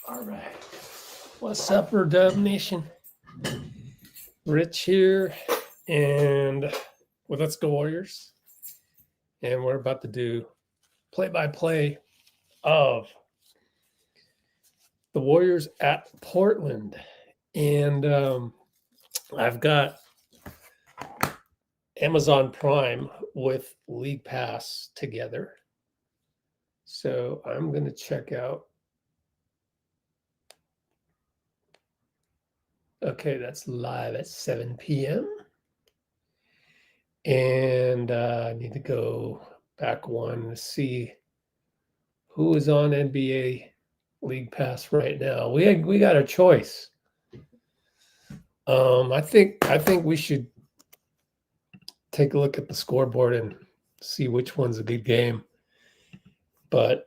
All right. What's up, Dub Nation? Rich here, and well, let's go Warriors. And we're about to do play-by-play of the Warriors at Portland. And I've got Amazon Prime with League Pass together. So I'm going to check out. Okay, that's live at 7 p.m. And I need to go back one to see who is on NBA League Pass right now. We got a choice. I think we should take a look at the scoreboard and see which one's a good game. But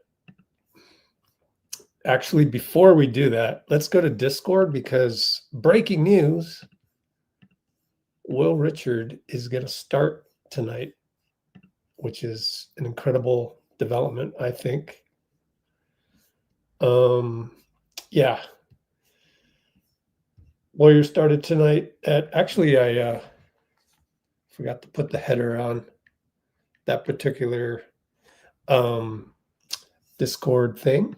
actually, before we do that, let's go to Discord because breaking news, Will Richard is going to start tonight, which is an incredible development, I think. Yeah. Warriors started tonight at, actually, I forgot to put the header on that particular Discord thing.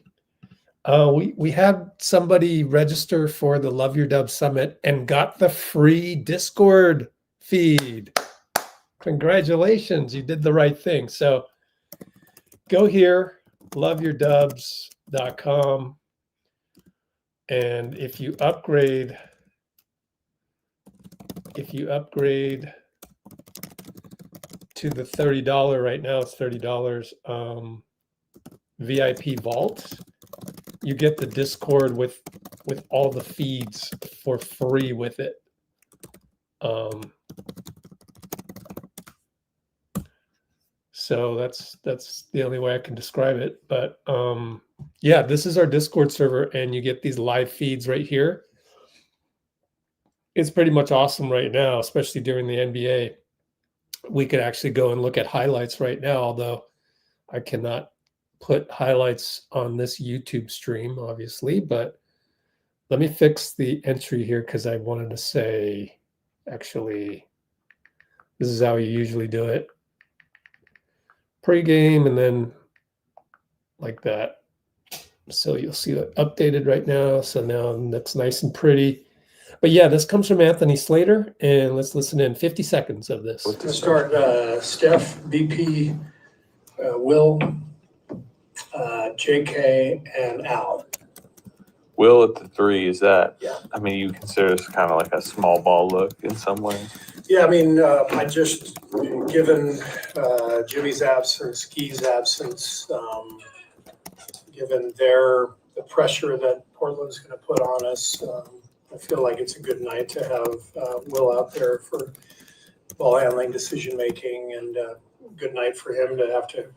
We had somebody register for the Love Your Dub Summit and got the free Discord feed. Congratulations, you did the right thing. So go here, loveyourdubs.com, and if you upgrade to the $30, right now it's $30, VIP Vault, you get the Discord with all the feeds for free with it. So that's the only way I can describe it. But yeah, this is our Discord server, and you get these live feeds right here. It's pretty much awesome right now, especially during the NBA. We could actually go and look at highlights right now, although I cannot put highlights on this YouTube stream, obviously. But let me fix the entry here because I wanted to say, actually, this is how you usually do it. Pre-game and then like that. So you'll see it updated right now. So now that's nice and pretty. But yeah, this comes from Anthony Slater, and let's listen in 50 seconds of this. To start, Steph, BP, Will, JK, and Al. Will at the 3, is that? Yeah. I mean, you consider this kind of like a small ball look in some ways? Yeah, I mean, I just, given Jimmy's absence, Key's absence, given the pressure that Portland's going to put on us, I feel like it's a good night to have Will out there for ball handling, decision making, and good night for him to have to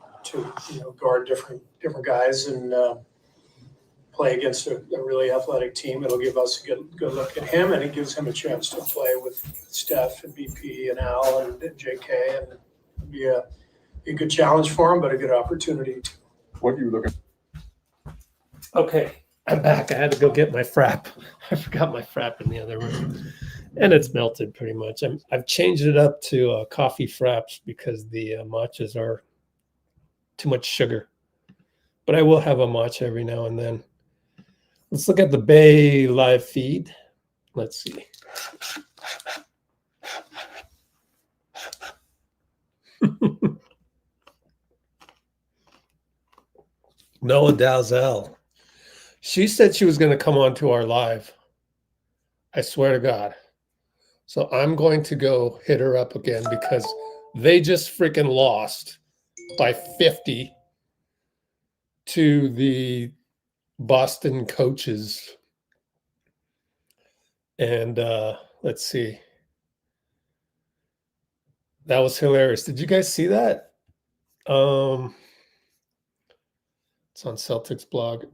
guard different guys and play against a really athletic team. It'll give us a good look at him, and it gives him a chance to play with Steph and BP and Al and JK, and be a good challenge for him, but a good opportunity. What are you looking? Okay, I'm back. I had to go get my frap. I forgot my frap in the other room, and it's melted pretty much. I've changed it up to coffee fraps because the matchas are too much sugar. But I will have a matcha every now and then. Let's look at the Bay live feed. Let's see. Noah Dalzell. She said she was going to come on to our live. I swear to God. So I'm going to go hit her up again because they just freaking lost by 50 to the Boston coaches. And let's see. That was hilarious. Did you guys see that? It's on Celtics blog.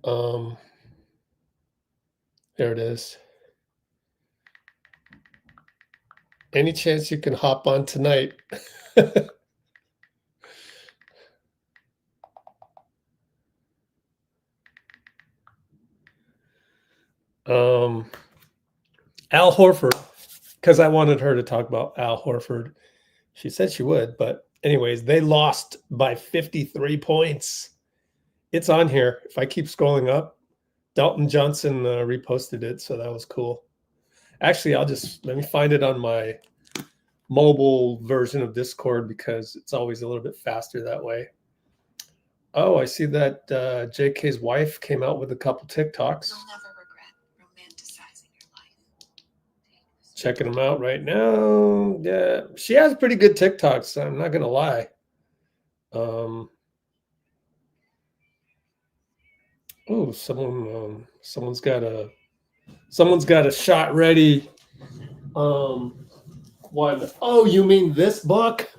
There it is. Any chance you can hop on tonight? Al Horford, because I wanted her to talk about Al Horford. She said she would, but anyways, they lost by 53 points. It's on here. If I keep scrolling up, Dalton Johnson reposted it, so that was cool. Actually, let me find it on my mobile version of Discord because it's always a little bit faster that way. Oh, I see that JK's wife came out with a couple TikToks. You'll never regret romanticizing your life. Checking them out right now. Yeah, she has pretty good TikToks. I'm not gonna lie. Oh, someone's got a shot ready. One. Oh, you mean this book?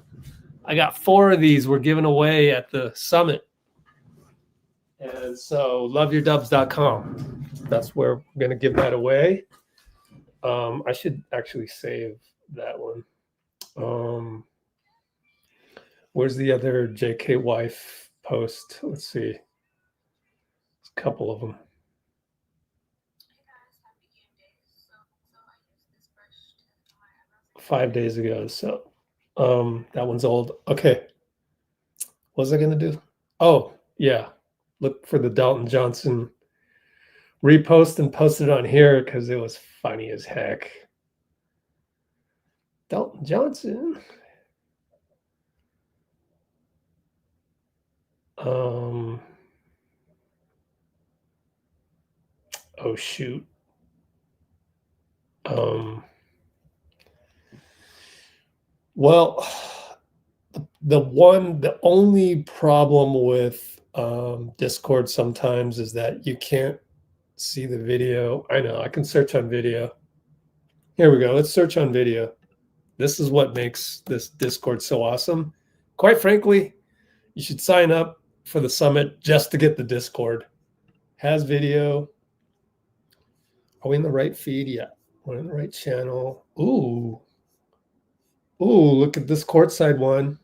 I got 4 of these. We're giving away at the summit. And so loveyourdubs.com. That's where we're going to give that away. I should actually save that one. Where's the other JK wife post? Let's see. There's a couple of them. 5 days ago. So that one's old. Okay. What was I going to do? Oh, yeah. Look for the Dalton Johnson repost and post it on here because it was funny as heck. Dalton Johnson. Oh, shoot. Well, the only problem with Discord sometimes is that you can't see the video. I know, I can search on video. Here we go. Let's search on video. This is what makes this Discord so awesome. Quite frankly, you should sign up for the summit just to get the Discord. Has video. Are we in the right feed? Yeah, we're in the right channel. Ooh, look at this courtside one.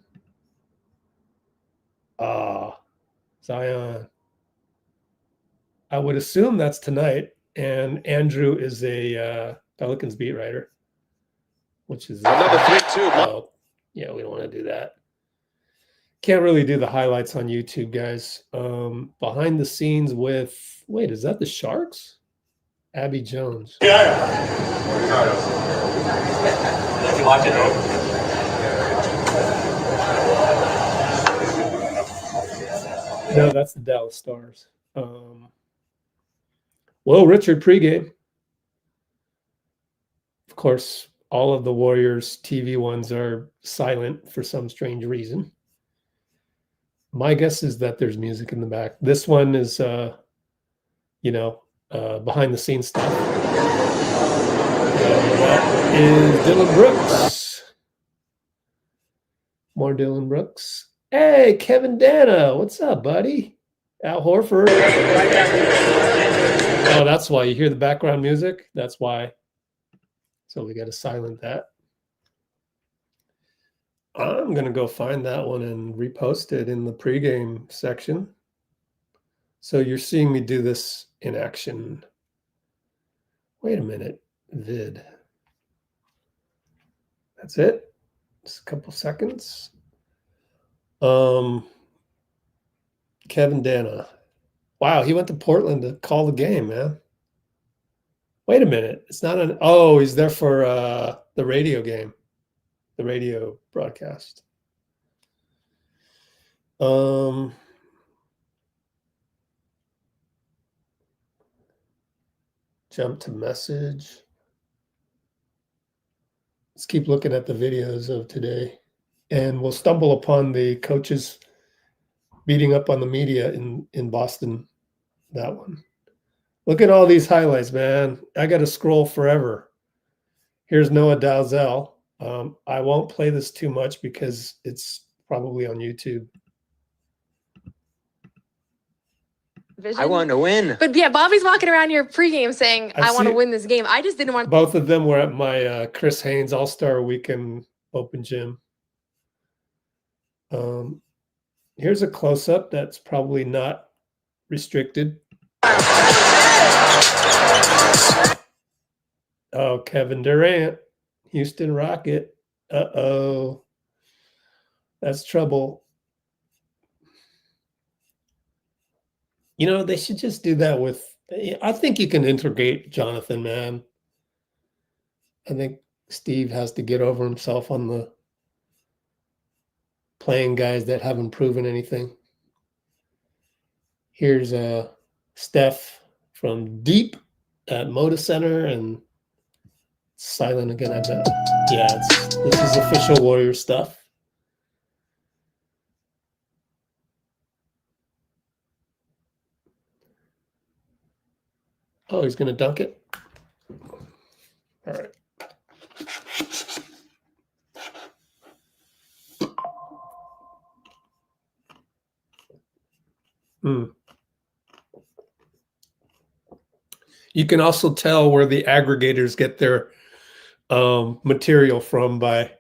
Zion. I would assume that's tonight. And Andrew is a Pelicans beat writer, which is another 3-2. Oh, yeah, we don't want to do that. Can't really do the highlights on YouTube, guys. Behind the scenes with, wait, is that the Sharks? Abby Jones. Yeah. Did you watch it though? No, that's the Dallas Stars. Well, Richard pregame. Of course, all of the Warriors TV ones are silent for some strange reason. My guess is that there's music in the back. This one is, behind the scenes stuff. That is Dylan Brooks. More Dylan Brooks. Hey, Kevin Dana, what's up, buddy? Al Horford. Oh, that's why you hear the background music. That's why. So we got to silent that. I'm going to go find that one and repost it in the pregame section. So you're seeing me do this in action. Wait a minute. Vid. That's it. Just a couple seconds. Kevin Dana. Wow, he went to Portland to call the game, man. Wait a minute. It's not an... Oh, he's there for the radio game. The radio broadcast. Jump to message. Let's keep looking at the videos of today. And we'll stumble upon the coaches beating up on the media in Boston. That one. Look at all these highlights, man. I got to scroll forever. Here's Noah Dalzell. I won't play this too much because it's probably on YouTube. I want to win. But yeah, Bobby's walking around here pregame saying, I want to see- win this game. I just didn't want Both of them were at my Chris Haynes All-Star Weekend Open Gym. Here's a close-up that's probably not restricted. Oh, Kevin Durant, Houston Rocket. Uh-oh. That's trouble. You know, they should just do that with, I think you can integrate Jonathan, man. I think Steve has to get over himself on the playing guys that haven't proven anything. Here's Steph from deep at Moda Center and silent again, I bet. Yeah, this is official Warrior stuff. Oh, he's going to dunk it? All right. You can also tell where the aggregators get their material from by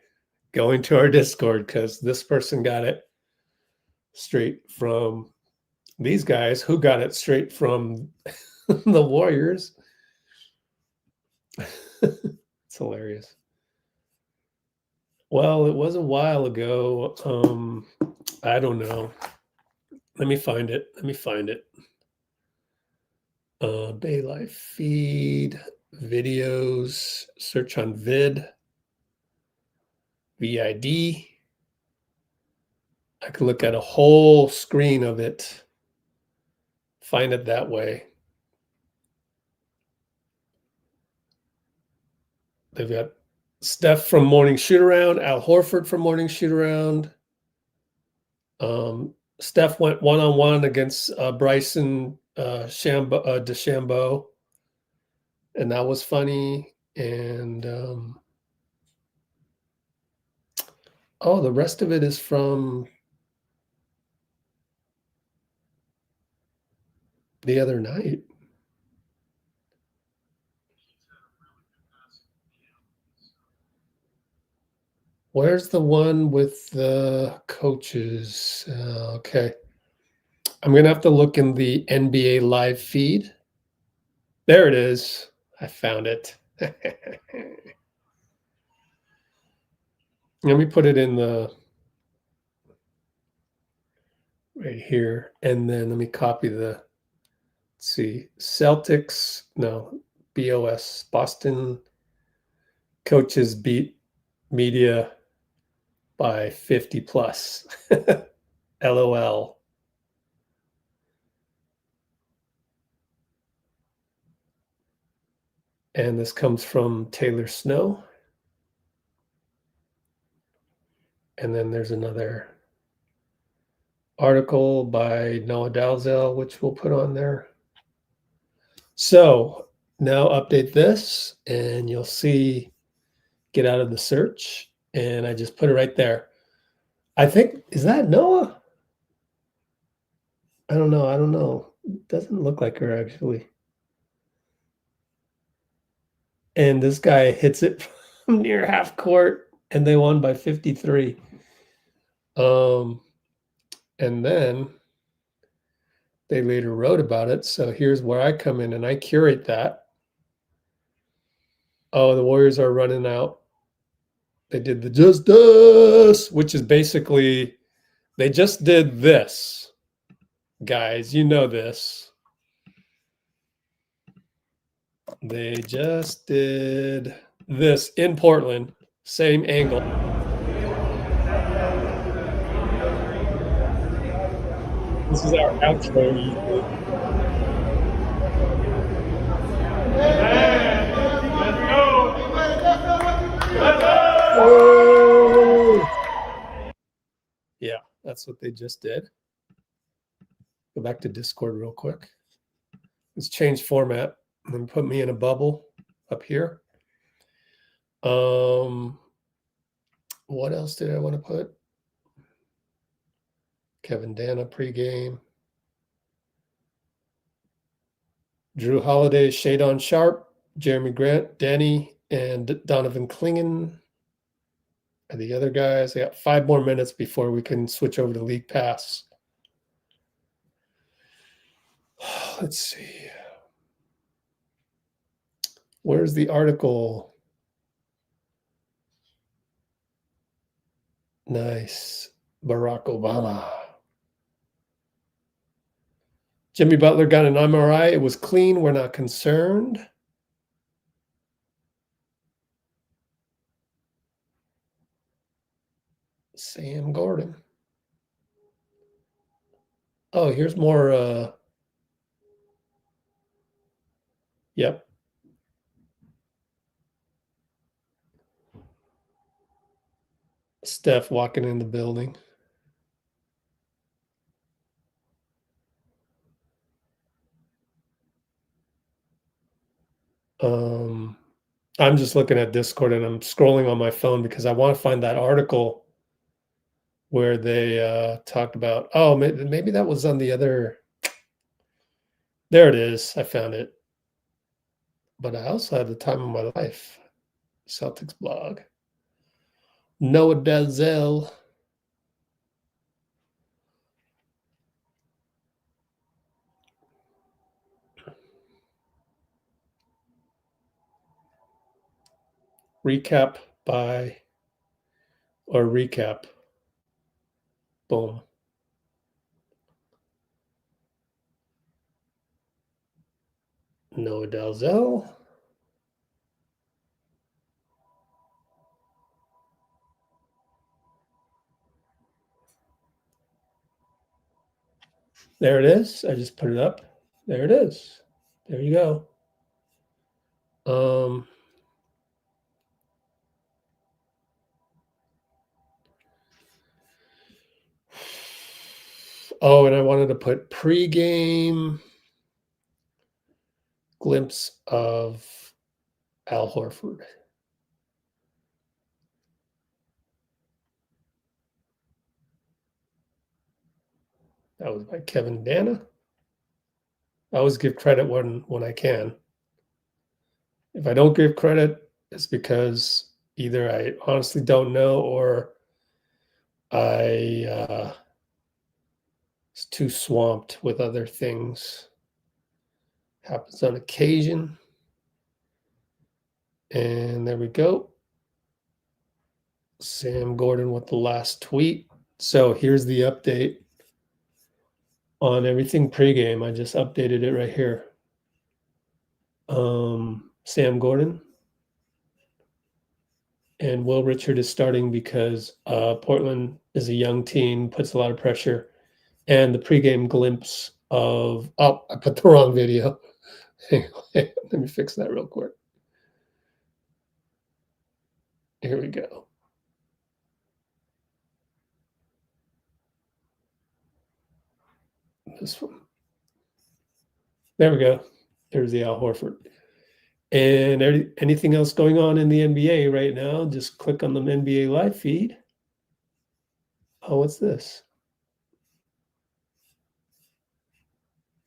going to our Discord, because this person got it straight from these guys who got it straight from the Warriors. It's hilarious. Well, it was a while ago. I don't know. Let me find it. Bay Live feed, videos, search on vid, VID. I can look at a whole screen of it, find it that way. They've got Steph from Morning Shoot Around, Al Horford from Morning Shoot Around. Steph went one-on-one against Bryson DeChambeau, and that was funny. And oh, the rest of it is from the other night. Where's the one with the coaches? Okay. I'm going to have to look in the NBA live feed. There it is. I found it. Let me put it in the right here. And then let me copy the, let's see, Celtics, no, BOS, Boston coaches beat media by 50 plus. LOL. And this comes from Taylor Snow. And then there's another article by Noah Dalzell, which we'll put on there. So now update this and you'll see, get out of the search. And I just put it right there. I think, is that Noah? I don't know. It doesn't look like her actually. And this guy hits it from near half court and they won by 53. And then they later wrote about it. So here's where I come in and I curate that. Oh, the Warriors are running out. They did the just us, which is basically, they just did this. Guys, you know this. They just did this in Portland, same angle. This is our outro usually. Yeah, that's what they just did. Go back to Discord real quick. Let's change format and put me in a bubble up here. What else did I want to put? Kevin Dana pregame. Jrue Holiday, Shadon Sharpe, Jeremy Grant, Deni, and Donovan Clingan are the other guys. I got 5 more minutes before we can switch over to League Pass. Let's see. Where's the article? Nice. Barack Obama. Jimmy Butler got an MRI. It was clean. We're not concerned. Sam Gordon. Oh, here's more. Yep. Steph walking in the building. I'm just looking at Discord and I'm scrolling on my phone because I want to find that article where they talked about, oh, maybe that was on the other. There it is. I found it. But I also had the time of my life. Celtics blog. Noah Dalzell. Recap. Boom. Noah Dalzell. There it is. I just put it up. There it is. There you go. Oh, and I wanted to put pregame glimpse of Al Horford. That was by Kevin Dana. I always give credit when I can. If I don't give credit, it's because either I honestly don't know or I was too swamped with other things. Happens on occasion. And there we go. Sam Gordon with the last tweet. So here's the update on everything pregame. I just updated it right here. Sam Gordon and Will Richard is starting because Portland is a young team, puts a lot of pressure. And the pregame glimpse of, oh, I put the wrong video. Let me fix that real quick. Here we go. This one. There we go. There's the Al Horford. And anything else going on in the NBA right now, just click on the NBA live feed. Oh, what's this?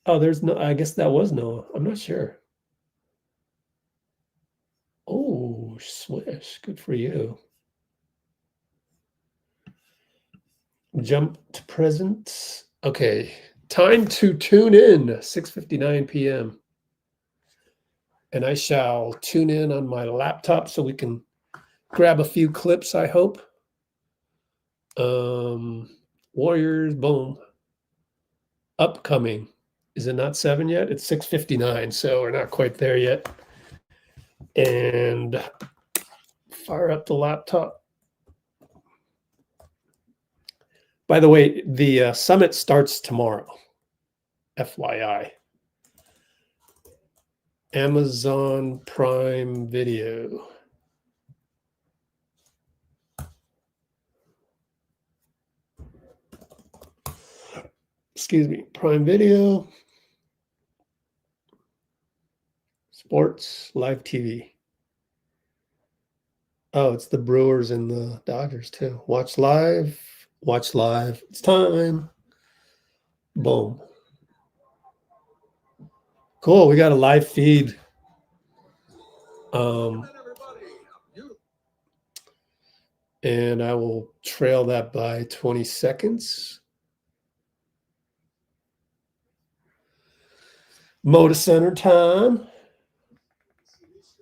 Oh, there's no, I guess that was Noah. I'm not sure. Oh, swish. Good for you. Jump to present. Okay. Time to tune in. 6:59 p.m. And I shall tune in on my laptop so we can grab a few clips, I hope. Warriors, boom. Upcoming. Is it not 7 yet? It's 6:59, so we're not quite there yet. And fire up the laptop. By the way, the summit starts tomorrow. FYI. Amazon Prime Video. Excuse me, Prime Video. Sports, live TV. Oh, it's the Brewers and the Dodgers too. Watch live. Watch live. It's time. Boom. Cool. We got a live feed. And I will trail that by 20 seconds. Moda Center time.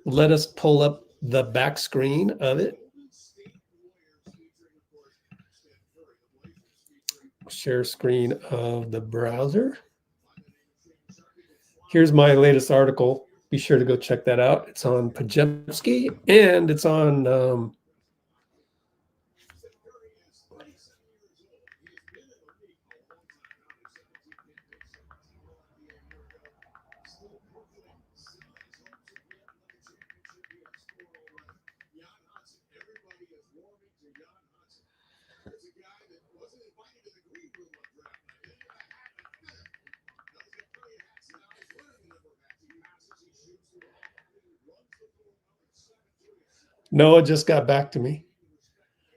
let us pull up the back screen of it. Share screen of the browser. Here's my latest article. Be sure to go check that out. It's on Pajemski and it's on Noah just got back to me.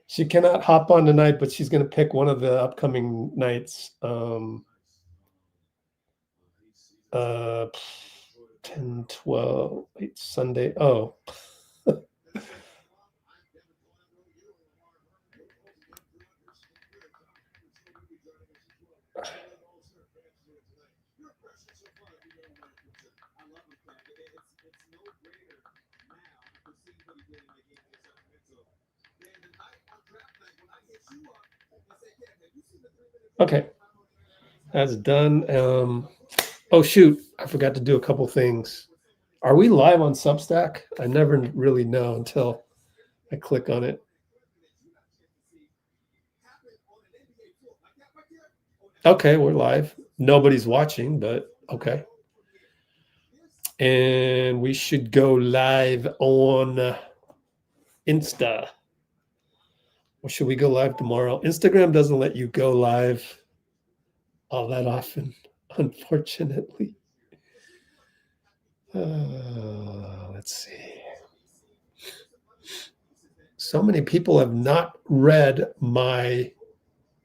She cannot hop on tonight, but she's going to pick one of the upcoming nights. 10, 12, wait, Sunday. Oh. Okay, that's done. Oh shoot, I forgot to do a couple things. Are we live on Substack? I never really know until I click on it. Okay, we're live. Nobody's watching, but okay. And we should go live on Insta. Or should we go live tomorrow? Instagram doesn't let you go live all that often, unfortunately. Let's see. So many people have not read my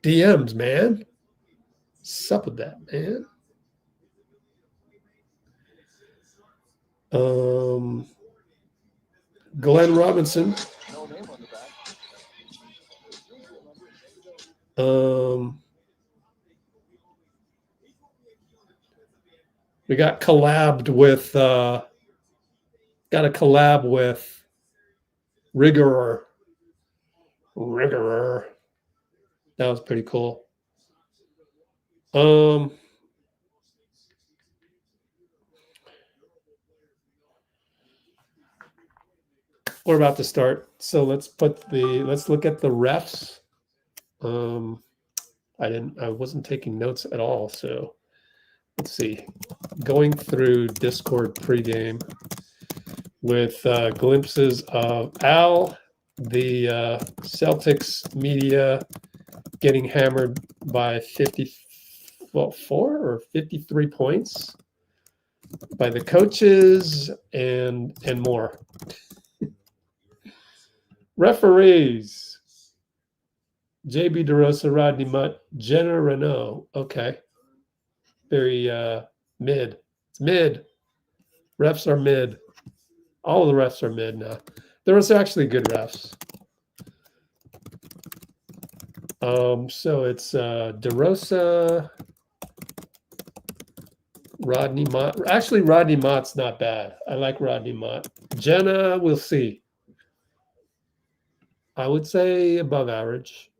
DMs, man. What's up with that, man? Glenn Robinson. We got collabed with got a collab with Rigorer. That was pretty cool. We're about to start. So let's look at the refs. I wasn't taking notes at all. So let's see. Going through Discord pregame with glimpses of Al, the Celtics media getting hammered by 54 or 53 points by the coaches and more. Referees: JB DeRosa, Rodney Mott, Jenna Renault. Okay. Very mid. It's mid. Refs are mid. All of the refs are mid now. There was actually good refs. So it's DeRosa, Rodney Mott. Actually, Rodney Mott's not bad. I like Rodney Mott. Jenna, we'll see. I would say above average.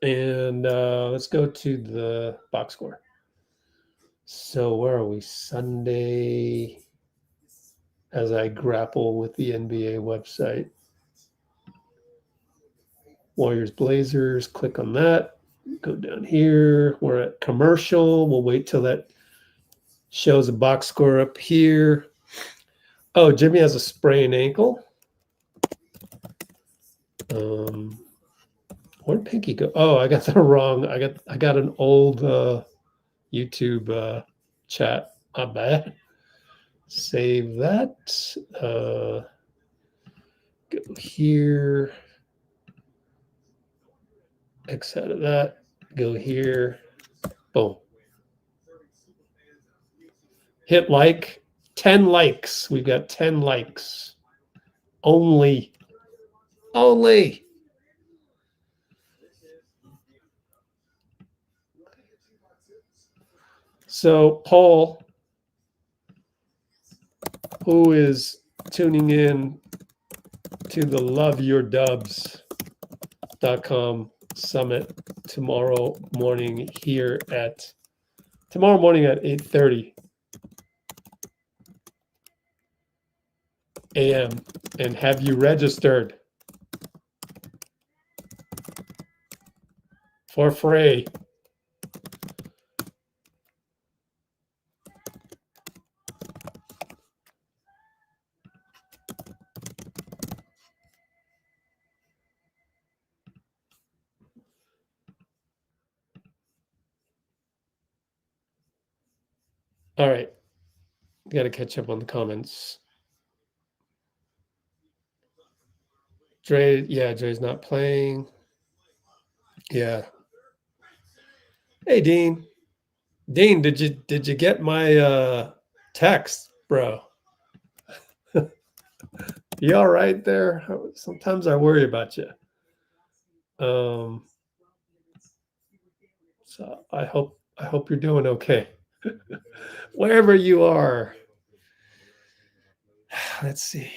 And let's go to the box score. So where are we? Sunday, as I grapple with the NBA website. Warriors, Blazers, click on that. Go down here. We're at commercial. We'll wait till that shows a box score up here. Oh, Jimmy has a sprained ankle. Where'd Pinky go? Oh, I got the wrong. I got an old YouTube chat. My bad. Save that. Go here. X out of that. Go here. Boom. Hit like. 10 likes. We've got 10 likes. Only. So Paul, who is tuning in to the loveyourdubs.com summit tomorrow morning at 8:30 a.m. and have you registered for free? All right. Got to catch up on the comments. Dre's not playing. Yeah. Hey, Dean. Dean, did you get my text, bro? You all right there? Sometimes I worry about you. So I hope you're doing okay. Wherever you are. Let's see.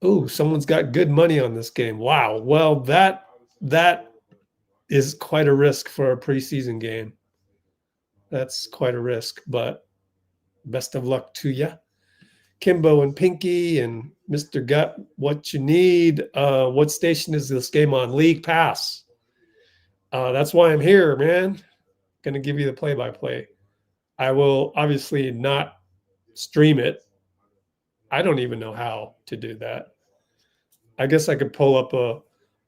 Oh, someone's got good money on this game. Wow. Well, that is quite a risk for a preseason game. That's quite a risk, but best of luck to you. Kimbo and Pinky and Mr. Gut, what you need. What station is this game on? League Pass. That's why I'm here, man. Going to give you the play-by-play. I will obviously not stream it. I don't even know how to do that. I guess I could pull up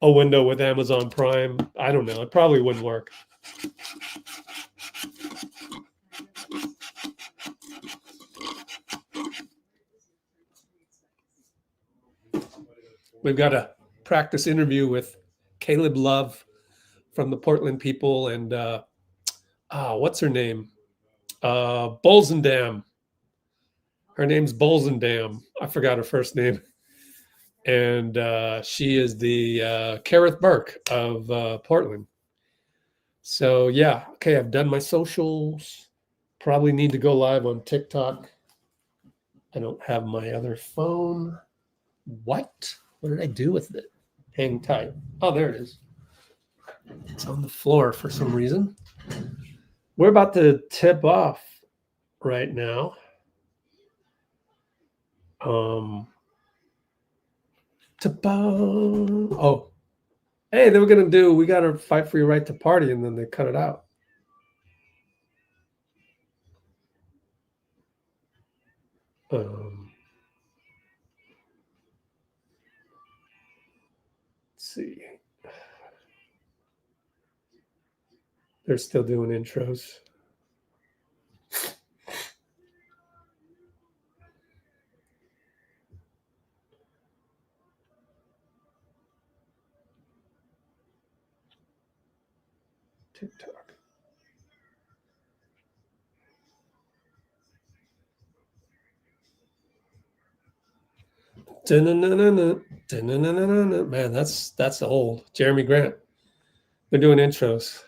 a window with Amazon Prime. I don't know. It probably wouldn't work. We've got a practice interview with Caleb Love from the Portland people and what's her name? Bolzendam. Her name's Bolzendam. I forgot her first name. And she is the Kareth Burke of Portland. So, yeah. Okay, I've done my socials. Probably need to go live on TikTok. I don't have my other phone. What? What did I do with it? Hang tight. Oh, there it is. It's on the floor for some reason. We're about to tip off right now. Oh, hey, they were going to do, we got to fight for your right to party, and then they cut it out. Let's see. They're still doing intros. TikTok. Man, that's old. Jeremy Grant. They're doing intros.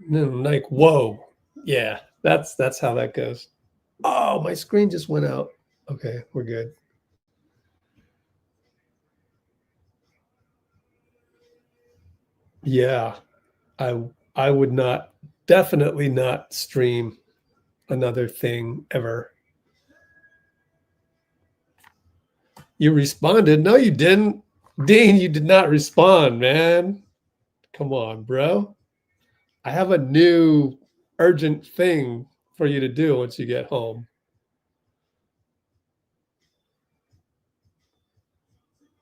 Like, whoa. Yeah, that's how that goes. Oh, my screen just went out. Okay, we're good. Yeah, I would definitely not stream another thing ever. You responded? No, you didn't. Dean, you did not respond, man. Come on, bro. I have a new urgent thing for you to do once you get home.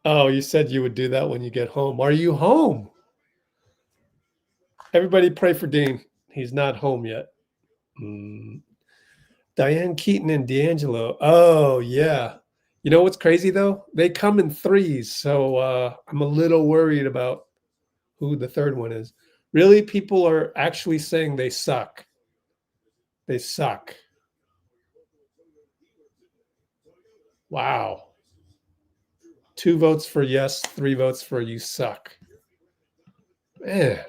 Oh, you said you would do that when you get home. Are you home? Everybody pray for Dean. He's not home yet. Diane Keaton and D'Angelo. Oh, yeah. You know what's crazy, though? They come in threes, so I'm a little worried about who the third one is. Really, people are actually saying they suck. They suck. Wow. 2 votes for yes, 3 votes for you suck. Man,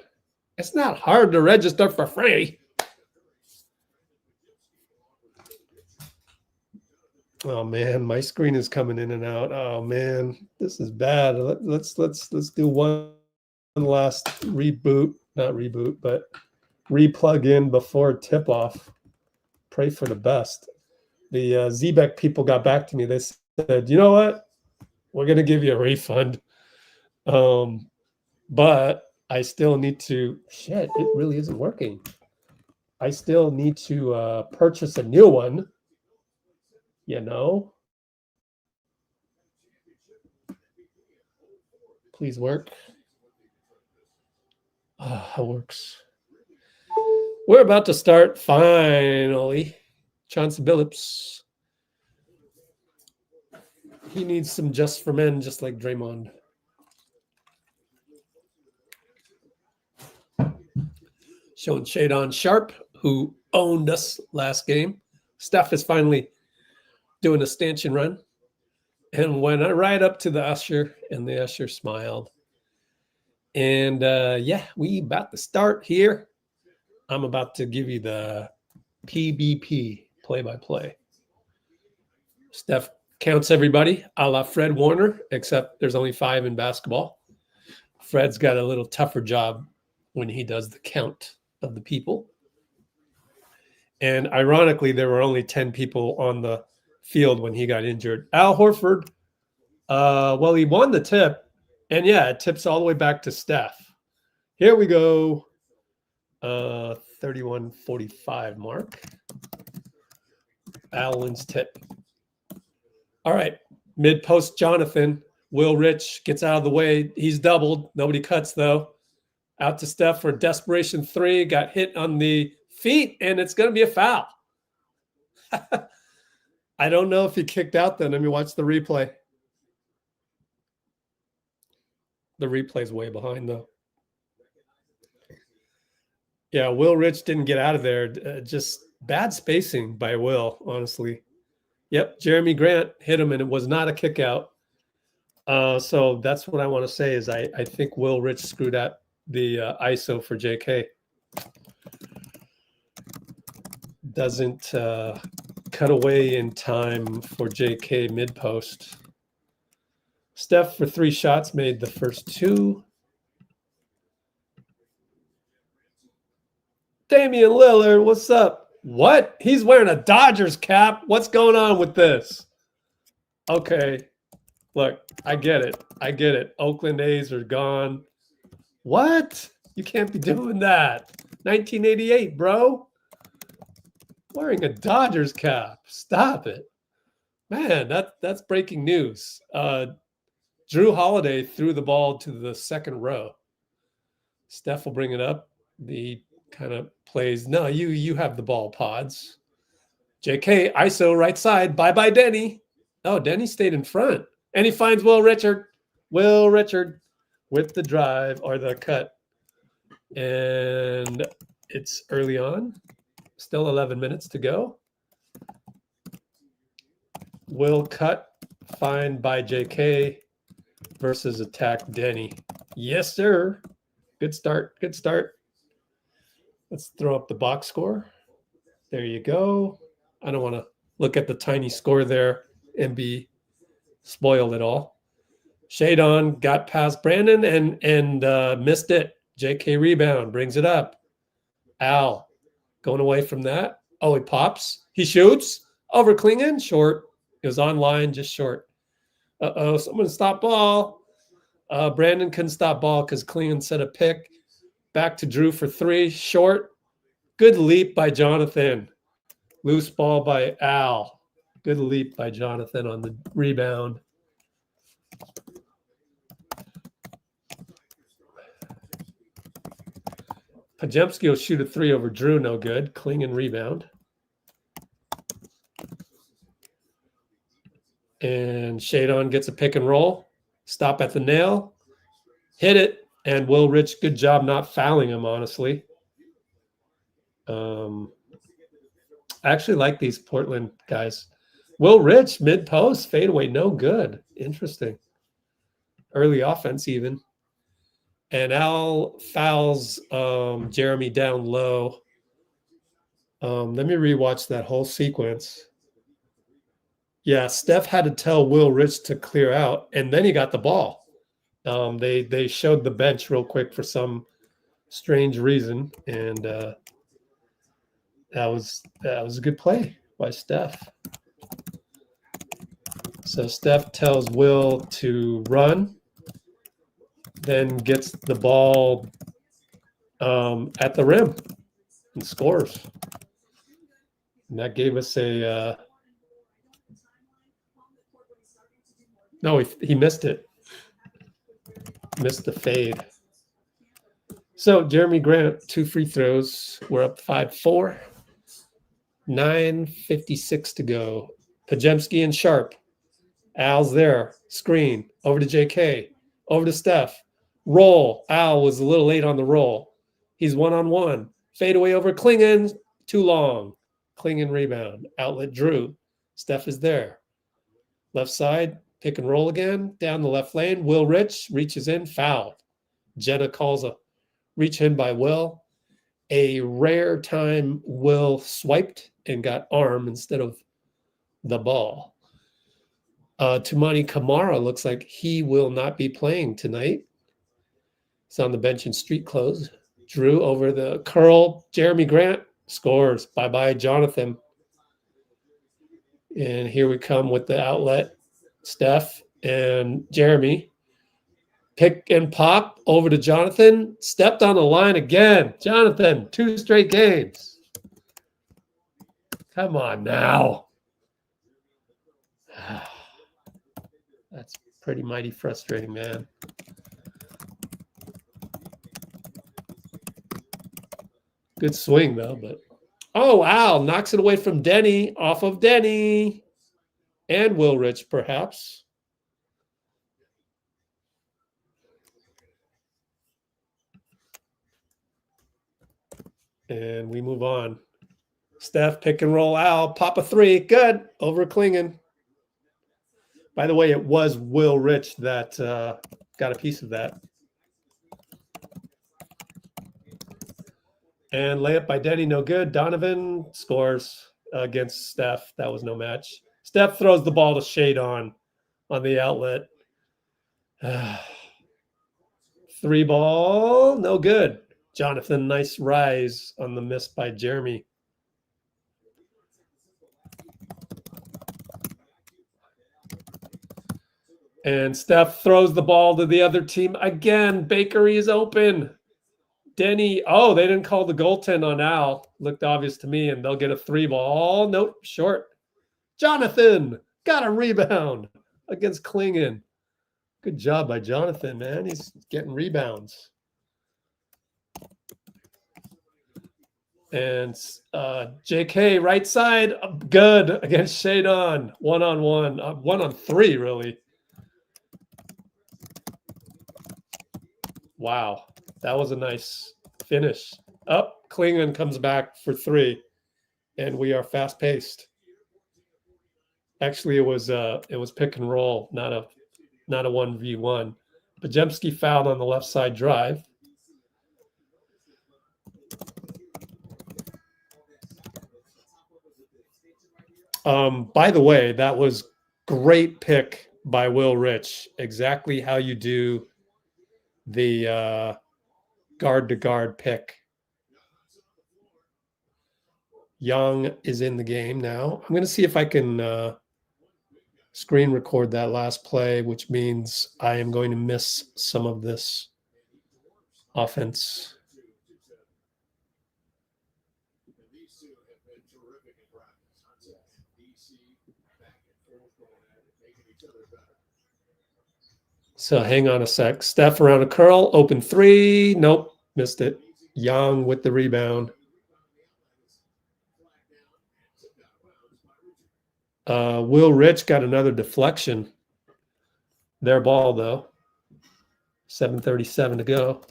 it's not hard to register for free. Oh man, my screen is coming in and out. Oh man, this is bad. Let's do one last reboot, not reboot, but replug in before tip off. Pray for the best. The Zbeck people got back to me. They said, you know what? We're gonna give you a refund. But I still need to, shit, it really isn't working. I still need to purchase a new one, you know? Please work. It works. We're about to start, finally. Chauncey Billups. He needs some just for men, just like Draymond. Showing shade on Sharpe, who owned us last game. Steph is finally doing a stanchion run. And went right up to the usher, and the usher smiled. And yeah, we about to start here. I'm about to give you the PBP, play-by-play. Steph counts everybody, a la Fred Warner, except there's only 5 in basketball. Fred's got a little tougher job when he does the count of the people. And ironically, there were only 10 people on the field when he got injured. Al Horford, well, he won the tip. And yeah, it tips all the way back to Steph. Here we go. 31-45 mark. Allen's tip. All right. Mid-post Jonathan. Will Rich gets out of the way. He's doubled. Nobody cuts, though. Out to Steph for a desperation 3. Got hit on the feet, and it's going to be a foul. I don't know if he kicked out then. Let me watch the replay. The replay's way behind, though. Yeah, Will Rich didn't get out of there. Just bad spacing by Will, honestly. Yep, Jeremy Grant hit him, and it was not a kick out. So that's what I want to say is I think Will Rich screwed up the ISO for JK. Doesn't cut away in time for JK mid-post. Steph for 3 shots made the first 2. Damian Lillard, what's up? What? He's wearing a Dodgers cap. What's going on with this? Okay. Look, I get it. I get it. Oakland A's are gone. What? You can't be doing that. 1988, bro. Wearing a Dodgers cap. Stop it. Man, that's breaking news. Jrue Holiday threw the ball to the second row. Steph will bring it up. The kind of plays. No, you have the ball, Podz. JK, ISO, right side. Bye-bye, Deni. Oh, Deni stayed in front. And he finds Will Richard. Will Richard with the drive or the cut. And it's early on. Still 11 minutes to go. Will cut. Find by JK versus attack Deni. Yes, sir. Good start. Good start. Let's throw up the box score. There you go. I don't want to look at the tiny score there and be spoiled at all. Shade on, got past Brandon and missed it. JK rebound, brings it up. Al going away from that. Oh, he pops. He shoots. Over Klingan, short. It was online, just short. Uh-oh, someone stop ball. Brandon couldn't stop ball because Klingan set a pick. Back to Jrue for 3, short. Good leap by Jonathan. Loose ball by Al. Good leap by Jonathan on the rebound. Pajemski will shoot a 3 over Jrue, no good. Klingan rebound. And Shadon gets a pick and roll. Stop at the nail. Hit it. And Will Rich, good job not fouling him, honestly. I actually like these Portland guys. Will Rich, mid-post, fadeaway, no good. Interesting. Early offense even. And Al fouls Jeremy down low. Let me rewatch that whole sequence. Yeah, Steph had to tell Will Rich to clear out, and then he got the ball. They showed the bench real quick for some strange reason, and that was a good play by Steph. So Steph tells Will to run, then gets the ball at the rim and scores. And that gave us a no, he missed it. Missed the fade. So Jeremy Grant, 2 free throws. We're up 5-4. 9:56 to go. Pajemski and Sharpe. Al's there. Screen. Over to JK. Over to Steph. Roll. Al was a little late on the roll. He's one-on-one. Fade away over Klingan. Too long. Klingan rebound. Outlet Drew. Steph is there. Left side. Pick and roll again. Down the left lane. Will Rich reaches in. Foul. Jenna calls a reach in by Will. A rare time Will swiped and got arm instead of the ball. Tumani Kamara looks like he will not be playing tonight. He's on the bench in street clothes. Drew over the curl. Jeremy Grant scores. Bye-bye, Jonathan. And here we come with the outlet. Steph and Jeremy. Pick and pop over to Jonathan. Stepped on the line again. Jonathan, 2 straight games. Come on now. That's pretty mighty frustrating, man. Good swing, though. But oh, Al knocks it away from Deni. Off of Deni. And Will Rich, perhaps. And we move on. Steph, pick and roll. Al, pop a 3. Good. Over Klingan. By the way, it was Will Rich that got a piece of that. And layup by Deni, no good. Donovan scores against Steph. That was no match. Steph throws the ball to Shade on the outlet. 3 ball, no good. Jonathan, nice rise on the miss by Jeremy. And Steph throws the ball to the other team. Again, Bakery is open. Deni, oh, they didn't call the goaltend on Al. Looked obvious to me, and they'll get a 3 ball. Nope, short. Jonathan got a rebound against Klingan. Good job by Jonathan, man. He's getting rebounds. And JK, right side, good against Shadon. 1-on-1. 1-on-3, really. Wow. That was a nice finish. Up, Klingan comes back for 3. And we are fast-paced. Actually, it was pick and roll, not a 1v1. Pajemski fouled on the left side drive. By the way, that was great pick by Will Rich. Exactly how you do the guard-to-guard pick. Young is in the game now. I'm going to see if I can screen record that last play, which means I am going to miss some of this offense. So hang on a sec. Steph around a curl, open 3. Nope, missed it. Young with the rebound. Will Rich got another deflection. Their ball, though. 7:37 to go.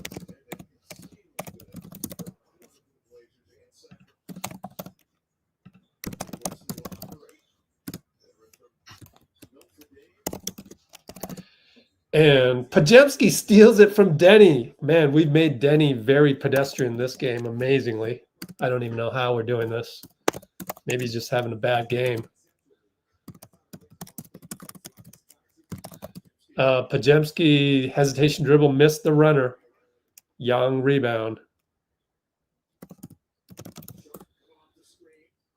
And Pajemski steals it from Deni. Man, we've made Deni very pedestrian this game, amazingly. I don't even know how we're doing this. Maybe he's just having a bad game. Pajemski, hesitation dribble, missed the runner. Young rebound.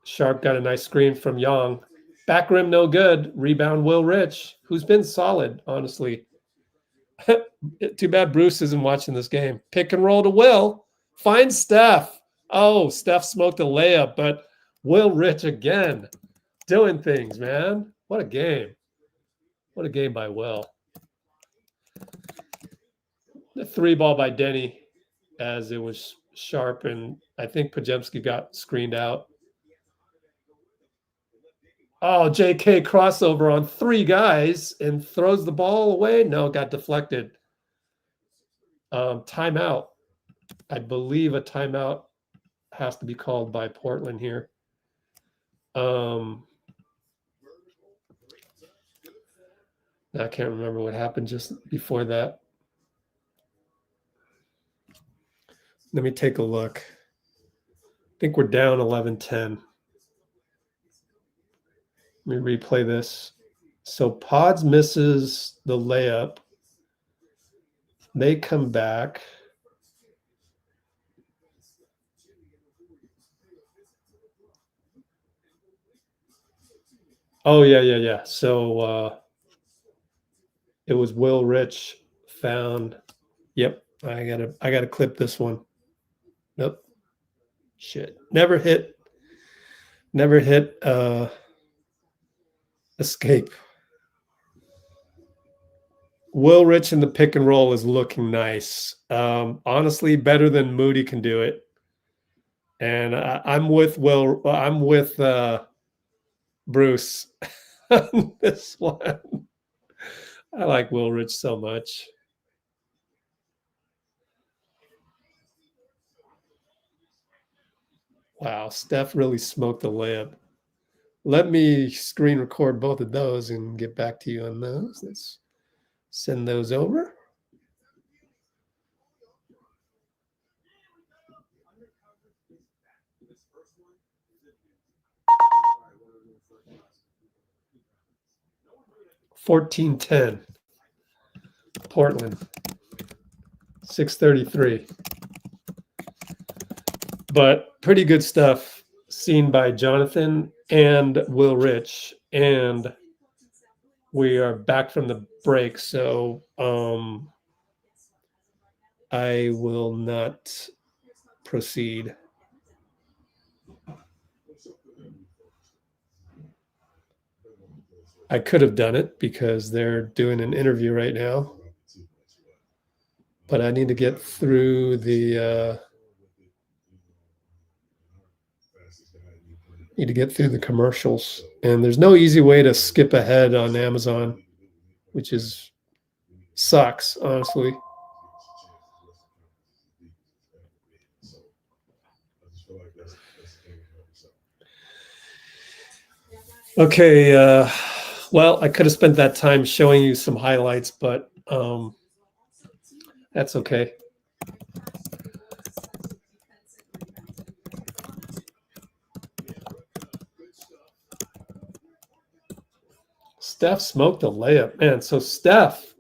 Sharpe got a nice screen from Young. Back rim, no good. Rebound, Will Rich, who's been solid, honestly. Too bad Bruce isn't watching this game. Pick and roll to Will. Find Steph. Oh, Steph smoked a layup, but Will Rich again. Doing things, man. What a game. What a game by Will. The 3-ball by Deni as it was Sharpe, and I think Pajemski got screened out. Oh, JK crossover on 3 guys and throws the ball away. No, got deflected. Timeout. I believe a timeout has to be called by Portland here. I can't remember what happened just before that. Let me take a look. I think we're down 11-10. Let me replay this. So Podz misses the layup. They come back. Oh, yeah. So it was Will Rich found. Yep, I gotta clip this one. Nope. Shit. Never hit escape. Will Rich in the pick and roll is looking nice. Honestly, better than Moody can do it. And I'm with Will. I'm with Bruce on this one. I like Will Rich so much. Wow, Steph really smoked the layup. Let me screen record both of those and get back to you on those. Let's send those over. $14-10. Portland. 6:33. But pretty good stuff seen by Jonathan and Will Rich. And we are back from the break. So I will not proceed. I could have done it because they're doing an interview right now. But I need to get through the commercials. And there's no easy way to skip ahead on Amazon, which sucks, honestly. Okay, well, I could have spent that time showing you some highlights, but that's okay. Steph smoked a layup, man. So Steph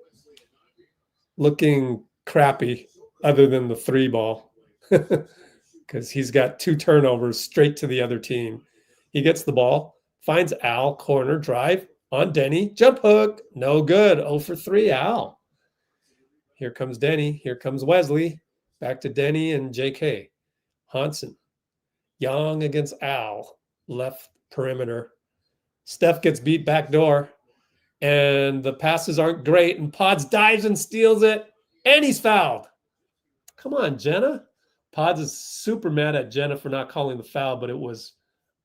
looking crappy other than the 3-ball because he's got 2 turnovers straight to the other team. He gets the ball, finds Al, corner, drive on Deni, jump hook, no good. 0 for 3, Al. Here comes Deni. Here comes Wesley. Back to Deni and JK. Hansen. Young against Al. Left perimeter. Steph gets beat back door. And the passes aren't great. And Podz dives and steals it. And he's fouled. Come on, Jenna. Podz is super mad at Jenna for not calling the foul, but it was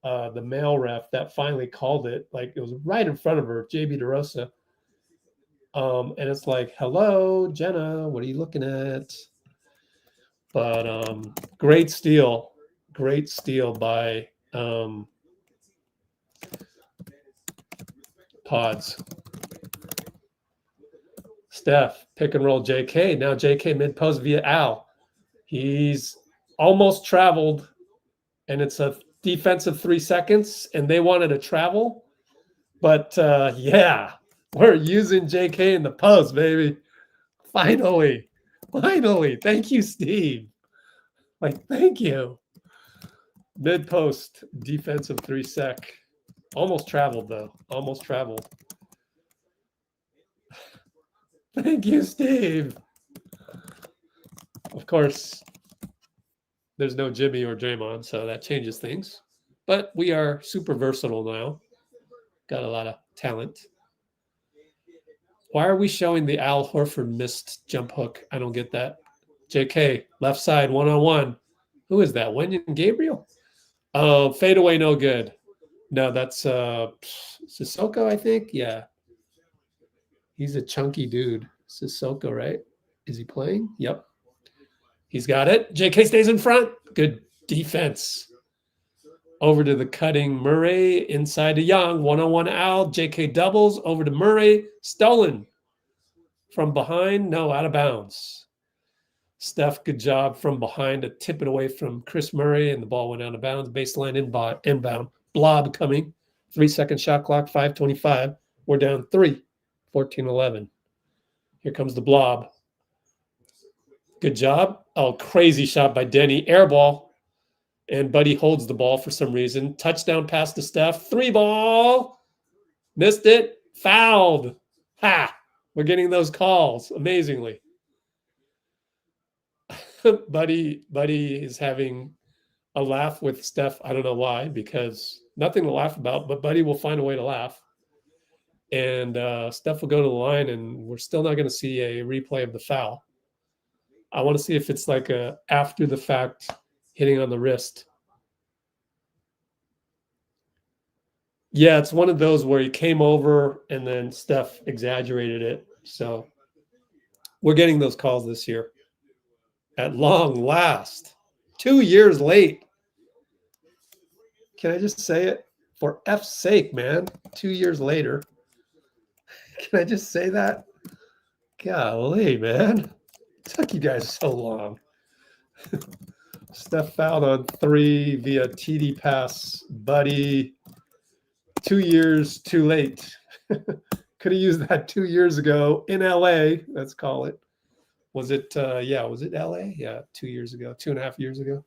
the male ref that finally called it. Like, it was right in front of her, JB DeRosa. And it's like, hello, Jenna, what are you looking at? But great steal by Podz. Steph, pick and roll JK. Now JK mid-post via Al. He's almost traveled, and it's a defensive 3 seconds, and they wanted to travel. But, yeah, We're using JK in the post, baby. Finally. Finally. Thank you, Steve. Like, thank you. Mid post, defensive 3-sec. Almost traveled, though. Almost traveled. Thank you, Steve. Of course, there's no Jimmy or Draymond, so that changes things. But we are super versatile now. Got a lot of talent. Why are we showing the Al Horford missed jump hook? I don't get that. JK, left side, one-on-one. Who is that? Wenyon Gabriel? Fade away, no good. No, that's Sissoko, I think. Yeah. He's a chunky dude. Sissoko, right? Is he playing? Yep. He's got it. JK stays in front. Good defense. Over to the cutting Murray. Inside to Young. One-on-one Al. JK doubles. Over to Murray. Stolen. From behind. No, out of bounds. Steph, good job from behind to tip it away from Kris Murray, and the ball went out of bounds. Baseline inbound. Blob coming. 3-second shot clock, 5:25. We're down 3, 14-11. Here comes the blob. Good job. Oh, crazy shot by Deni. Air ball. And Buddy holds the ball for some reason. Touchdown pass to Steph. 3-ball. Missed it. Fouled. Ha! We're getting those calls, amazingly. Buddy is having a laugh with Steph. I don't know why, because nothing to laugh about, but Buddy will find a way to laugh. And Steph will go to the line, and we're still not going to see a replay of the foul. I want to see if it's like a after the fact hitting on the wrist. Yeah, it's one of those where he came over and then Steph exaggerated it. So we're getting those calls this year. At long last. 2 years late. Can I just say it? For F's sake, man. 2 years later. Can I just say that? Golly, man. Took you guys so long. Steph fouled on 3 via TD pass. Buddy. 2 years too late. Could have used that 2 years ago in LA, let's call it. Was it, was it LA? Yeah, 2 years ago, 2.5 years ago.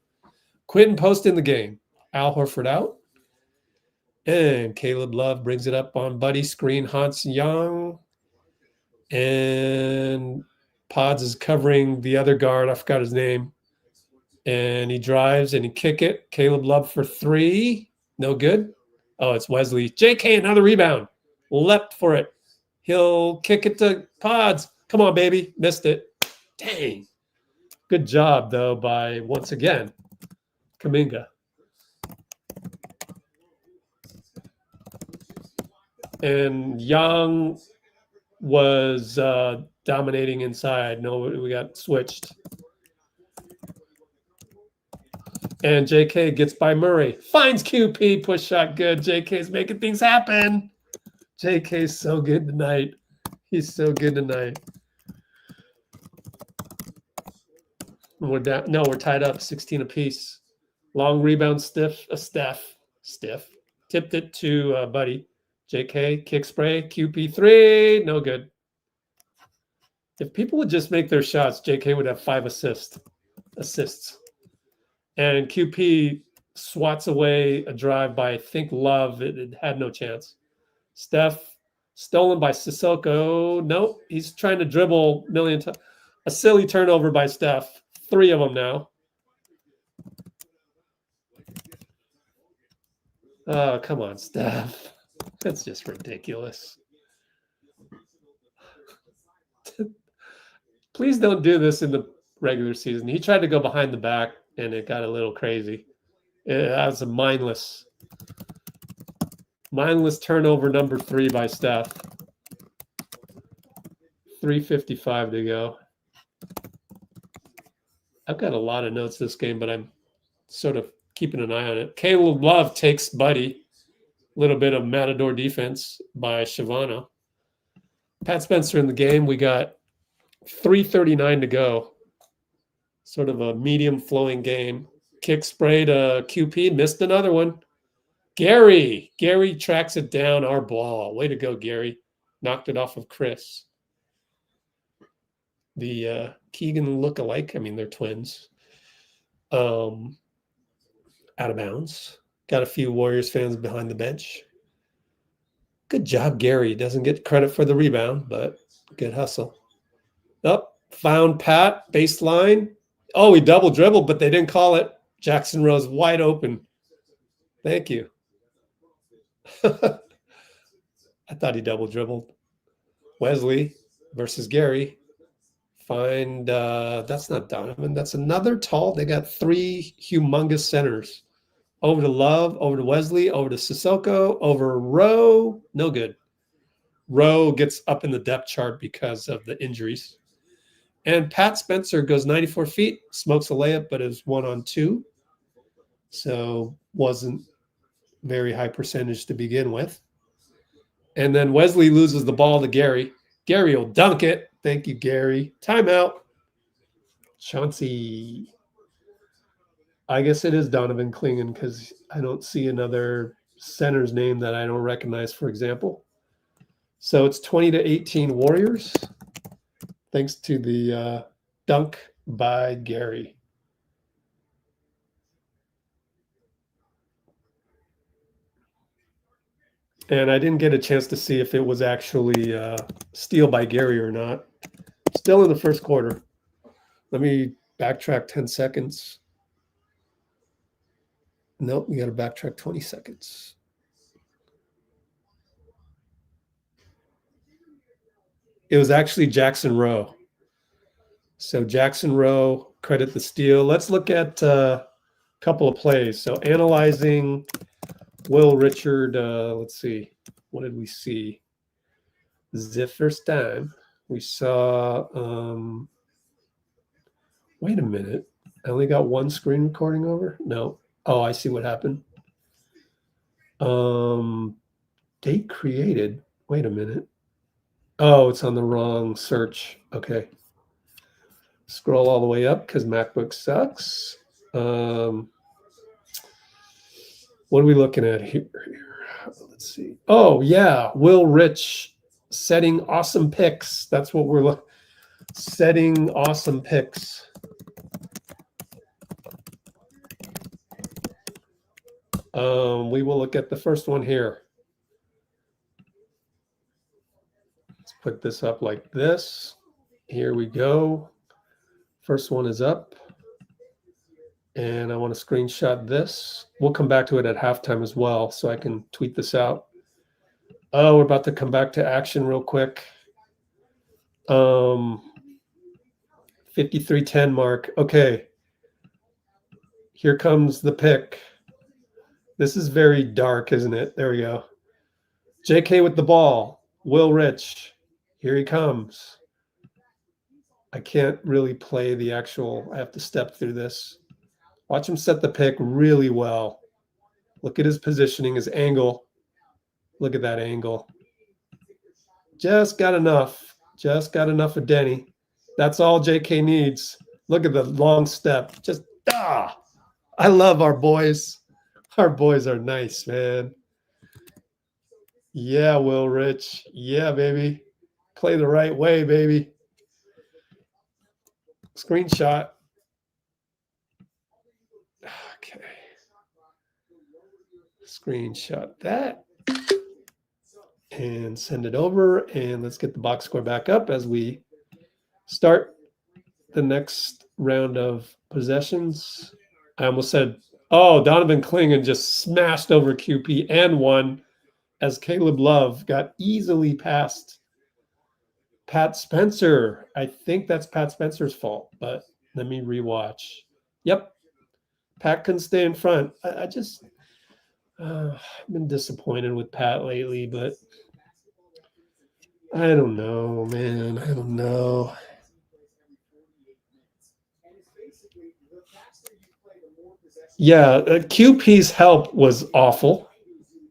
Quentin Post in the game. Al Horford out. And Caleb Love brings it up on Buddy. Screen Hans Young. And Podz is covering the other guard. I forgot his name. And he drives and he kick it. Caleb Love for 3. No good. Oh, it's Wesley. JK, another rebound. Leapt for it. He'll kick it to Podz. Come on, baby. Missed it. Dang. Good job, though, by, once again, Kuminga. And Young was dominating inside. No, we got switched. And JK gets by Murray. Finds QP. Push shot good. JK's making things happen. JK's so good tonight. He's so good tonight. We're down. No, we're tied up 16 apiece. Long rebound, Steph. Tipped it to Buddy. JK, kick spray, QP3. No good. If people would just make their shots, JK would have 5 assists. And QP swats away a drive by, I think, Love. It had no chance. Steph, stolen by Sissoko. Nope, he's trying to dribble million times. A silly turnover by Steph. 3 of them now. Oh, come on, Steph. That's just ridiculous. Please don't do this in the regular season. He tried to go behind the back, and it got a little crazy. That was a mindless turnover number 3 by Steph. 3:55 to go. I've got a lot of notes this game, but I'm sort of keeping an eye on it. Caleb Love takes Buddy. A little bit of Matador defense by Shavano. Pat Spencer in the game. We got 3:39 to go. Sort of a medium flowing game. Kick spray to QP. Missed another one. Gary tracks it down. Our ball. Way to go, Gary. knocked it off of Kris. The Keegan look-alike, I mean, they're twins. Out of bounds. Got a few Warriors fans behind the bench. Good job, Gary. Doesn't get credit for the rebound, but good hustle. Up, found Pat, baseline. Oh, he double dribbled, but they didn't call it. Jackson Rose wide open. Thank you. I thought he double dribbled. Wesley versus Gary. Find, that's not Donovan. That's another tall. They got 3 humongous centers. Over to Love, over to Wesley, over to Sissoko, over Rowe. No good. Rowe gets up in the depth chart because of the injuries. And Pat Spencer goes 94 feet, smokes a layup, but is 1-on-2. So wasn't very high percentage to begin with. And then Wesley loses the ball to Gary. Gary will dunk it. Thank you, Gary. Timeout. Chauncey. I guess it is Donovan Klingan because I don't see another center's name that I don't recognize, for example. So it's 20-18 Warriors, thanks to the dunk by Gary. And I didn't get a chance to see if it was actually steal by Gary or not. Still in the first quarter. Let me backtrack 10 seconds. Nope, you got to backtrack 20 seconds. It was actually Jackson Rowe. So Jackson Rowe, credit the steal. Let's look at a couple of plays. So analyzing Will Richard, let's see. What did we see? The first time we saw, wait a minute. I only got one screen recording over? No. Oh, I see what happened. Date created. Wait a minute. Oh, it's on the wrong search. Okay. Scroll all the way up because MacBook sucks. What are we looking at here? Let's see. Oh, yeah. Will Rich setting awesome picks. That's what we're looking. Setting awesome picks. We will look at the first one here. Let's put this up like this. Here we go. First one is up. And I want to screenshot this. We'll come back to it at halftime as well, so I can tweet this out. Oh, we're about to come back to action real quick. 53-10 mark. Okay. Here comes the pick. This is very dark, isn't it? There we go. JK with the ball. Will Rich. Here he comes. I can't really play the actual, I have to step through this. Watch him set the pick really well. Look at his positioning, his angle. Look at that angle. Just got enough. Just got enough of Deni. That's all JK needs. Look at the long step. Just, I love our boys. Our boys are nice, man. Yeah, Will Rich. Yeah, baby. Play the right way, baby. Screenshot. Okay. Screenshot that. And send it over. And let's get the box score back up as we start the next round of possessions. I almost said, oh, Donovan Klingan just smashed over QP and won as Caleb Love got easily past Pat Spencer. I think that's Pat Spencer's fault, but let me rewatch. Yep. Pat couldn't stay in front. I just, I've been disappointed with Pat lately, but I don't know, man. I don't know. Yeah, QP's help was awful.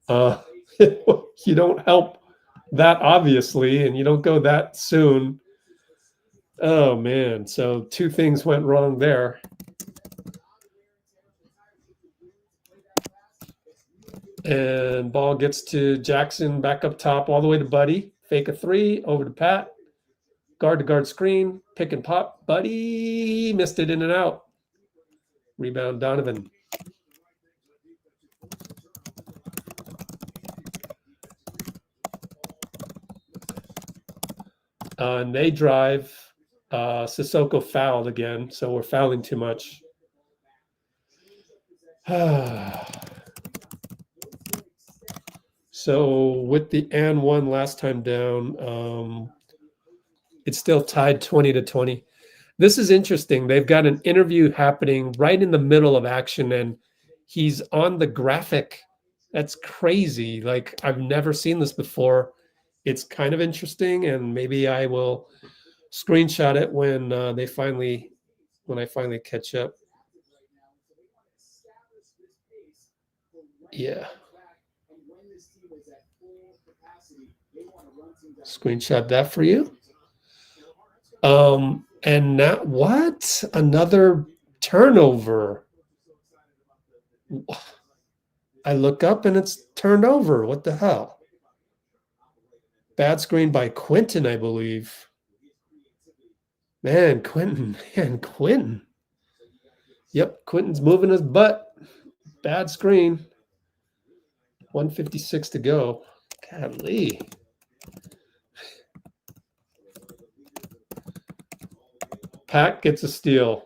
You don't help that obviously, and you don't go that soon. Oh, man. So 2 things went wrong there. And ball gets to Jackson back up top all the way to Buddy. Fake a three, over to Pat. Guard to guard screen, pick and pop. Buddy missed it in and out. Rebound Donovan. And they drive. Sissoko fouled again, so we're fouling too much. So with the and one last time down, it's still tied 20-20. This is interesting. They've got an interview happening right in the middle of action, and he's on the graphic. That's crazy. Like, I've never seen this before. It's kind of interesting, and maybe I will screenshot it when I finally catch up. Yeah. Screenshot that for you. And now what? Another turnover. I look up and it's turned over. What the hell? Bad screen by Quentin, I believe. Man, Quentin. Yep, Quentin's moving his butt. Bad screen. 1:56 to go. Golly. Pat gets a steal.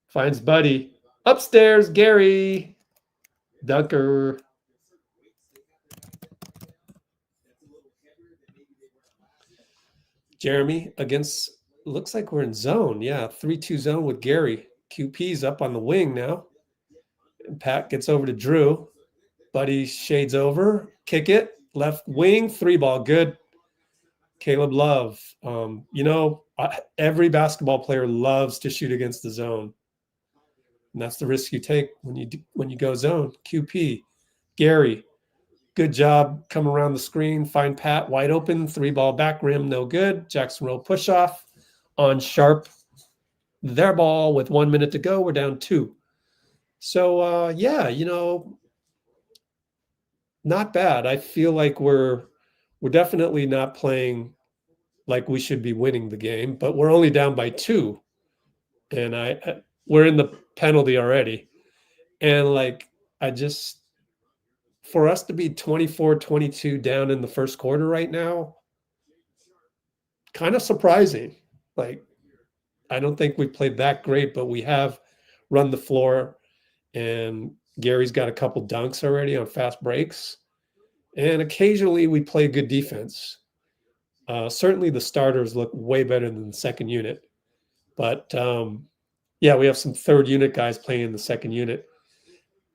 Finds Buddy. Upstairs, Gary. Dunker. Jeremy against, looks like we're in zone. Yeah, 3-2 zone with Gary. QP's up on the wing now. And Pat gets over to Drew. Buddy shades over. Kick it. Left wing. 3-ball. Good. Caleb Love. Every basketball player loves to shoot against the zone. And that's the risk you take when you go zone. QP. Gary. Good job. Come around the screen. Find Pat wide open. 3-ball back rim. No good. Jackson Rowe push off on Sharpe. Their ball with 1 minute to go. We're down 2. So, not bad. I feel like we're definitely not playing like we should be winning the game, but we're only down by 2. And we're in the penalty already. And for us to be 24-22 down in the first quarter right now, kind of surprising. Like, I don't think we played that great, but we have run the floor, and Gary's got a couple dunks already on fast breaks. And occasionally we play good defense. Certainly the starters look way better than the second unit. But, we have some third unit guys playing in the second unit.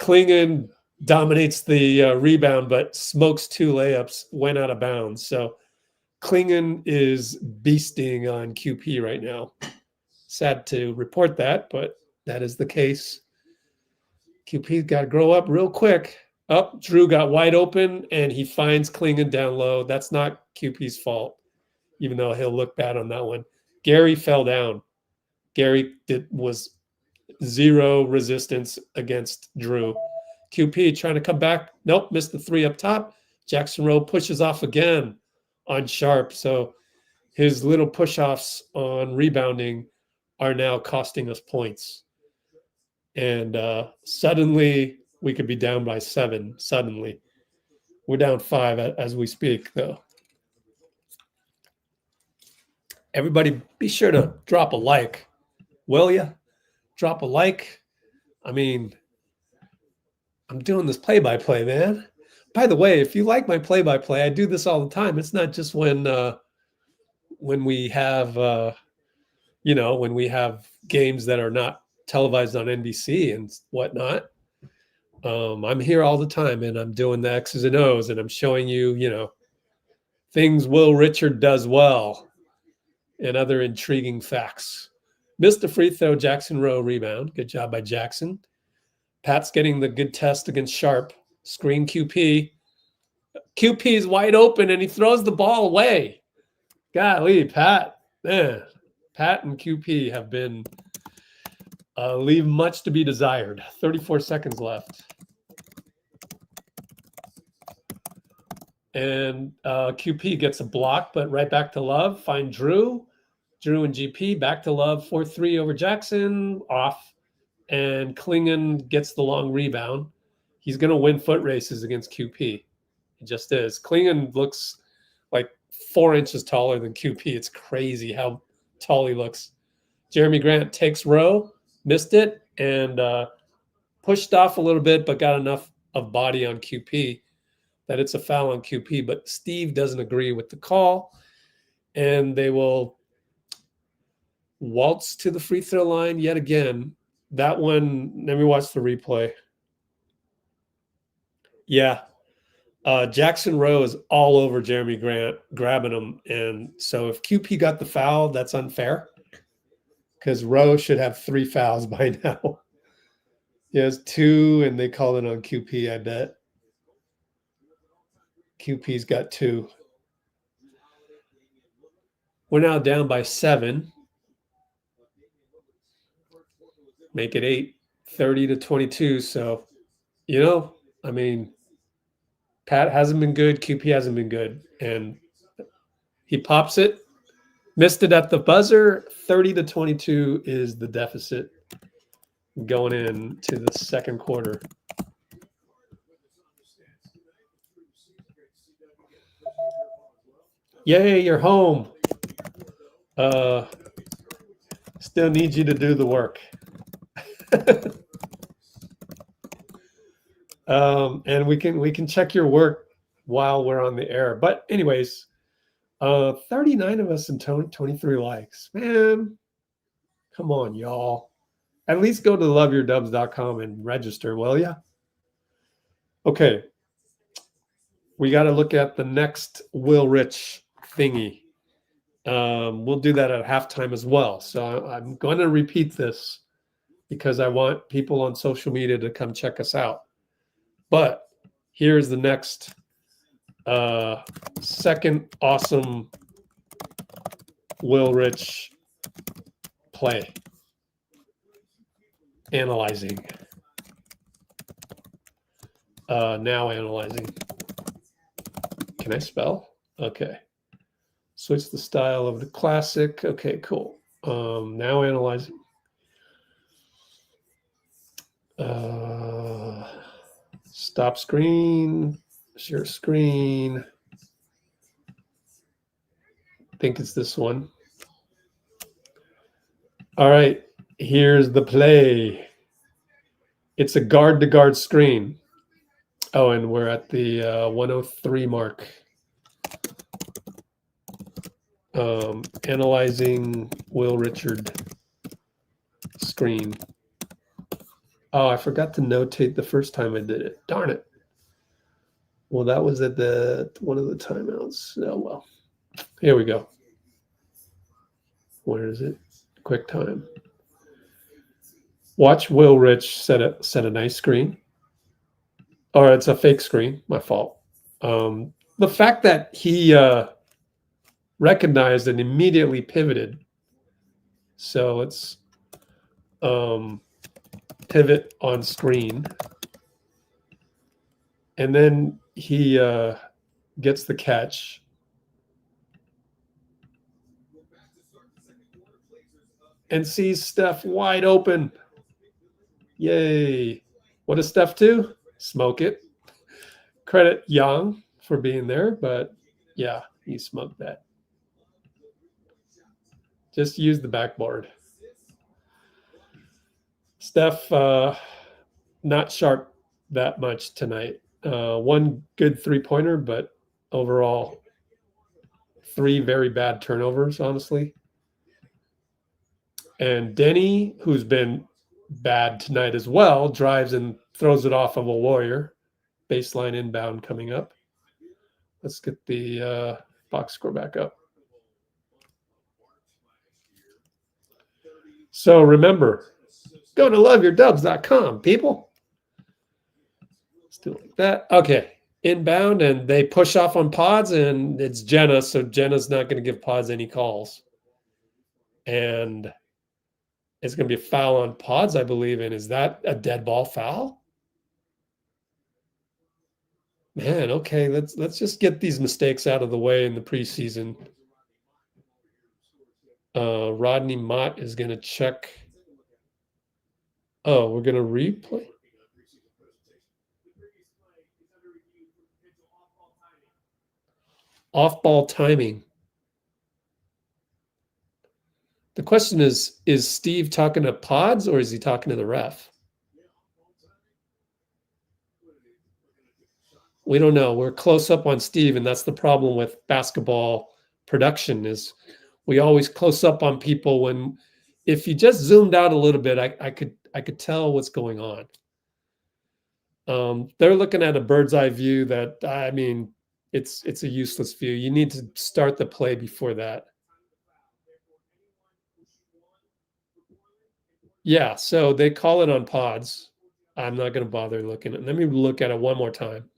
Clingan dominates the rebound, but smokes 2 layups, went out of bounds. So Clingan is beasting on QP right now. Sad to report that, but that is the case. QP's got to grow up real quick. Drew got wide open, and he finds Clingan down low. That's not QP's fault, even though he'll look bad on that one. Gary fell down. Gary was 0 resistance against Drew. QP trying to come back. Nope, missed the 3 up top. Jackson Rowe pushes off again on Sharpe. So his little push-offs on rebounding are now costing us points. And suddenly we could be down by 7. Suddenly. We're down 5 as we speak, though. Everybody, be sure to drop a like. Will ya? Drop a like. I mean, I'm doing this play-by-play, man. By the way, if you like my play-by-play, I do this all the time. It's not just when we have, when we have games that are not televised on NBC and whatnot. I'm here all the time, and I'm doing the X's and O's, and I'm showing you, things Will Richard does well and other intriguing facts. Missed a free throw, Jackson Rowe rebound. Good job by Jackson. Pat's getting the good test against Sharpe. Screen QP. QP is wide open, and he throws the ball away. Golly, Pat. Man, Pat and QP have been leave much to be desired. 34 seconds left. And QP gets a block, but right back to Love. Find Drew. Drew and GP back to Love. 4-3 over Jackson. Off. And Klingan gets the long rebound. He's going to win foot races against QP. He just is. Klingan looks like 4 inches taller than QP. It's crazy how tall he looks. Jeremy Grant takes row, missed it, and pushed off a little bit, but got enough of body on QP that it's a foul on QP. But Steve doesn't agree with the call, and they will waltz to the free throw line yet again. That one, let me watch the replay. Yeah. Jackson Rowe is all over Jeremy Grant, grabbing him. And so if QP got the foul, that's unfair because Rowe should have 3 fouls by now. He has 2, and they call it on QP, I bet. QP's got 2. We're now down by 7. Make it 8, 30-22. So, I mean, Pat hasn't been good. QP hasn't been good. And he pops it. Missed it at the buzzer. 30-22 is the deficit going into the second quarter. Yay, you're home. Still need you to do the work. And we can check your work while we're on the air. But anyways, 39 of us and 23 likes. Man, come on, y'all. At least go to loveyourdubs.com and register, will ya? Okay. We got to look at the next Will Rich thingy. We'll do that at halftime as well. So I'm going to repeat this because I want people on social media to come check us out. But here's the next second awesome Will Rich play. Analyzing. Now analyzing. Can I spell? Okay. Switch the style of the classic. Okay, cool. Now analyzing. Stop screen. Share screen. I think it's this one. All right. Here's the play. It's a guard-to-guard screen. Oh, and we're at the 103 mark. Analyzing Will Richard screen. Oh, I forgot to notate the first time I did it. Darn it. Well, that was at one of the timeouts. Oh, well. Here we go. Where is it? Quick time. Watch Will Rich set a nice screen. Or it's a fake screen. My fault. The fact that he recognized and immediately pivoted. So it's pivot on screen. And then he gets the catch. And sees Steph wide open. Yay. What does Steph do? Smoke it. Credit Young for being there, but yeah, he smoked that. Just use the backboard. Steph, not sharp that much tonight. One good three-pointer, but overall 3 very bad turnovers, honestly. And Deni, who's been bad tonight as well, drives and throws it off of a Warrior. Baseline inbound coming up. Let's get the box score back up. So remember, go to loveyourdubs.com, people. Let's do it like that. Okay. Inbound, and they push off on Podz, and it's Jenna, so Jenna's not going to give Podz any calls. And it's going to be a foul on Podz, I believe. And is that a dead ball foul? Man, okay, let's just get these mistakes out of the way in the preseason. Rodney Mott is going to check. Oh, we're going to replay. Off-ball timing. The question is Steve talking to Podz or is he talking to the ref? We don't know. We're close up on Steve, and that's the problem with basketball production is we always close up on people when if you just zoomed out a little bit, I could tell what's going on. They're looking at a bird's eye view that, I mean, it's a useless view. You need to start the play before that. Yeah, so they call it on Podz. I'm not going to bother looking at it. Let me look at it one more time.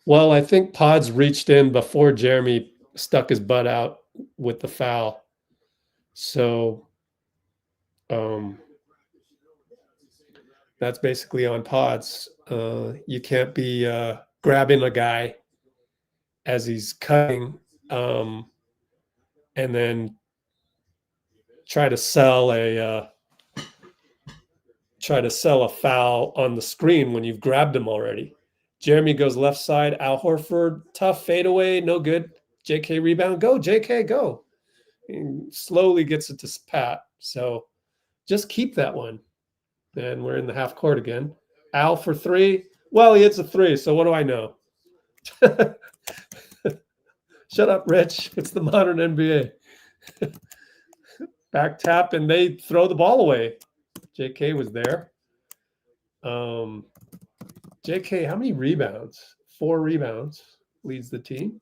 Well, I think Podz reached in before Jeremy stuck his butt out with the foul. So that's basically on Podz. You can't be grabbing a guy as he's cutting and then try to sell a foul on the screen when you've grabbed him already. Jeremy goes left side. Al Horford, tough fadeaway, no good. JK rebound, go, JK, go. And slowly gets it to Pat. So just keep that one. And we're in the half court again. Al for three. Well, he hits a three, so what do I know? Shut up, Rich. It's the modern NBA. Back tap, and they throw the ball away. JK was there. JK, how many rebounds? 4 rebounds. Leads the team.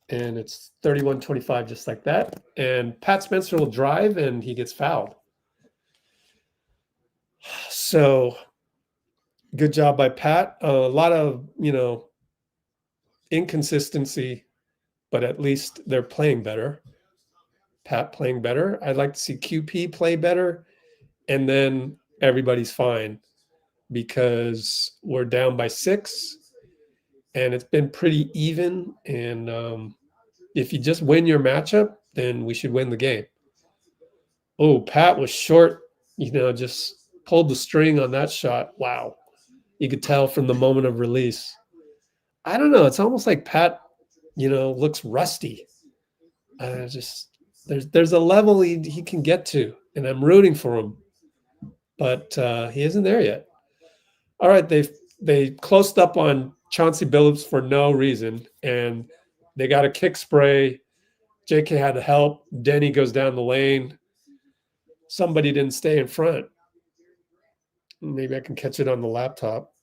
And it's 31-25, just like that. And Pat Spencer will drive, and he gets fouled. So good job by Pat. A lot of, inconsistency, but at least they're playing better. Pat playing better. I'd like to see QP play better. And then everybody's fine because we're down by 6 and it's been pretty even. And if you just win your matchup, then we should win the game. Oh, Pat was short, just pulled the string on that shot. Wow. You could tell from the moment of release. I don't know. It's almost like Pat, looks rusty. There's a level he can get to, and I'm rooting for him, but he isn't there yet. All right, they closed up on Chauncey Billups for no reason, and they got a kick spray. JK had to help. Deni goes down the lane. Somebody didn't stay in front. Maybe I can catch it on the laptop.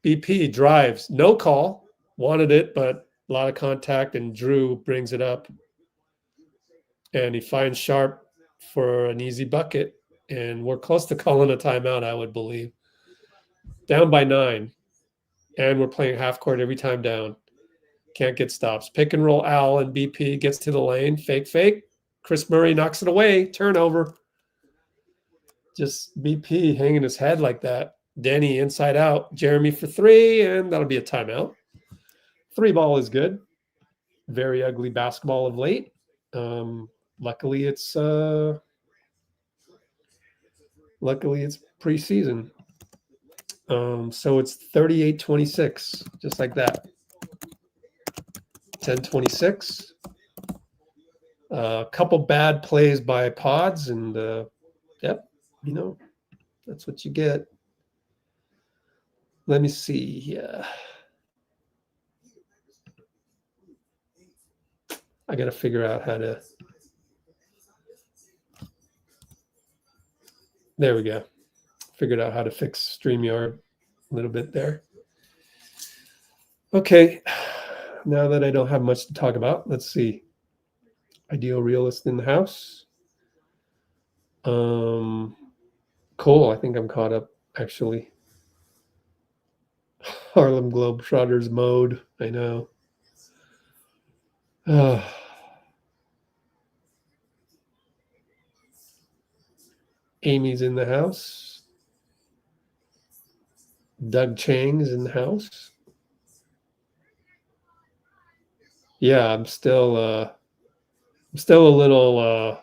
BP drives, no call, wanted it, but a lot of contact, and Drew brings it up. And he finds Sharpe for an easy bucket. And we're close to calling a timeout, I would believe. Down by 9. And we're playing half court every time down. Can't get stops. Pick and roll Al and BP gets to the lane. Fake. Chris Murray knocks it away. Turnover. Just BP hanging his head like that. Deni inside out. Jeremy for 3, and that'll be a timeout. 3 ball is good. Very ugly basketball of late. Luckily it's preseason. So it's 38-26, just like that. 10-26. A couple bad plays by Podz, and yep, that's what you get. Let me see here. I got to figure out how to. There we go. Figured out how to fix StreamYard a little bit there. Okay. Now that I don't have much to talk about, let's see. Ideal realist in the house. Cool. I think I'm caught up, actually. Harlem Globetrotters mode. I know. Amy's in the house. Doug Chang's in the house. Yeah, I'm still a little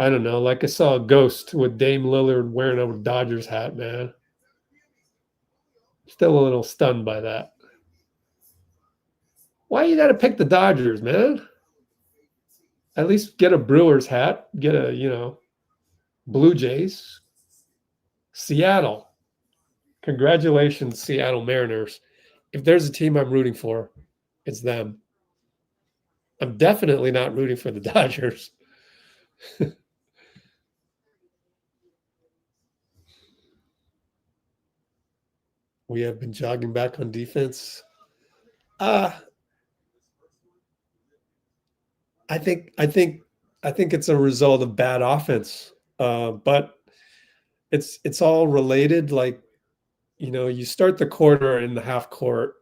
I don't know, like I saw a ghost with Dame Lillard wearing a Dodgers hat, man. Still a little stunned by that. Why you gotta pick the Dodgers, man? At least get a Brewers hat, get a, Blue Jays. Seattle. Congratulations, Seattle Mariners. If there's a team I'm rooting for, it's them. I'm definitely not rooting for the Dodgers. We have been jogging back on defense. I think it's a result of bad offense. But it's all related. Like, you start the quarter in the half court,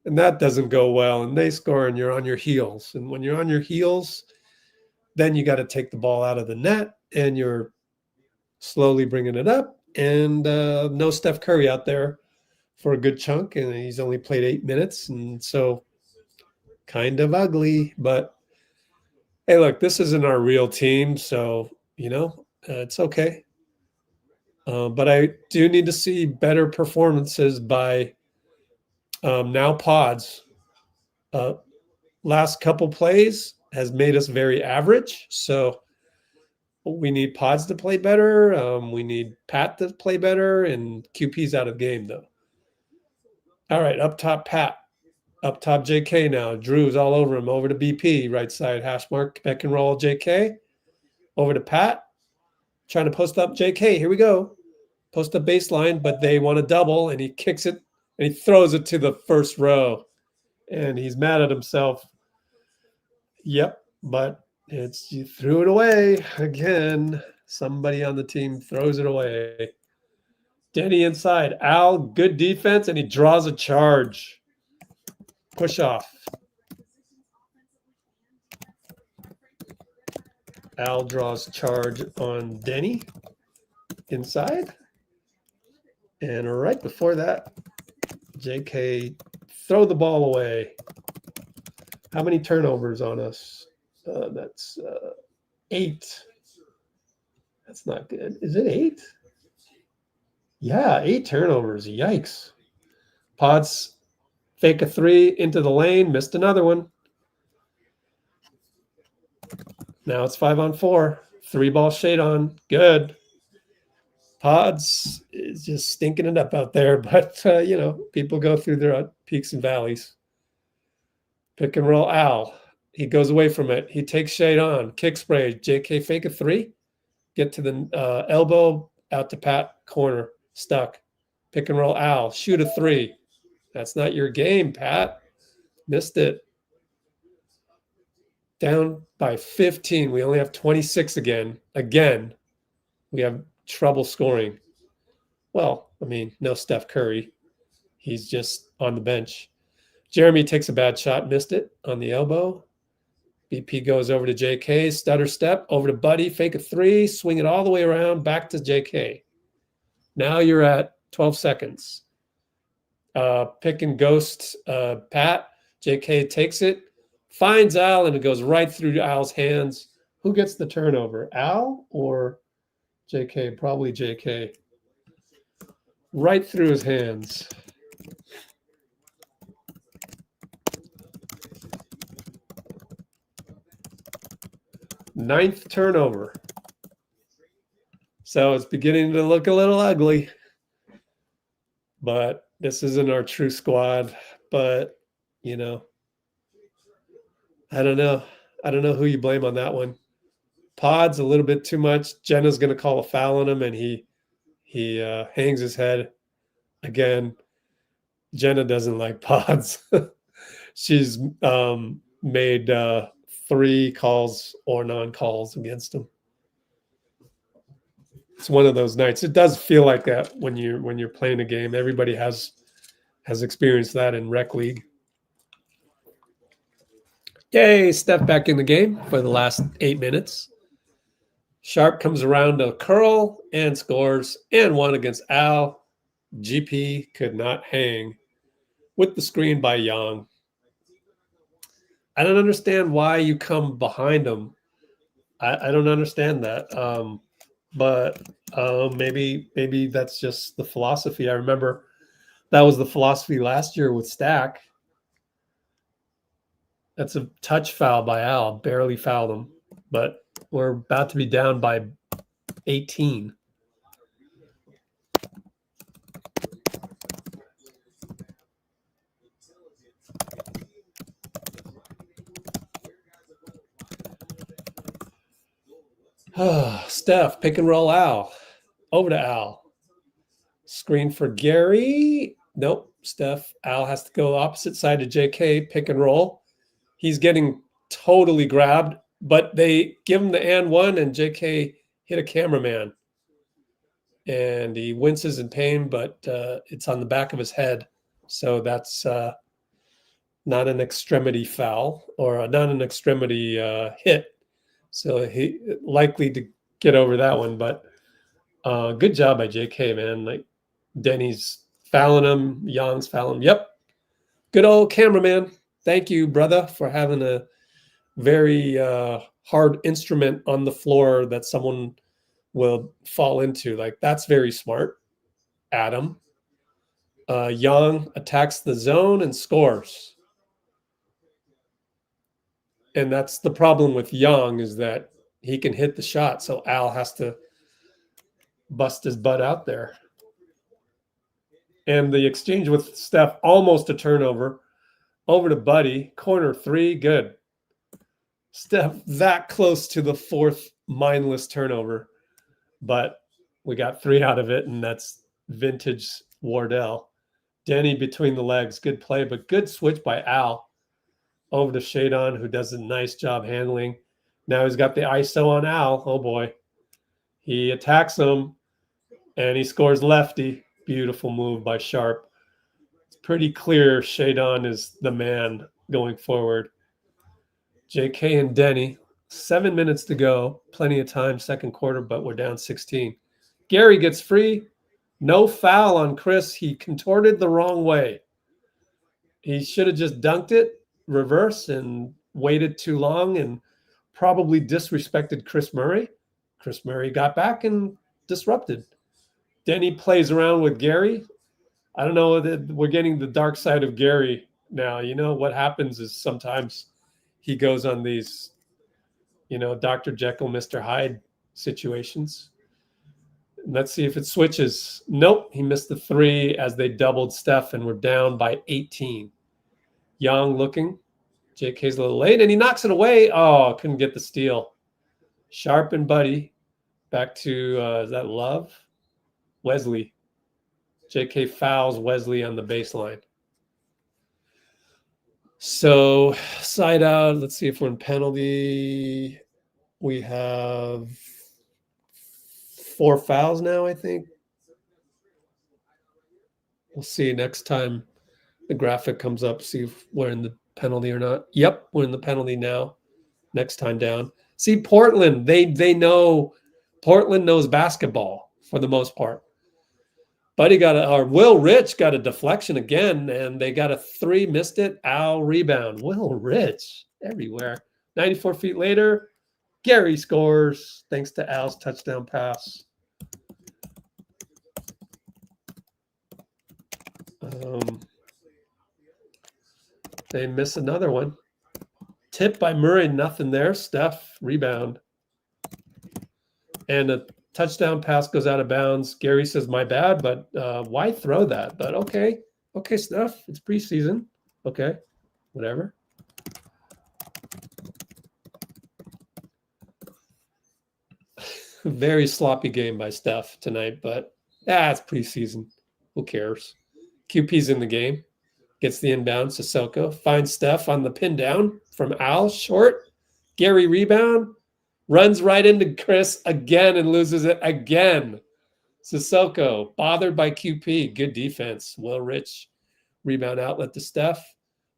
and that doesn't go well, and they score, and you're on your heels. And when you're on your heels, then you got to take the ball out of the net, and you're slowly bringing it up. And no Steph Curry out there for a good chunk, and he's only played 8 minutes, and so kind of ugly. But hey, look, this isn't our real team, so it's okay. But I do need to see better performances by now Podz. Last couple plays has made us very average, so we need Podz to play better. We need Pat to play better, and QP's out of the game, though. All right, up top, Pat. Up top, JK now. Drew's all over him. Over to BP, right side, hash mark, pick and roll, JK. Over to Pat. Trying to post up JK. Here we go. Post up baseline, but they want to double, and he kicks it, and he throws it to the first row. And he's mad at himself. Yep, but you threw it away again. Somebody on the team throws it away. Deni inside. Al, good defense, and he draws a charge. Push off. Al draws charge on Deni inside. And right before that, JK throw the ball away. How many turnovers on us? That's 8. That's not good. Is it 8? Yeah, 8 turnovers. Yikes. Podz fake a 3 into the lane. Missed another one. Now it's 5-on-4. 3-ball shade on. Good. Podz is just stinking it up out there. But, people go through their peaks and valleys. Pick and roll Al. He goes away from it. He takes shade on. Kick spray. JK fake a 3. Get to the elbow. Out to Pat. Corner. Stuck. Pick and roll Al. Shoot a 3. That's not your game, Pat. Missed it. Down by 15. We only have 26 again. Again, we have trouble scoring. Well, no Steph Curry. He's just on the bench. Jeremy takes a bad shot. Missed it on the elbow. BP goes over to JK. Stutter step. Over to Buddy. Fake a 3. Swing it all the way around. Back to JK. Now you're at 12 seconds. Pick and ghost Pat. JK takes it, finds Al, and it goes right through Al's hands. Who gets the turnover, Al or JK? Probably JK. Right through his hands. Ninth turnover. So it's beginning to look a little ugly. But this isn't our true squad. But, I don't know. I don't know who you blame on that one. Podz a little bit too much. Jenna's going to call a foul on him, and he hangs his head again. Jenna doesn't like Podz. She's made 3 calls or non-calls against him. It's one of those nights. It does feel like that when you're playing a game. Everybody has experienced that in rec league. Yay, Steph back in the game for the last 8 minutes. Sharpe comes around to curl and scores and one against Al. GP could not hang with the screen by Young. I don't understand why you come behind him. I don't understand that. But maybe that's just the philosophy. I remember that was the philosophy last year with Stack. That's a touch foul by Al. Barely fouled him. But we're about to be down by 18. Steph, pick and roll Al. Over to Al. Screen for Gary. Nope. Steph. Al has to go opposite side to JK. Pick and roll. He's getting totally grabbed, but they give him the and one, and JK hit a cameraman. And he winces in pain, but it's on the back of his head. So that's not an extremity foul or not an extremity hit. So he likely to get over that one, but good job by JK, man. Like Denny's fouling him, Young's fouling him. Yep. Good old cameraman. Thank you, brother, for having a very hard instrument on the floor that someone will fall into. Like, that's very smart. Adam. Young attacks the zone and scores. And that's the problem with Young, is that he can hit the shot. So Al has to bust his butt out there. And the exchange with Steph, almost a turnover. Over to Buddy. Corner three. Good. Steph that close to the fourth mindless turnover. But we got 3 out of it, and that's vintage Wardell. Deni between the legs. Good play, but good switch by Al. Over to Shadon, who does a nice job handling. Now he's got the ISO on Al. Oh, boy. He attacks him, and he scores lefty. Beautiful move by Sharpe. It's pretty clear Shadon is the man going forward. JK and Deni, 7 minutes to go. Plenty of time, second quarter, but we're down 16. Gary gets free. No foul on Kris. He contorted the wrong way. He should have just dunked it, reverse, and waited too long and probably disrespected Kris Murray. Kris Murray got back and disrupted. Deni plays around with Gary. I don't know, we're getting the dark side of Gary now. You know, what happens is sometimes he goes on these, Dr. Jekyll, Mr. Hyde situations. Let's see if it switches. Nope, he missed the 3 as they doubled Steph, and we're down by 18. Young looking. JK's a little late, and he knocks it away. Oh, couldn't get the steal. Sharpe and Buddy. Back to, is that Love? Wesley. JK fouls Wesley on the baseline. So, side out. Let's see if we're in penalty. We have 4 fouls now, I think. We'll see next time the graphic comes up, see if we're in the penalty or not. Yep, we're in the penalty now. Next time down. See, Portland, they know. Portland knows basketball for the most part. Buddy Will Rich got a deflection again, and they got a 3, missed it. Al rebound. Will Rich everywhere. 94 feet later, Gary scores thanks to Al's touchdown pass. They miss another one. Tip by Murray, nothing there. Steph, rebound. And a touchdown pass goes out of bounds. Gary says, my bad, but why throw that? But okay. Okay, Steph, it's preseason. Okay, whatever. Very sloppy game by Steph tonight, but it's preseason. Who cares? QP's in the game. Gets the inbound. Sissoko finds Steph on the pin down from Al. Short. Gary rebound. Runs right into Kris again and loses it again. Sissoko, bothered by QP. Good defense. Will Rich, rebound outlet to Steph.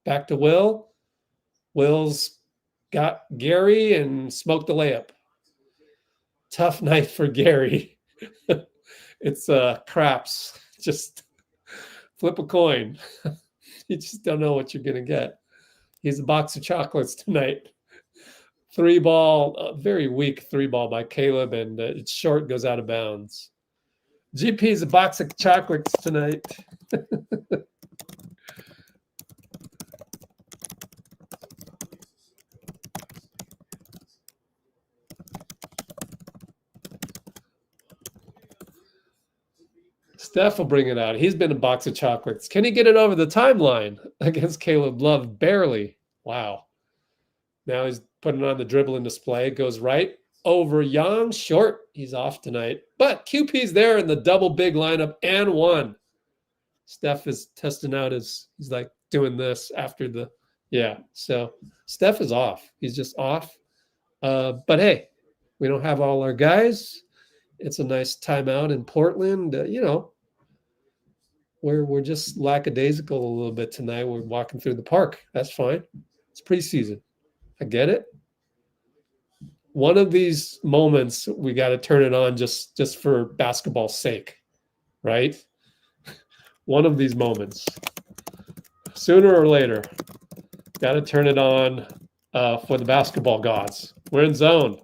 Back to Will. Will's got Gary and smoked the layup. Tough night for Gary. It's craps. Just flip a coin. You just don't know what you're going to get. He's a box of chocolates tonight. 3-ball, very weak 3-ball by Caleb, and it's short, goes out of bounds. GP's a box of chocolates tonight. Steph will bring it out. He's been a box of chocolates. Can he get it over the timeline against Caleb Love? Barely. Wow. Now he's putting on the dribbling display. It goes right over Young. Short. He's off tonight. But QP's there in the double big lineup and one. Steph is testing out he's like doing this after the, yeah. So Steph is off. He's just off. But hey, we don't have all our guys. It's a nice timeout in Portland. You know, we're just lackadaisical a little bit tonight. We're walking through the park. That's fine. It's preseason. I get it. One of these moments, we got to turn it on just for basketball's sake, right? One of these moments, sooner or later, got to turn it on for the basketball gods. We're in zone.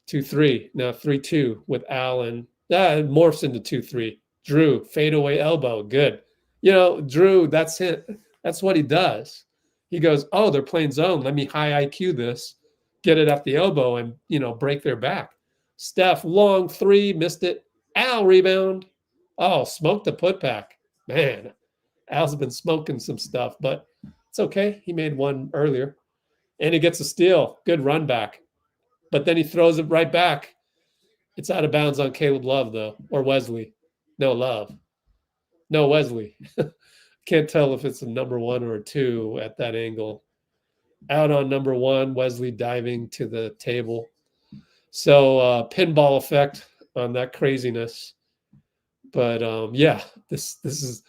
2-3. Now 3-2 with Allen. It morphs into 2-3. Jrue, fadeaway elbow. Good. You know, Jrue, that's it. That's what he does. He goes, oh, they're playing zone. Let me high IQ this, get it at the elbow and, you know, break their back. Steph, long 3, missed it. Al, rebound. Oh, smoked the putback. Man, Al's been smoking some stuff, but it's okay. He made one earlier. And he gets a steal. Good run back. But then he throws it right back. It's out of bounds on Caleb Love, though, or Wesley. No, Love. No, Wesley. Can't tell if it's a number 1 or a 2 at that angle. Out on number 1, Wesley diving to the table. So pinball effect on that craziness. But yeah, this is,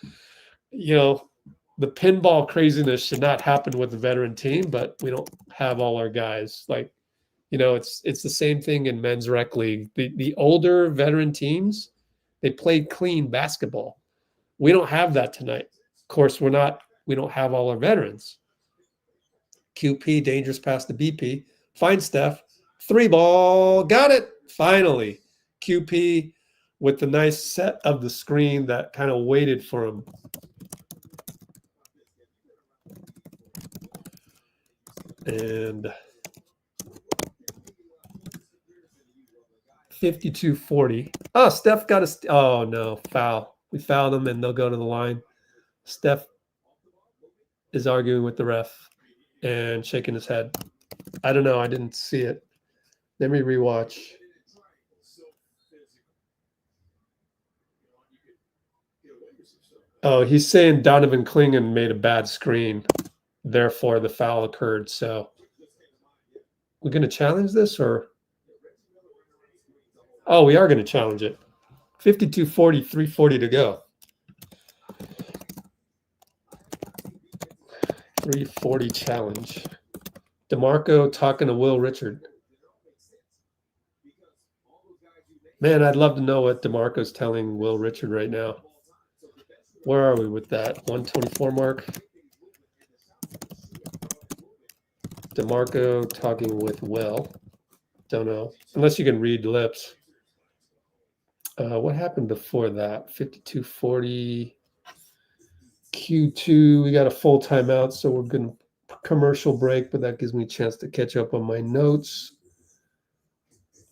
you know, the pinball craziness should not happen with the veteran team, but we don't have all our guys. Like, you know, it's the same thing in men's rec league. The older veteran teams, they played clean basketball. We don't have that tonight. Of course, we don't have all our veterans. QP, dangerous pass to BP. Find Steph. 3-ball. Got it. Finally. QP with the nice set of the screen that kind of waited for him. And 52-40. Oh, Steph got a oh no, foul. We fouled them and they'll go to the line. Steph is arguing with the ref and shaking his head. I don't know. I didn't see it. Let me rewatch. Oh, he's saying Donovan Klingan made a bad screen. Therefore, the foul occurred. So we're going to challenge this or? Oh, we are going to challenge it. 52-40, 3:40 to go. 3:40 challenge. DeMarco talking to Will Richard. Man, I'd love to know what DeMarco's telling Will Richard right now. Where are we with that? 124 mark. DeMarco talking with Will. Don't know. Unless you can read lips. What happened before that? 52-40. Q2. We got a full timeout, so we're going to commercial break, but that gives me a chance to catch up on my notes.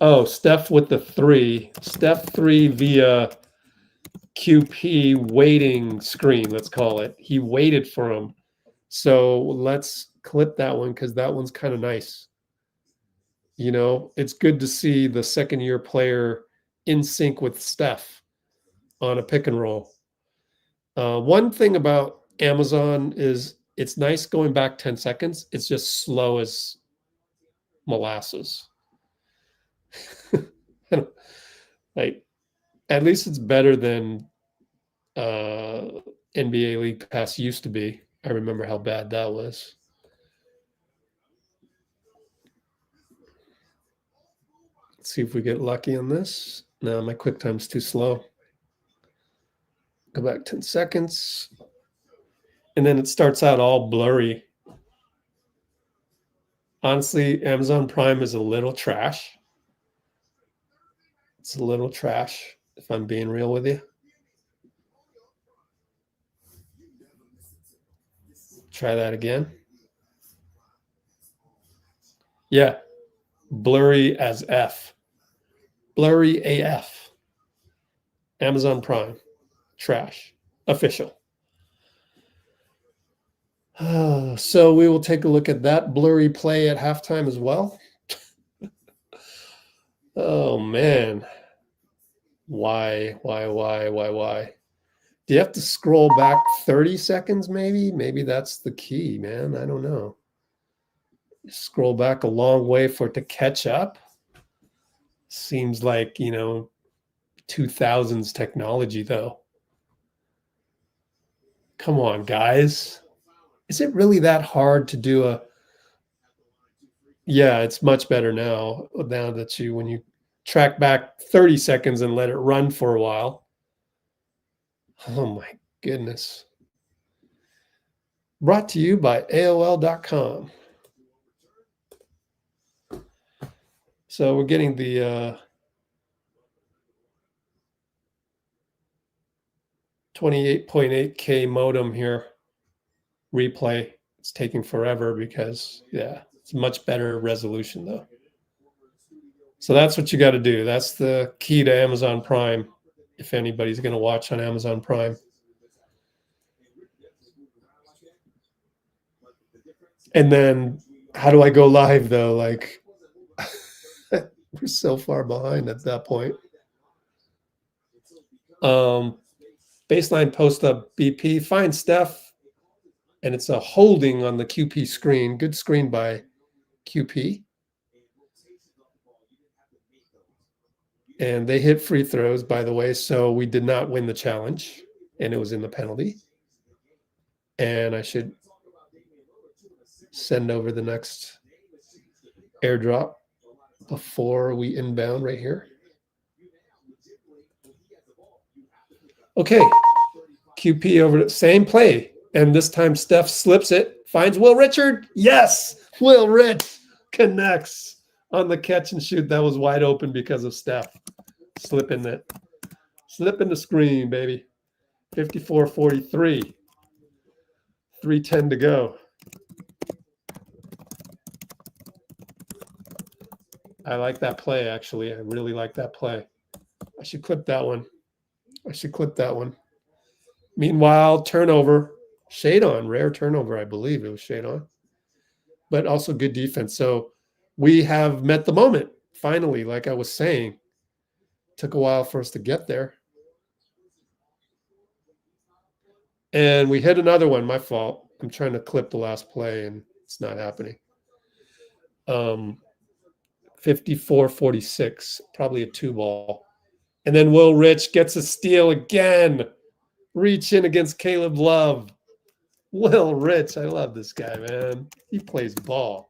Oh, Steph with the 3. Steph 3 via QP waiting screen, let's call it. He waited for him. So let's clip that one because that one's kind of nice. You know, it's good to see the second-year player in sync with Steph on a pick and roll. One thing about Amazon is it's nice going back 10 seconds. It's just slow as molasses. Like, at least it's better than NBA League Pass used to be. I remember how bad that was. Let's see if we get lucky on this. No, my quick time's too slow. Go back 10 seconds. And then it starts out all blurry. Honestly, Amazon Prime is a little trash. It's a little trash, if I'm being real with you. Try that again. Yeah. Blurry as F. Blurry AF. Amazon Prime. Trash. Official. So we will take a look at that blurry play at halftime as well. Oh, man. Why? Do you have to scroll back 30 seconds maybe? Maybe that's the key, man. I don't know. Scroll back a long way for it to catch up. Seems like, 2000s technology, though. Come on, guys. Is it really that hard to do a... Yeah, it's much better now that when you track back 30 seconds and let it run for a while. Oh my goodness. Brought to you by AOL.com. So we're getting the 28.8K modem here. Replay. It's taking forever because, it's much better resolution though. So that's what you got to do. That's the key to Amazon Prime. If anybody's going to watch on Amazon Prime. And then how do I go live though? Like we're so far behind at that point. Baseline post up BP, find Steph. And it's a holding on the QP screen. Good screen by QP. And they hit free throws, by the way. So we did not win the challenge. And it was in the penalty. And I should send over the next airdrop before we inbound right here. Okay. QP over to same play. And this time Steph slips it, finds Will Richard. Yes, Will Rich connects on the catch and shoot. That was wide open because of Steph slipping it. Slipping the screen, baby. 54-43. 3:10 to go. I like that play, actually. I really like that play. I should clip that one. Meanwhile, turnover. Shade on, rare turnover, I believe it was shade on. But also good defense. So we have met the moment, finally, like I was saying. Took a while for us to get there. And we hit another one, my fault. I'm trying to clip the last play, and it's not happening. 54-46, probably a 2-ball. And then Will Rich gets a steal again. Reach in against Caleb Love. Will Rich, I love this guy, man. He plays ball.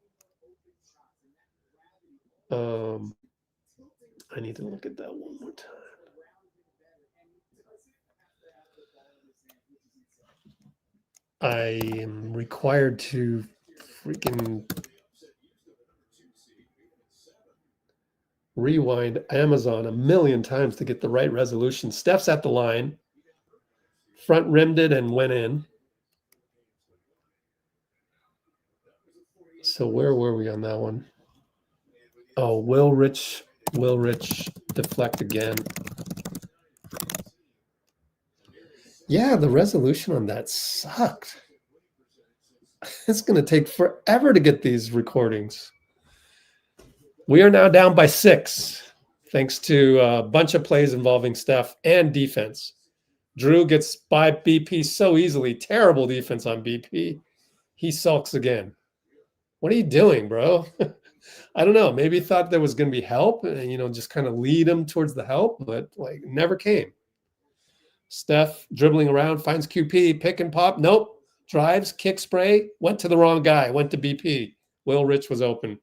I need to look at that one more time. I am required to freaking rewind Amazon a million times to get the right resolution. Steph's at the line. Front rimmed it and went in. So where were we on that one? Oh, Will Rich deflect again. Yeah, the resolution on that sucked. It's going to take forever to get these recordings. We are now down by 6, thanks to a bunch of plays involving Steph and defense. Jrue gets by BP so easily. Terrible defense on BP. He sulks again. What are you doing, bro? I don't know. Maybe he thought there was going to be help and, just kind of lead him towards the help, but like never came. Steph dribbling around, finds QP, pick and pop. Nope. Drives, kick spray, went to the wrong guy, went to BP. Will Rich was open.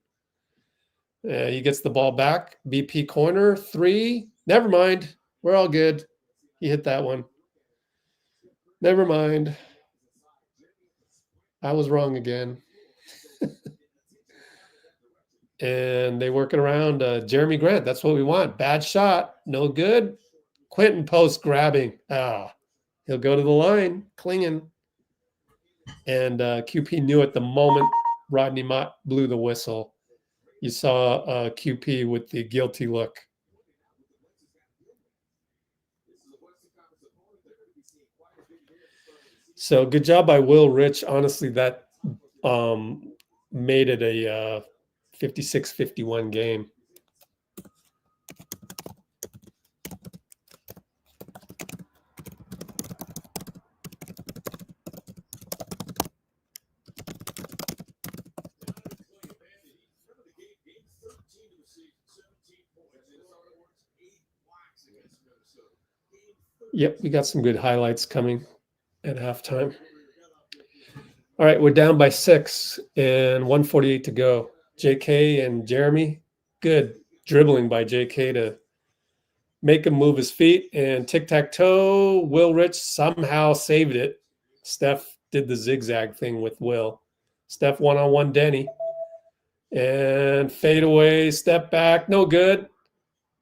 He gets the ball back. BP corner, 3. Never mind. We're all good. He hit that one. Never mind. I was wrong again. And they work it around Jeremy Grant. That's what we want. Bad shot. No good. Quentin post grabbing. He'll go to the line. Clingan. And QP knew at the moment Rodney Mott blew the whistle. You saw QP with the guilty look. So good job by Will Rich. Honestly, that made it a 56-51 game. Yep, we got some good highlights coming at halftime. All right, we're down by 6 and 1:48 to go. JK and Jeremy, good dribbling by JK to make him move his feet. And tic-tac-toe, Will Rich somehow saved it. Steph did the zigzag thing with Will. Steph one-on-one Deni. And fade away, step back, no good.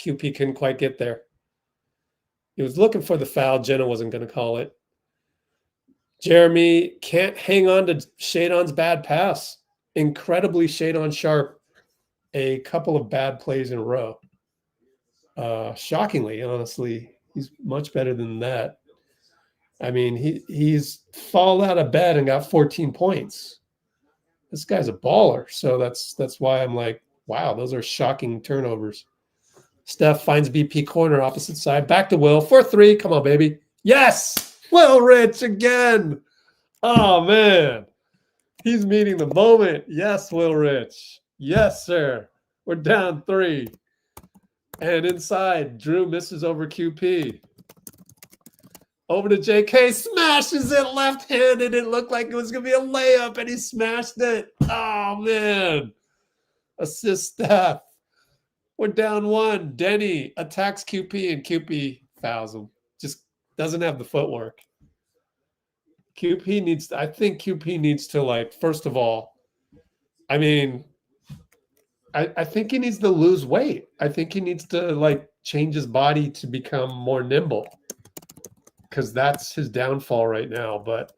QP couldn't quite get there. He was looking for the foul. Jenna wasn't going to call it. Jeremy can't hang on to Shadon's bad pass. Incredibly Shadon sharp. A couple of bad plays in a row. Shockingly, honestly, he's much better than that. I mean, he's fallen out of bed and got 14 points. This guy's a baller. So that's why I'm like, wow, those are shocking turnovers. Steph finds BP corner, opposite side. Back to Will for 3. Come on, baby. Yes! Will Rich again. Oh, man. He's meeting the moment. Yes, Will Rich. Yes, sir. We're down 3. And inside, Drew misses over QP. Over to JK. Smashes it left-handed. It looked like it was going to be a layup, and he smashed it. Oh, man. Assist Steph. We're down 1. Deni attacks QP, and QP fouls him. Just doesn't have the footwork. I think QP needs to, like, first of all, I mean, I think he needs to lose weight. I think he needs to, like, change his body to become more nimble, because that's his downfall right now. But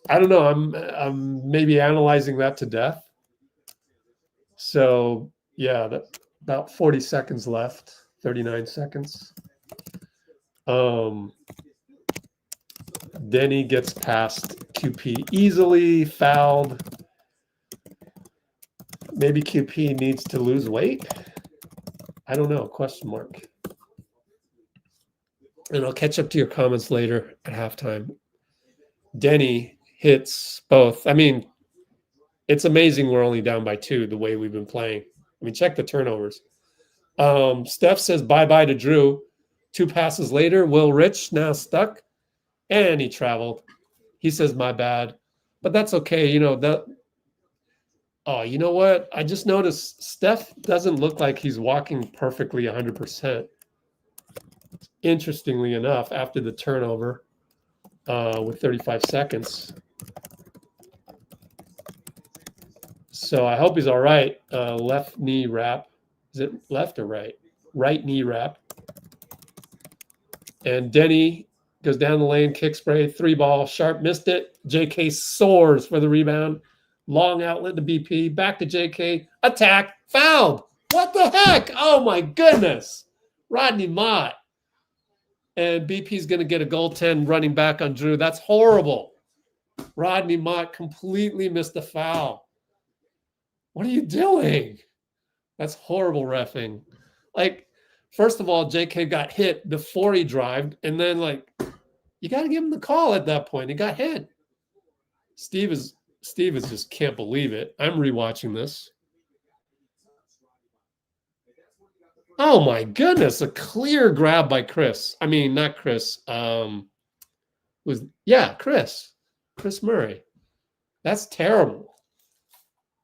I don't know. I'm maybe analyzing that to death. So, yeah, about 40 seconds left, 39 seconds. Deni gets past QP easily, fouled. Maybe QP needs to lose weight. I don't know, question mark. And I'll catch up to your comments later at halftime. Deni hits both. I mean, it's amazing we're only down by 2 the way we've been playing. I mean, check the turnovers. Steph says bye-bye to Drew. 2 passes later, Will Rich now stuck, and he traveled. He says, my bad. But that's okay. You know what? I just noticed Steph doesn't look like he's walking perfectly 100%. Interestingly enough, after the turnover with 35 seconds. So I hope he's all right. Left knee wrap. Is it left or right? Right knee wrap. And Deni goes down the lane, kick spray, 3 ball. Sharpe missed it. JK soars for the rebound. Long outlet to BP. Back to JK. Attack. Fouled. What the heck? Oh, my goodness. Rodney Mott. And BP's going to get a goaltend running back on Drew. That's horrible. Rodney Mott completely missed the foul. What are you doing? That's horrible reffing. Like, first of all, JK got hit before he drived, and then, like, you got to give him the call at that point. He got hit. Steve is just can't believe it. I'm rewatching this. Oh my goodness, a clear grab by Kris. I mean, not Kris. Kris Murray. That's terrible.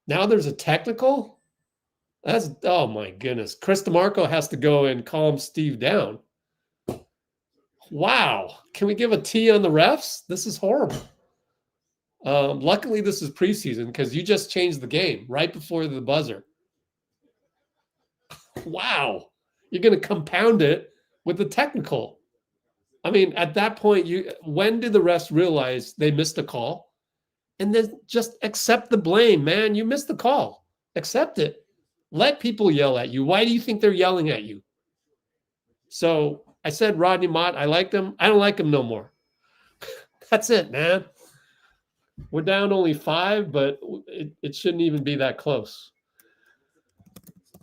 Now there's a technical. That's, oh my goodness. Chris DeMarco has to go and calm Steve down. Wow. Can we give a T on the refs? This is horrible. Luckily, this is preseason because you just changed the game right before the buzzer. Wow. You're going to compound it with the technical. I mean, at that point, when did the refs realize they missed the call? And then just accept the blame, man. You missed the call. Accept it. Let people yell at you. Why do you think they're yelling at you? So I said Rodney Mott, I liked him. I don't like him no more. That's it, man. We're down only 5, but it shouldn't even be that close.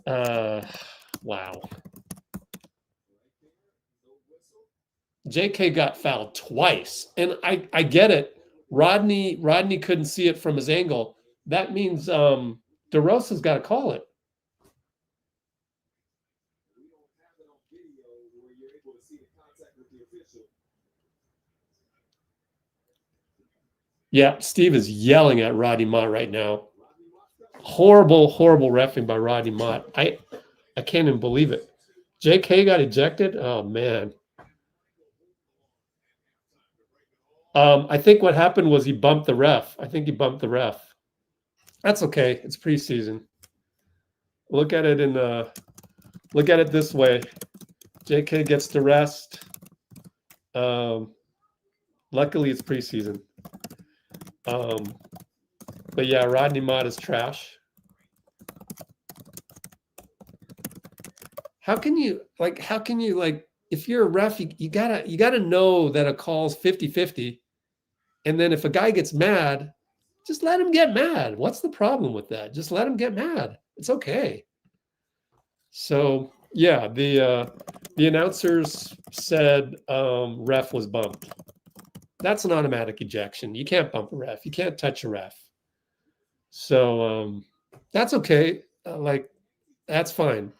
Wow. JK got fouled twice. And I get it. Rodney couldn't see it from his angle. That means DeRosa's got to call it. Yeah, Steve is yelling at Rodney Mott right now. Horrible, horrible reffing by Rodney Mott. I can't even believe it. JK got ejected. Oh man. I think what happened was he bumped the ref. I think he bumped the ref. That's okay. It's preseason. Look at it look at it this way. JK gets to rest. Luckily it's preseason. But yeah, Rodney Mott is trash. How can you if you're a ref, you gotta know that a call's 50-50. And then if a guy gets mad, just let him get mad. What's the problem with that? Just let him get mad. It's okay. So yeah, the announcers said ref was bumped. That's an automatic ejection. You can't bump a ref. You can't touch a ref. So that's okay. That's fine.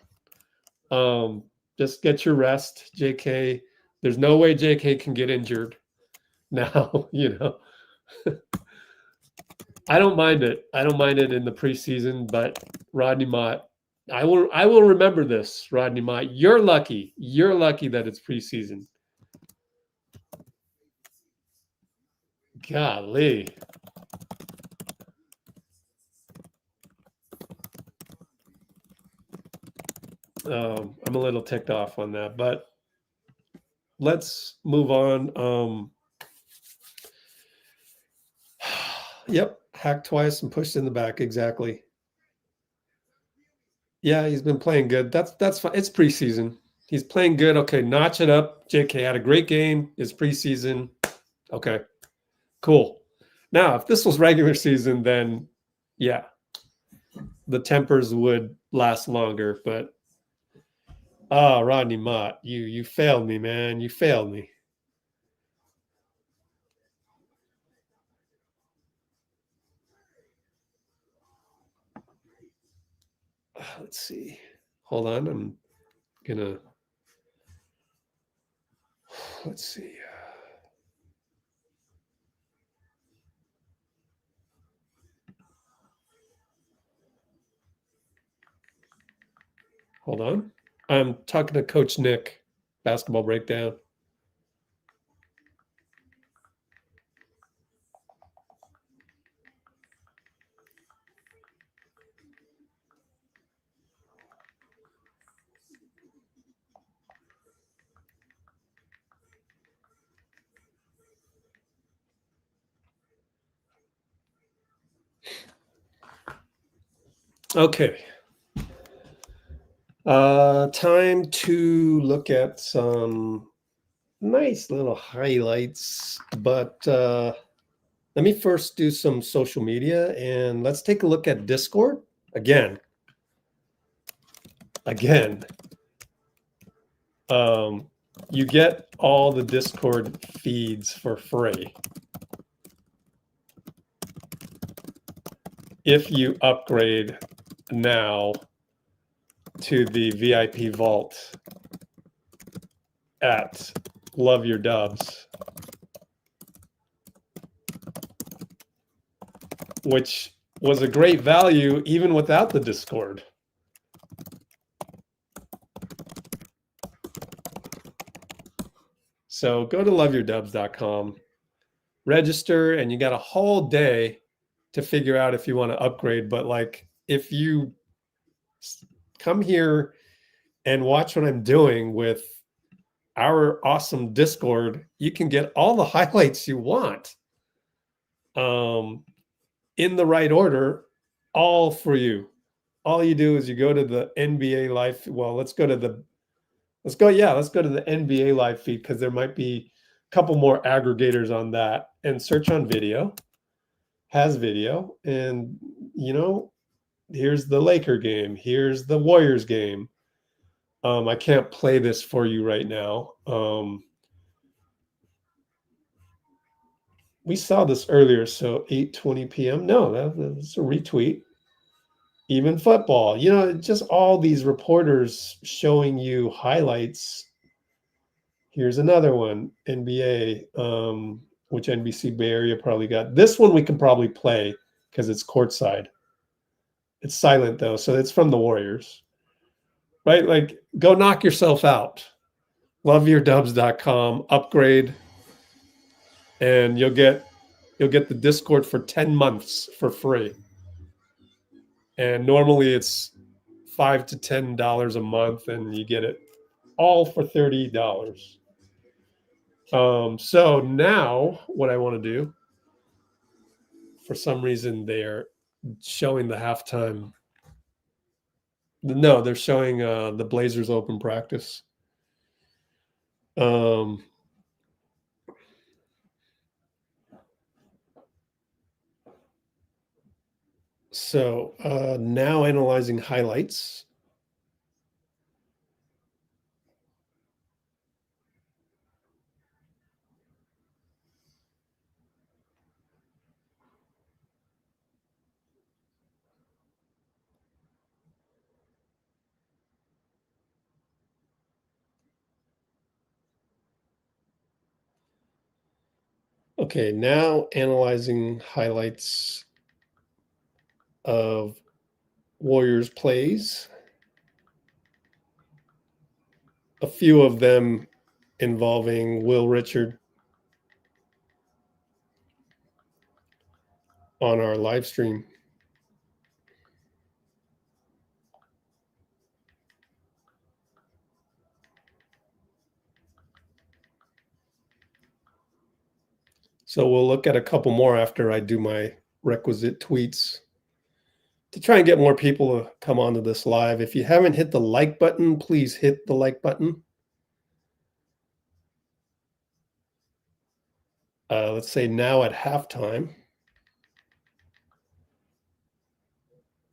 Just get your rest, JK. There's no way JK can get injured now, I don't mind it. I don't mind it in the preseason, but Rodney Mott, I will remember this, Rodney Mott. You're lucky. You're lucky that it's preseason. Golly. I'm a little ticked off on that, but let's move on. Yep, hacked twice and pushed in the back. Exactly. Yeah, he's been playing good. That's fine. It's preseason. He's playing good. Okay, notch it up. JK had a great game. It's preseason. Okay, cool. Now, if this was regular season, then yeah, the tempers would last longer. But Rodney Mott, you failed me, man. You failed me. Let's see. Hold on. I'm gonna. Let's see. Hold on. I'm talking to Coach Nick, basketball breakdown. Okay. Time to look at some nice little highlights, but let me first do some social media and let's take a look at Discord again. You get all the Discord feeds for free if you upgrade now to the VIP vault at Love Your Dubs, which was a great value even without the Discord. So go to loveyourdubs.com, register, and you got a whole day to figure out if you want to upgrade. But like, if you come here and watch what I'm doing with our awesome Discord, you can get all the highlights you want in the right order, all for you. All you do is you go to the NBA live. Well, let's go to the NBA live feed, because there might be a couple more aggregators on that, and search on video, has video. And, you know, here's the Laker game. Here's the Warriors game. I can't play this for you right now. We saw this earlier, so 8:20 p.m. No, that's a retweet. Even football, you know, just all these reporters showing you highlights. Here's another one, NBA, which NBC Bay Area probably got. This one we can probably play because it's courtside. It's silent though, so it's from the Warriors. Right? Like, go knock yourself out. Loveyourdubs.com, upgrade, and you'll get the Discord for 10 months for free. And normally it's $5 to $10 a month, and you get it all for $30. So now what I want to do, for some reason they're showing the halftime. No, they're showing the Blazers open practice. So now analyzing highlights. Okay, now analyzing highlights of Warriors plays. A few of them involving Will Richard on our live stream. So we'll look at a couple more after I do my requisite tweets to try and get more people to come onto this live. If you haven't hit the like button, please hit the like button. Let's say now at halftime.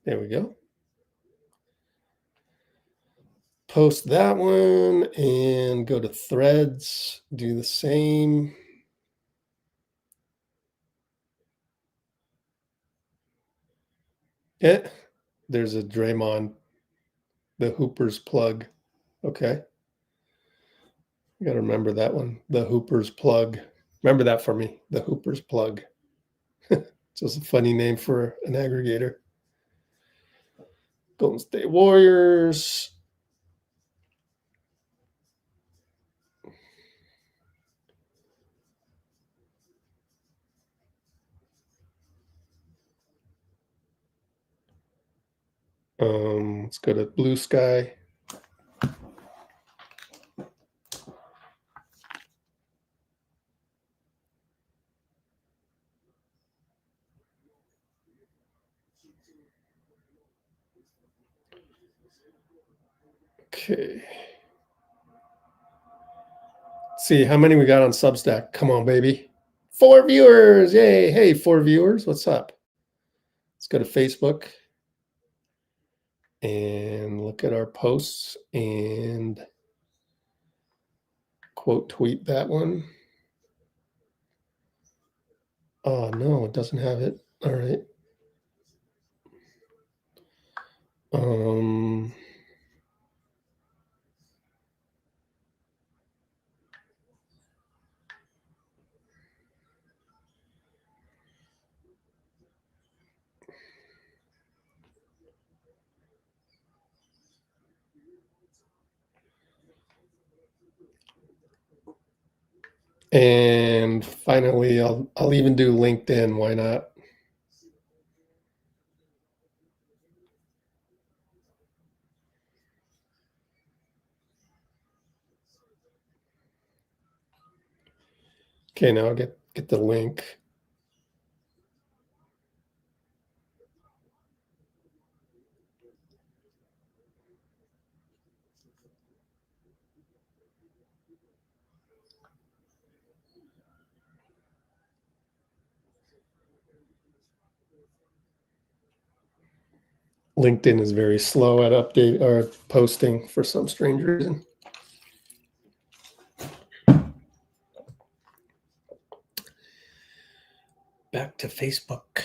There we go. Post that one and go to threads, do the same. Yeah, there's a Draymond, the Hoopers plug. Okay. You got to remember that one, the Hoopers plug. Remember that for me, the Hoopers plug. It's just a funny name for an aggregator. Golden State Warriors. Let's go to Blue Sky. Okay. Let's see how many we got on Substack. Come on, baby. 4 viewers. Yay. Hey, 4 viewers. What's up? Let's go to Facebook and look at our posts and quote tweet that one. Oh, no, it doesn't have it. All right. And finally, I'll even do LinkedIn. Why not? Okay, now I'll get the link. LinkedIn is very slow at update or posting for some strange reason. Back to Facebook.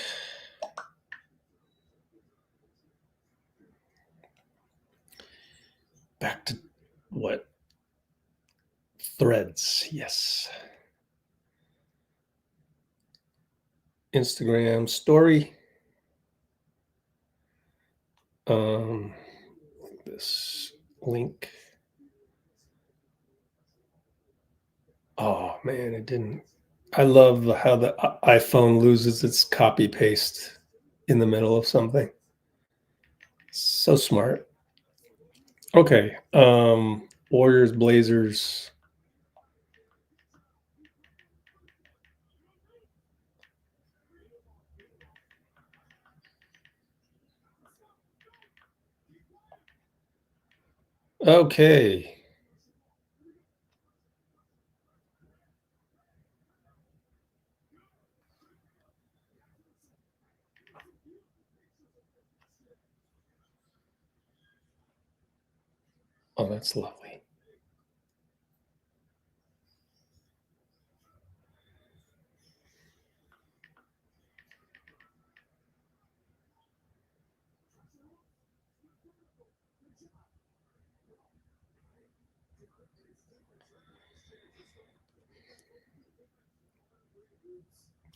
Back to what? Threads, yes. Instagram story. This link. Oh man, it didn't. I love how the iPhone loses its copy paste in the middle of something. So smart. Okay. Warriors, Blazers. Okay. Oh, that's lovely.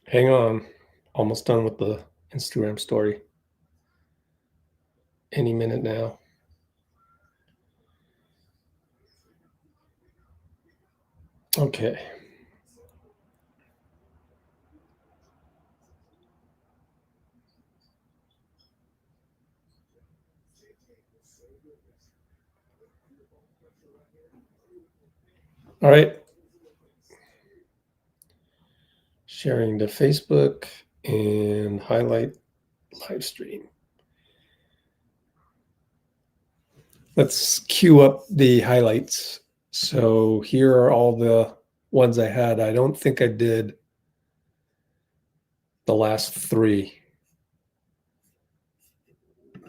Hang on. Almost done with the Instagram story. Any minute now. Okay. All right. Sharing to Facebook and highlight live stream. Let's queue up the highlights. So here are all the ones I had. I don't think I did the last three.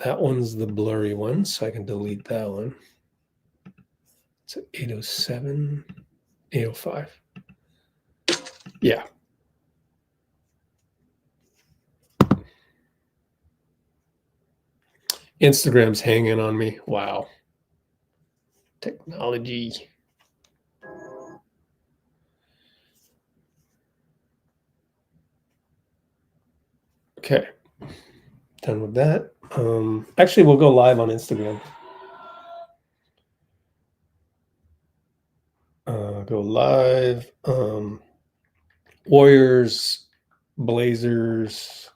That one's the blurry one, so I can delete that one. It's at 807, 805. Yeah. Instagram's hanging on me. Wow. Technology. Okay. Done with that. Actually, we'll go live on Instagram. Go live. Warriors, Blazers,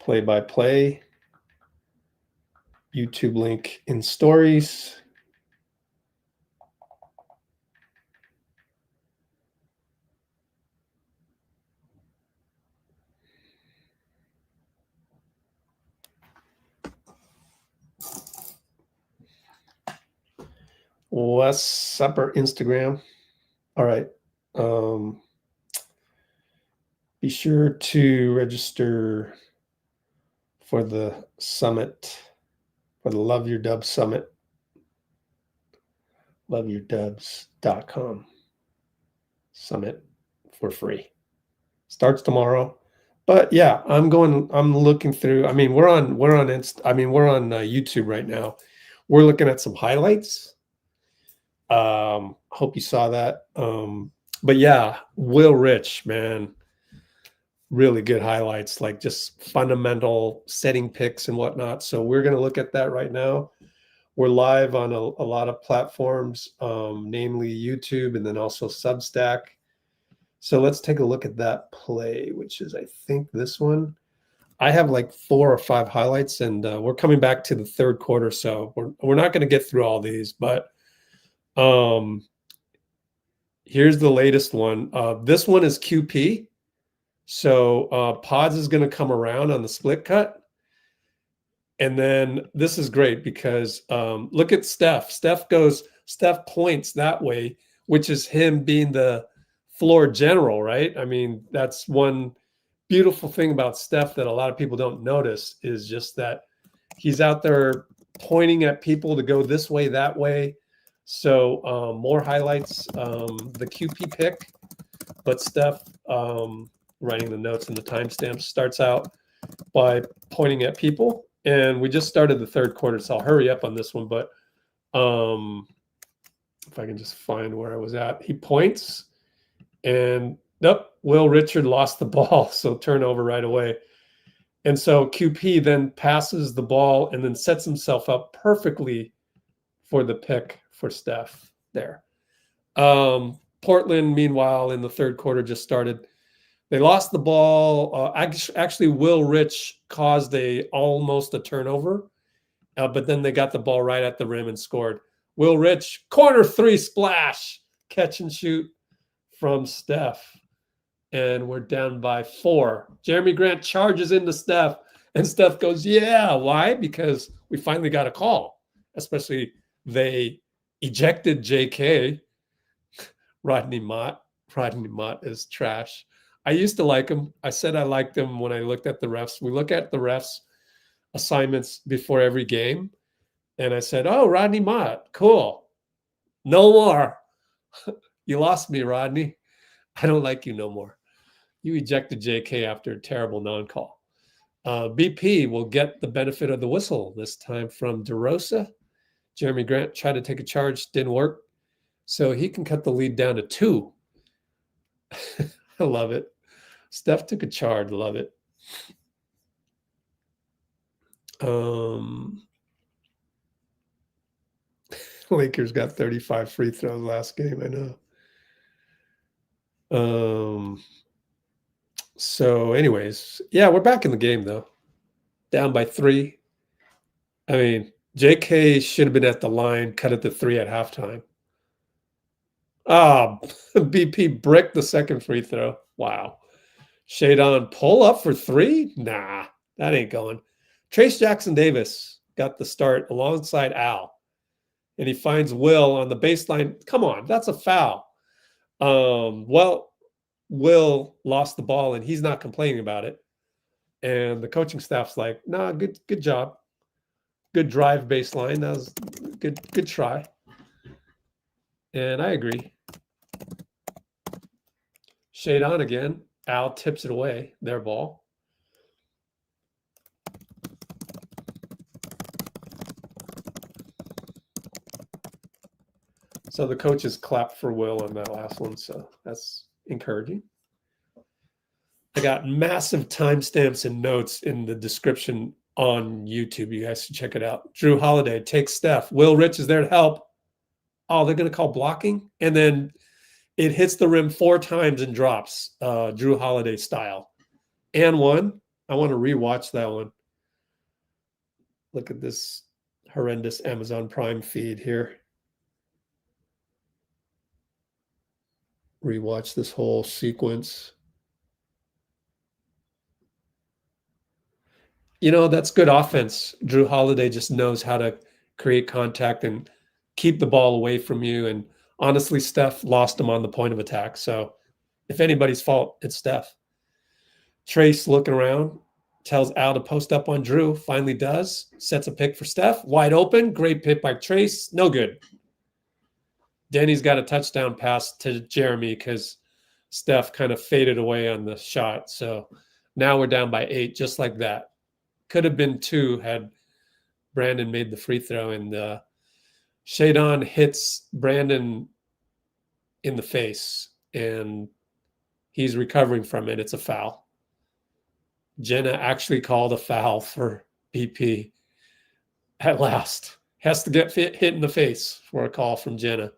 play-by-play. YouTube link in stories. Last Supper Instagram. All right. Be sure to register for the summit, for the Love Your Dubs Summit. LoveYourDubs.com. Summit for free. Starts tomorrow. But yeah, I'm looking through. I mean, we're on YouTube right now. We're looking at some highlights. Hope you saw that. But yeah, Will Rich, man, really good highlights, like just fundamental setting picks and whatnot. So we're going to look at that right now. We're live on a lot of platforms, namely YouTube and then also Substack. So let's take a look at that play, which is, I think, this one. I have like 4 or 5 highlights, and we're coming back to the third quarter, so we're not going to get through all these, but here's the latest one. This one is QP. So Podz is going to come around on the split cut. And then this is great because look at Steph. Steph points that way, which is him being the floor general, right? I mean, that's one beautiful thing about Steph that a lot of people don't notice is just that he's out there pointing at people to go this way, that way. So more highlights, the QP pick, but Steph writing the notes and the timestamps starts out by pointing at people. And we just started the third quarter, so I'll hurry up on this one. But if I can just find where I was at, he points and nope, Will Richard lost the ball. So turnover right away. And so QP then passes the ball and then sets himself up perfectly for the pick for Steph there. Portland, meanwhile, in the third quarter just started. They lost the ball. Actually, Will Rich caused almost a turnover, but then they got the ball right at the rim and scored. Will Rich, corner 3 splash, catch and shoot from Steph. And we're down by 4. Jeremy Grant charges into Steph, and Steph goes, yeah. Why? Because we finally got a call, especially they ejected JK. Rodney Mott. Rodney Mott is trash. I used to like him. I said I liked him when I looked at the refs. We look at the refs' assignments before every game. And I said, oh, Rodney Mott, cool. No more. You lost me, Rodney. I don't like you no more. You ejected JK after a terrible non-call. BP will get the benefit of the whistle, this time from DeRosa. Jeremy Grant tried to take a charge, didn't work. So he can cut the lead down to 2. I love it. Steph took a charge. Love it. Lakers got 35 free throws last game. I know. So anyways, yeah, we're back in the game, though. Down by 3. I mean, JK should have been at the line, cut it to 3 at halftime. BP bricked the second free throw. Wow. Shadon pull up for 3? Nah, that ain't going. Trace Jackson Davis got the start alongside Al. And he finds Will on the baseline. Come on, that's a foul. Well, Will lost the ball and he's not complaining about it. And the coaching staff's like, nah, good job. Good drive baseline. That was good try. And I agree. Shade on again. Al tips it away. Their ball. So the coaches clapped for Will on that last one. So that's encouraging. I got massive timestamps and notes in the description on YouTube. You guys should check it out. Jrue Holiday takes Steph. Will Rich is there to help. Oh, they're going to call blocking? And then it hits the rim 4 times and drops, Jrue Holiday style. And one. I want to rewatch that one. Look at this horrendous Amazon Prime feed here. Rewatch this whole sequence. You know, that's good offense. Jrue Holiday just knows how to create contact and keep the ball away from you. And honestly, Steph lost him on the point of attack. So if anybody's fault, it's Steph. Trace looking around, tells Al to post up on Jrue. Finally does. Sets a pick for Steph. Wide open. Great pick by Trace. No good. Deni's got a touchdown pass to Jeremy because Steph kind of faded away on the shot. So now we're down by 8, just like that. Could have been 2 had Brandon made the free throw. And Shadon hits Brandon in the face, and he's recovering from it. It's a foul. Jenna actually called a foul for BP at last. Has to get hit in the face for a call from Jenna.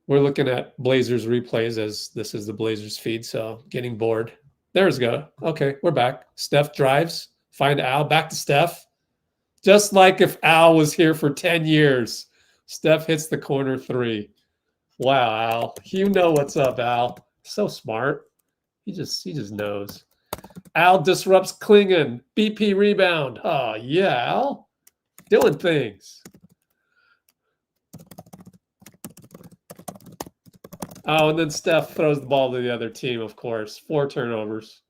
We're looking at Blazers replays as this is the Blazers feed, so getting bored. There's go. Okay, we're back. Steph drives. Find Al. Back to Steph. Just like if Al was here for 10 years. Steph hits the corner three. Wow, Al. You know what's up, Al. So smart. He just knows. Al disrupts Klingan. BP rebound. Oh, yeah, Al. Doing things. Oh, and then Steph throws the ball to the other team, of course. 4 turnovers.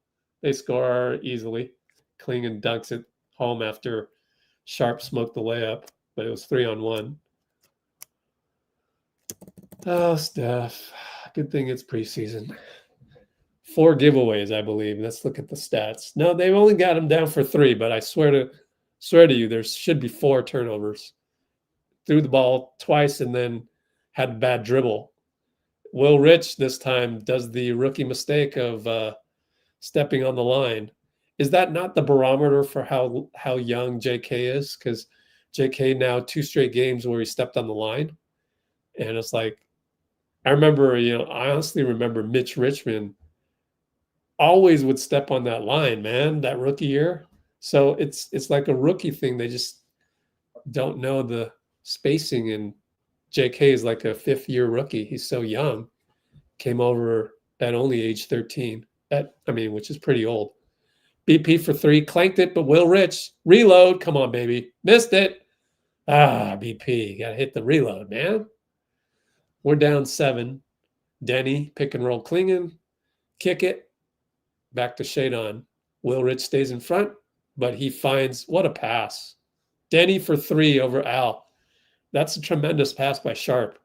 They score easily. Klingan dunks it home after Sharpe smoked the layup, but it was 3-on-1. Oh, Steph. Good thing it's preseason. 4 giveaways, I believe. Let's look at the stats. No, they've only got him down for 3, but I swear to you, there should be 4 turnovers. Threw the ball twice and then had a bad dribble. Will Rich this time does the rookie mistake of stepping on the line. Is that not the barometer for how young JK is? Because JK now 2 straight games where he stepped on the line. And it's like, I honestly remember Mitch Richmond always would step on that line, man, that rookie year. So it's like a rookie thing. They just don't know the spacing, and JK is like a 5th-year rookie. He's so young. Came over at only age 13. Which is pretty old. BP for 3, clanked it, but Will Rich, reload. Come on, baby. Missed it. BP, got to hit the reload, man. We're down 7. Deni, pick and roll Klingan, kick it. Back to Shadon. Will Rich stays in front, but he finds, what a pass. Deni for 3 over Al. That's a tremendous pass by Sharpe.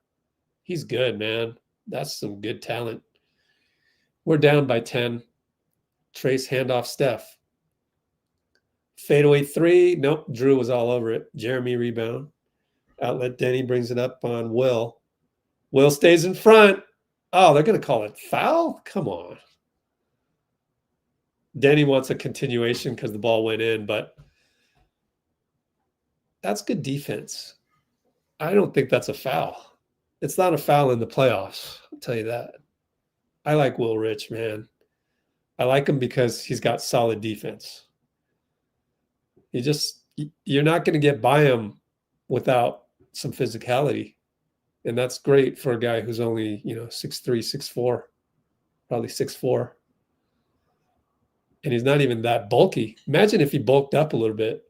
He's good, man. That's some good talent. We're down by 10. Trace handoff Steph. Fadeaway 3. Nope, Jrue was all over it. Jeremy rebound. Outlet Deni brings it up on Will. Will stays in front. Oh, they're going to call it foul? Come on. Deni wants a continuation because the ball went in, but that's good defense. I don't think that's a foul. It's not a foul in the playoffs. I'll tell you that. I like Will Rich, man. I like him because he's got solid defense. You're not going to get by him without some physicality. And that's great for a guy who's only, 6'3", 6'4", probably 6'4". And he's not even that bulky. Imagine if he bulked up a little bit.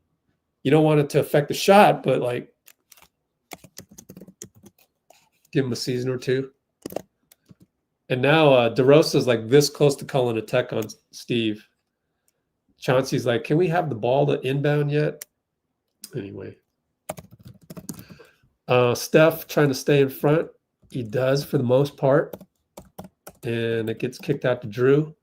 You don't want it to affect the shot, but give him a season or 2. And now DeRosa is like this close to calling a tech on Steve. Chauncey's like, can we have the ball to inbound yet? Anyway. Steph trying to stay in front. He does for the most part. And it gets kicked out to Jrue.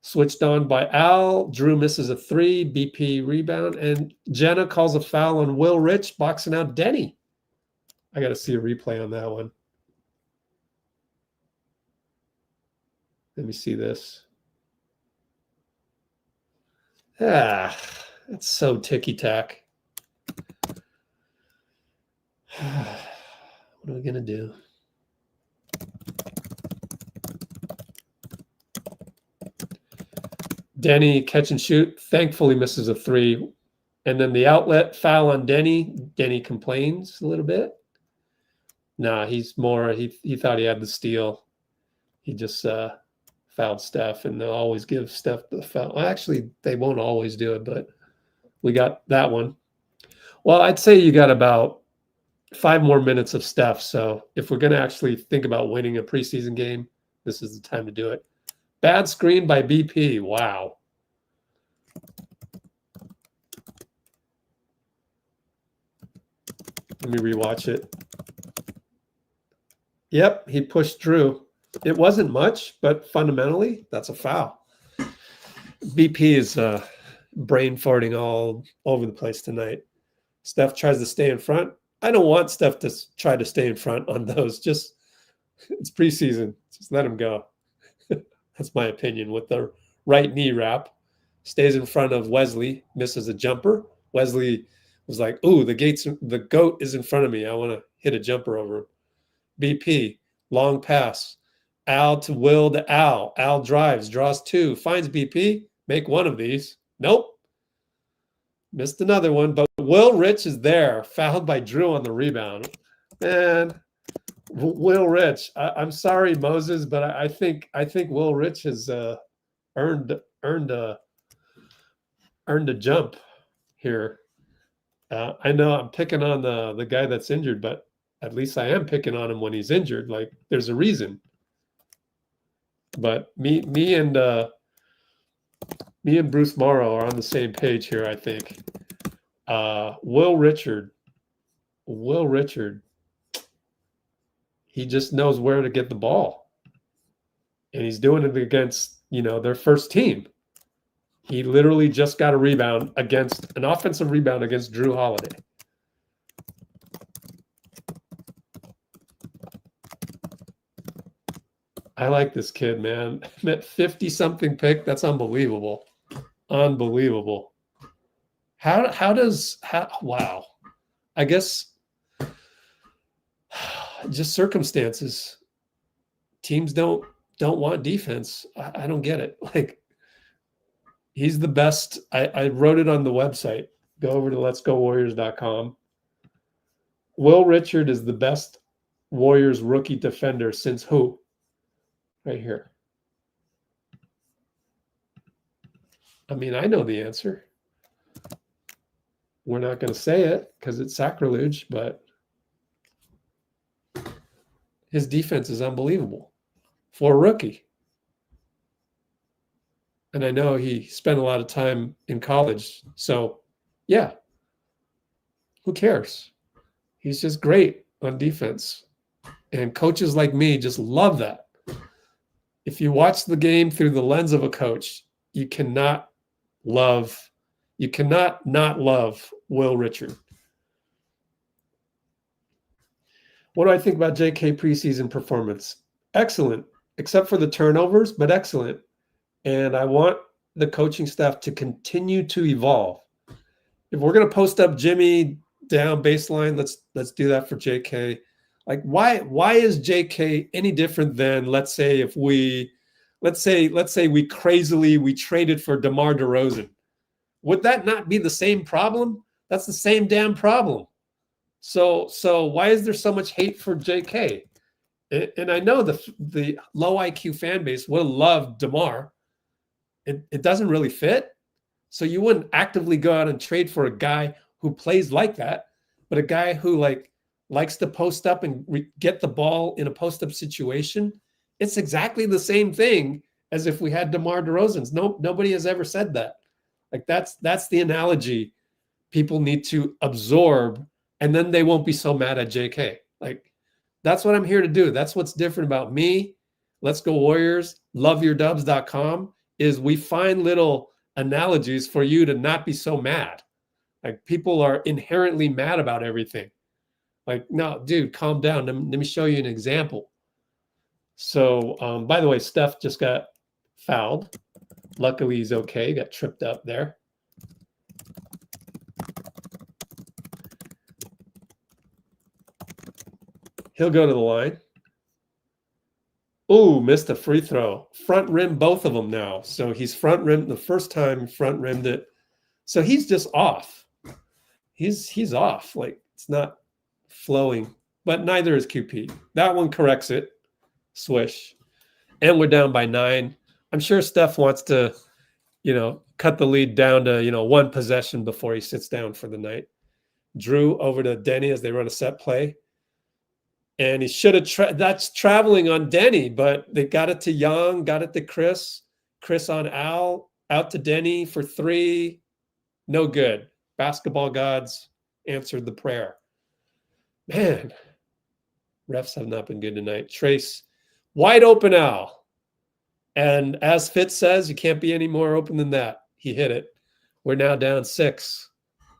Switched on by Al. Jrue misses a 3. BP rebound. And Jenna calls a foul on Will Rich, boxing out Deni. I got to see a replay on that one. Let me see this. It's so ticky-tack. What are we going to do? Deni catch and shoot. Thankfully misses a 3. And then the outlet foul on Deni. Deni complains a little bit. Nah, he's more, he thought he had the steal. He just fouled Steph, and they'll always give Steph the foul. Well, actually, they won't always do it, but we got that one. Well, I'd say you got about 5 more minutes of Steph. So if we're going to actually think about winning a preseason game, this is the time to do it. Bad screen by BP. Wow. Let me rewatch it. Yep, he pushed Jrue. It wasn't much, but fundamentally, that's a foul. BP is brain farting all over the place tonight. Steph tries to stay in front. I don't want Steph to try to stay in front on those. Just, it's preseason. Just let him go. That's my opinion with the right knee wrap. stays in front of Wesley, misses a jumper. Wesley was like, ooh, the GOAT is in front of me. I want to hit a jumper over him. BP, long pass. Al to Will to Al. Al drives, draws 2, finds BP. Make one of these. Nope. Missed another one, but Will Rich is there, fouled by Drew on the rebound. Man, Will Rich. I'm sorry, Moses, but I think Will Rich has earned a jump here. I know I'm picking on the guy that's injured, but at least I am picking on him when he's injured. Like, there's a reason. But me and Bruce Morrow are on the same page here, I think. Will Richard, he just knows where to get the ball. And he's doing it against, their first team. He literally just got an offensive rebound against Jrue Holiday. I like this kid, man. That 50-something pick, that's unbelievable. Unbelievable. Wow. I guess just circumstances. Teams don't want defense. I don't get it. Like, he's the best. I wrote it on the website. Go over to letsgowarriors.com. Will Richard is the best Warriors rookie defender since who? Right here. I mean, I know the answer. We're not going to say it because it's sacrilege, but his defense is unbelievable for a rookie. And I know he spent a lot of time in college. So, yeah, who cares? He's just great on defense. And coaches like me just love that. If you watch the game through the lens of a coach, you cannot not love Will Richard. What do I think about JK preseason performance? Excellent, except for the turnovers, but excellent. And I want the coaching staff to continue to evolve. If we're going to post up Jimmy down baseline, let's do that for JK. Like, why is JK any different than, let's say we traded for DeMar DeRozan? Would that not be the same problem? That's the same damn problem. So why is there so much hate for JK? And I know the low IQ fan base would have loved DeMar. It doesn't really fit. So you wouldn't actively go out and trade for a guy who plays like that, but a guy who likes to post up and get the ball in a post-up situation. It's exactly the same thing as if we had DeMar DeRozan's. Nobody has ever said that. Like, that's the analogy people need to absorb, and then they won't be so mad at JK. Like, that's what I'm here to do. That's what's different about me. Let's Go Warriors, loveyourdubs.com, is we find little analogies for you to not be so mad. Like, people are inherently mad about everything. Like, no, dude, calm down. Let me show you an example. So, by the way, Steph just got fouled. Luckily, he's okay. Got tripped up there. He'll go to the line. Ooh, missed a free throw. Front rim, both of them now. So he's front rimmed the first time, front rimmed it. So he's just off. He's off. Like, it's not flowing, but neither is QP. That one corrects it. Swish. And we're down by 9. I'm sure Steph wants to, cut the lead down to, one possession before he sits down for the night. Jrue over to Deni as they run a set play. And he should have, that's traveling on Deni, but they got it to Young, got it to Kris. Kris on Al, out to Deni for 3. No good. Basketball gods answered the prayer. Man, refs have not been good tonight. Trace, wide open Al. And as Fitz says, you can't be any more open than that. He hit it. We're now down 6.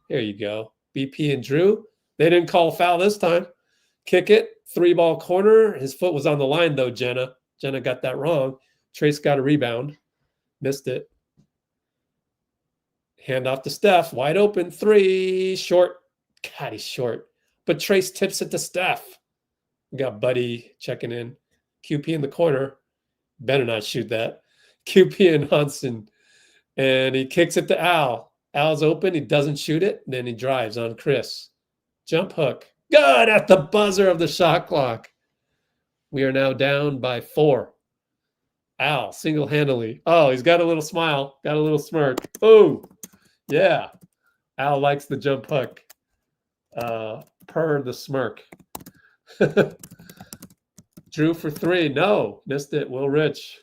There you go. BP and Jrue. They didn't call a foul this time. Kick it. 3-ball corner. His foot was on the line, though, Jenna. Jenna got that wrong. Trace got a rebound. Missed it. Hand off to Steph. Wide open. 3. Short. God, he's short. But Trace tips it to Steph. We got Buddy checking in. QP in the corner. Better not shoot that. QP and Hansen. And he kicks it to Al. Al's open. He doesn't shoot it. And then he drives on Kris. Jump hook. Good at the buzzer of the shot clock. We are now down by 4. Al, single-handedly. Oh, he's got a little smile. Got a little smirk. Oh, yeah. Al likes the jump hook. Per the smirk. Drew for 3. No, missed it. Will Rich.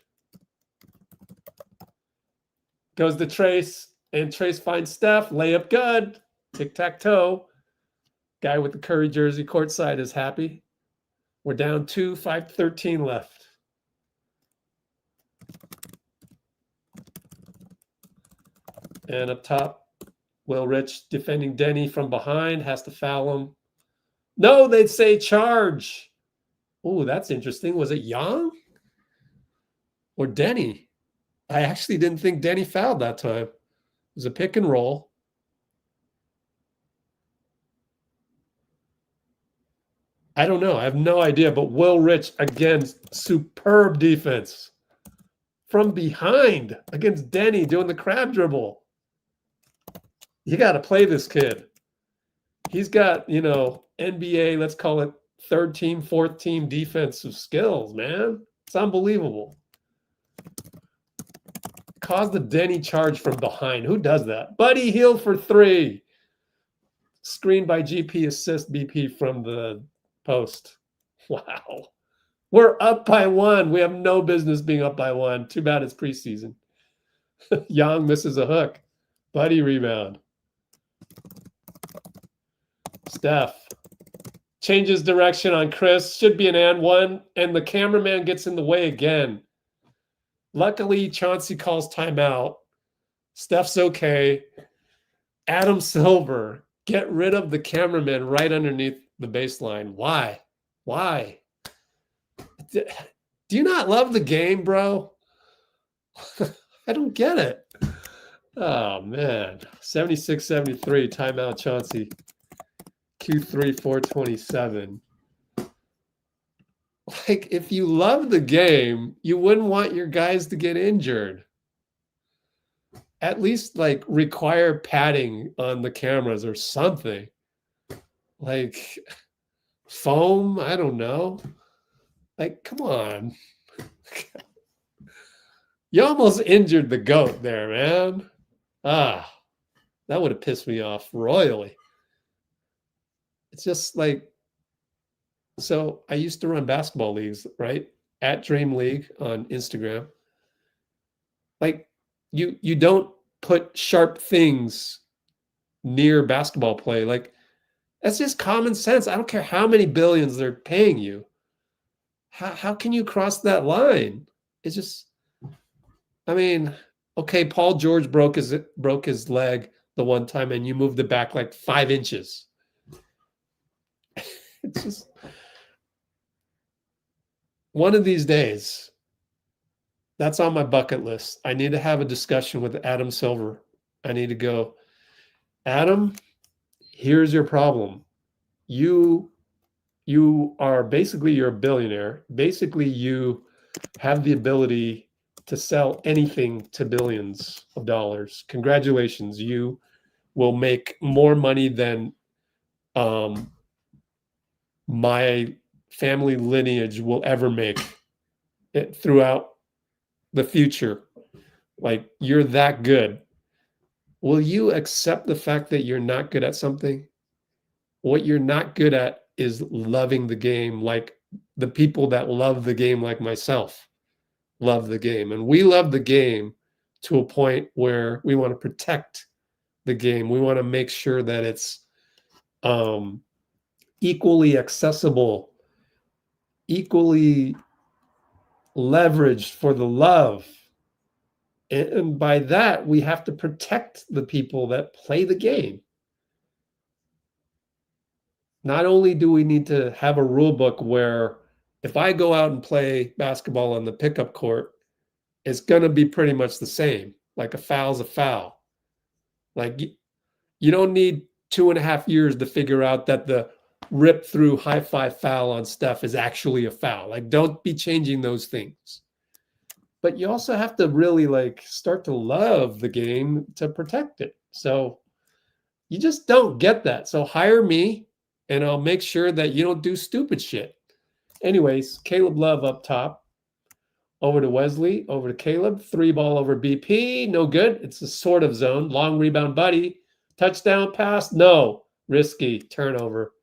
Goes to Trace, and Trace finds Steph. Layup good. Tic-tac-toe. Guy with the Curry jersey courtside is happy. We're down 2, 5:13 left. And up top, Will Rich defending Deni from behind, has to foul him. No, they'd say charge. Oh, that's interesting. Was it Young or Deni? I actually didn't think Deni fouled that time. It was a pick and roll. I don't know. I have no idea. But Will Rich, again, superb defense. From behind against Deni doing the crab dribble. You got to play this kid. He's got, NBA, let's call it third team, fourth team defensive skills, man. It's unbelievable. Caused the Deni charge from behind. Who does that? Buddy Hield for 3. Screen by GP, assist BP from the post. Wow. We're up by 1. We have no business being up by 1. Too bad it's preseason. Young misses a hook. Buddy rebound. Steph changes direction on Kris. Should be an and 1. And the cameraman gets in the way again. Luckily, Chauncey calls timeout. Steph's okay. Adam Silver, get rid of the cameraman right underneath the baseline. Why? Why? Do you not love the game, bro? I don't get it. Oh, man. 76-73, timeout Chauncey. Q3, 427. Like, if you love the game, you wouldn't want your guys to get injured. At least, like, require padding on the cameras or something. Like, foam, I don't know. Like, come on. You almost injured the GOAT there, man. Ah, that would have pissed me off royally. It's just like, so I used to run basketball leagues, right? At Dream League on Instagram. Like, you don't put sharp things near basketball play. Like, that's just common sense. I don't care how many billions they're paying you. How can you cross that line? It's just, I mean, okay, Paul George broke his leg the one time and you moved it back like 5 inches. It's just, one of these days, that's on my bucket list. I need to have a discussion with Adam Silver. I need to go, Adam, here's your problem. You are basically, you're a billionaire. Basically, you have the ability to sell anything to billions of dollars. Congratulations. You will make more money than my family lineage will ever make it throughout the future. Like, you're that good. Will you accept the fact that you're not good at something? What you're not good at is loving the game like the people that love the game like myself love the game. And we love the game to a point where we want to protect the game. We want to make sure that it's equally accessible, equally leveraged for the love. And by that, we have to protect the people that play the game. Not only do we need to have a rule book where if I go out and play basketball on the pickup court, it's going to be pretty much the same. Like, a foul's a foul. Like you don't need 2.5 years to figure out that the rip through high five foul on Steph is actually a foul. Like, don't be changing those things. But you also have to really like start to love the game to protect it. So you just don't get that. So hire me and I'll make sure that you don't do stupid shit. Anyways, Caleb Love up top. Over to Wesley, over to Caleb. 3-ball over BP. No good. It's a sort of zone. Long rebound, buddy. Touchdown pass. No. Risky. Turnover.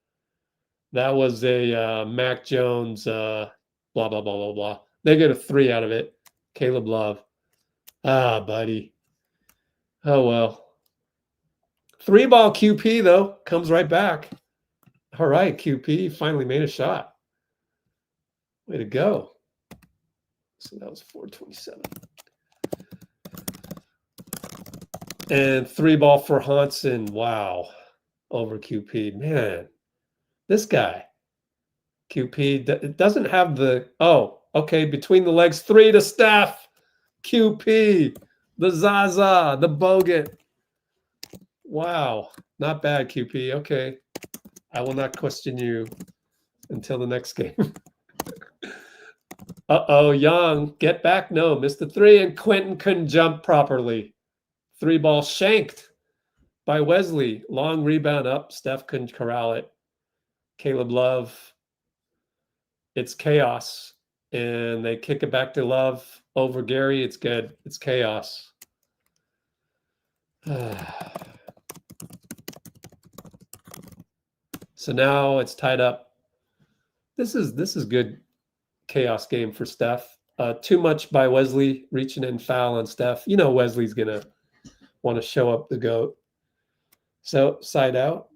That was a Mac Jones, blah, blah, blah, blah, blah. They get a 3 out of it. Caleb Love. Ah, buddy. Oh, well. 3-ball QP, though, comes right back. All right, QP finally made a shot. Way to go. So that was 427. And 3-ball for Hansen. Wow. Over QP. Man, this guy. QP it doesn't have the, oh, okay, between the legs, 3 to Steph. QP, the Zaza, the Bogut. Wow, not bad, QP. Okay, I will not question you until the next game. Uh-oh, Young, get back. No, missed the 3, and Quentin couldn't jump properly. 3-ball shanked by Wesley. Long rebound up. Steph couldn't corral it. Caleb Love. It's chaos. And they kick it back to Love over Gary. It's good. It's chaos. So now it's tied up. This is good chaos game for Steph. Too much by Wesley reaching in foul on Steph. You know Wesley's going to want to show up the GOAT. So side out.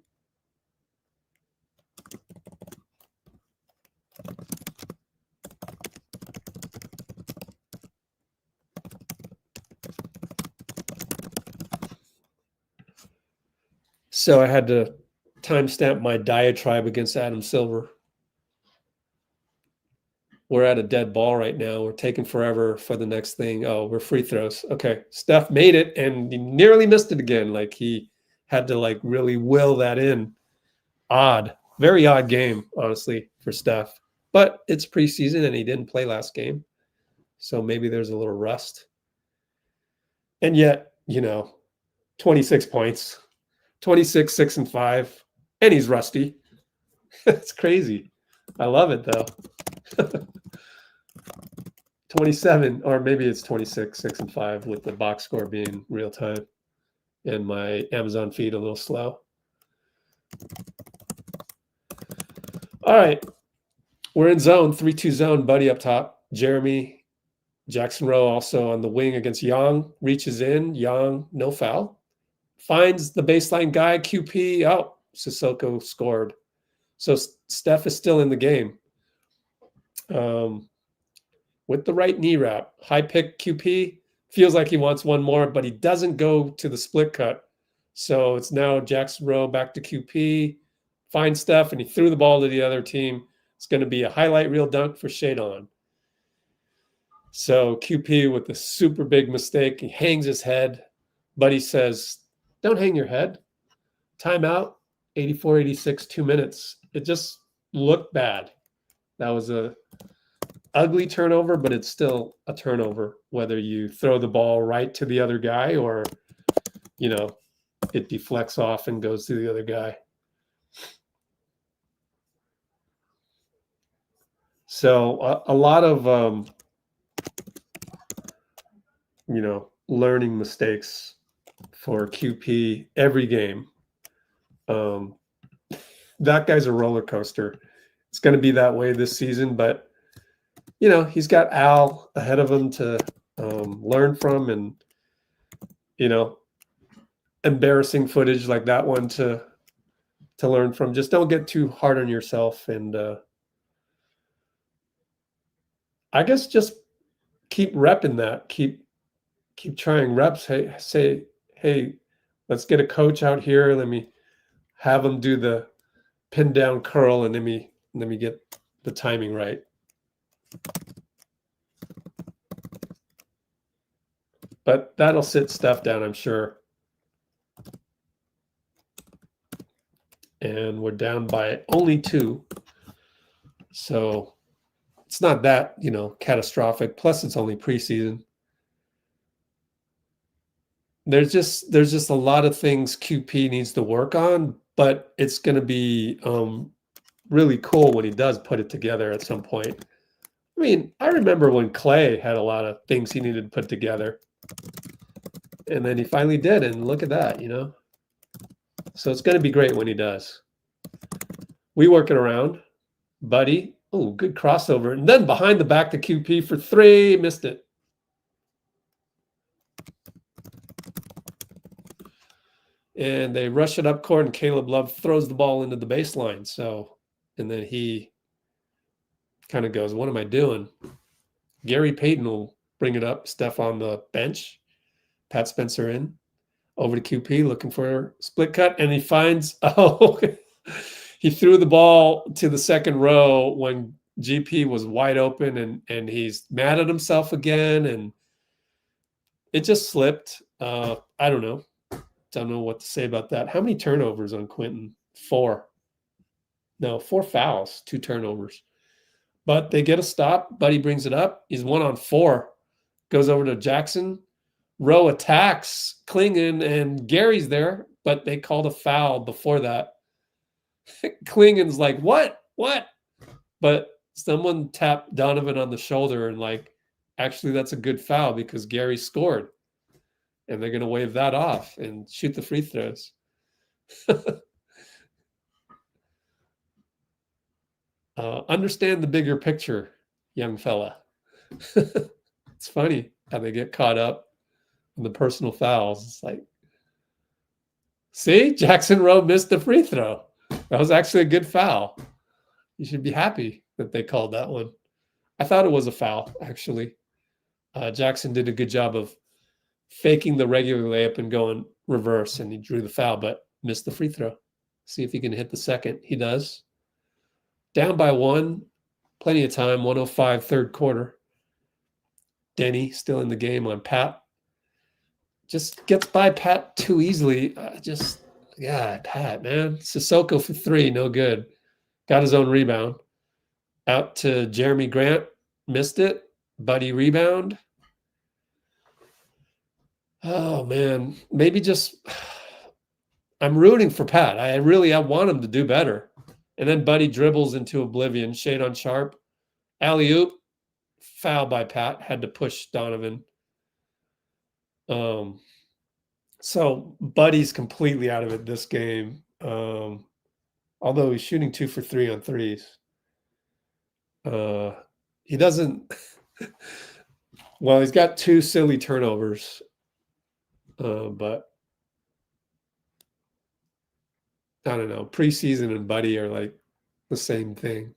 So I had to timestamp my diatribe against Adam Silver. We're at a dead ball right now. We're taking forever for the next thing. Oh, we're free throws. Okay. Steph made it and he nearly missed it again. Like he had to like really will that in. Odd. Very odd game, honestly, for Steph. But it's preseason and he didn't play last game. So maybe there's a little rust. And yet, 26 points. 26, 6, and 5. And he's rusty. It's crazy. I love it, though. 27, or maybe it's 26, 6, and 5 with the box score being real time and my Amazon feed a little slow. All right. We're in zone, 3-2 zone, buddy up top. Jeremy Jackson Rowe also on the wing against Young. Reaches in. Young, no foul. Finds the baseline guy, QP. Oh, Sissoko scored. So Steph is still in the game. With the right knee wrap. High pick QP. Feels like he wants one more, but he doesn't go to the split cut. So it's now Jackson Rowe back to QP. Finds Steph, and he threw the ball to the other team. It's going to be a highlight reel dunk for Shadon. So QP with a super big mistake. He hangs his head. Buddy says, don't hang your head. Timeout, 84-86, 2 minutes. It just looked bad. That was a ugly turnover, but it's still a turnover, whether you throw the ball right to the other guy or, it deflects off and goes to the other guy. So a lot of, learning mistakes for QP every game. That guy's a roller coaster. It's going to be that way this season, but he's got Al ahead of him to learn from, and embarrassing footage like that one to learn from. Just don't get too hard on yourself, and I guess just keep repping that. Keep trying reps. Hey, let's get a coach out here. Let me have him do the pin down curl, and let me get the timing right. But that'll sit Steph down, I'm sure. and we're down by only 2. So it's not that, catastrophic. Plus, it's only preseason. There's just a lot of things QP needs to work on, but it's going to be really cool when he does put it together at some point. I mean, I remember when Clay had a lot of things he needed to put together, and then he finally did, and look at that, So it's going to be great when he does. We work it around. Buddy, oh, good crossover. And then behind the back to QP for 3, missed it. And they rush it up court, and Caleb Love throws the ball into the baseline. So, and then he kind of goes, what am I doing? Gary Payton will bring it up. Steph on the bench. Pat Spencer in. Over to QP looking for a split cut. And he finds, he threw the ball to the second row when GP was wide open, and he's mad at himself again. And it just slipped. I don't know. Don't know what to say about that. How many turnovers on Quentin? 4. No, 4 fouls, 2 turnovers. But they get a stop. Buddy brings it up. He's 1 on 4. Goes over to Jackson. Rowe attacks Klingan, and Gary's there, but they called a foul before that. Klingan's like, what? But someone tapped Donovan on the shoulder and actually that's a good foul because Gary scored. And they're going to wave that off and shoot the free throws. Understand the bigger picture, young fella. It's funny how they get caught up in the personal fouls. It's like, see, Jackson Rowe missed the free throw. That was actually a good foul. You should be happy that they called that one. I thought it was a foul, actually. Jackson did a good job of faking the regular layup and going reverse, and he drew the foul, but missed the free throw. See if he can hit the second. He does. Down by 1. Plenty of time. 1:05, third quarter. Deni still in the game on Pat. Just gets by Pat too easily. Pat, man. Sissoko for 3, no good. Got his own rebound. Out to Jeremy Grant. Missed it. Buddy rebound. Oh, man. Maybe I'm rooting for Pat. I want him to do better. And then Buddy dribbles into oblivion. Shade on Sharpe. Alley-oop. Foul by Pat. Had to push Donovan. So Buddy's completely out of it this game. Although he's shooting 2 for 3 on threes. He doesn't... Well, he's got 2 silly turnovers. But I don't know. Preseason and Buddy are like the same thing.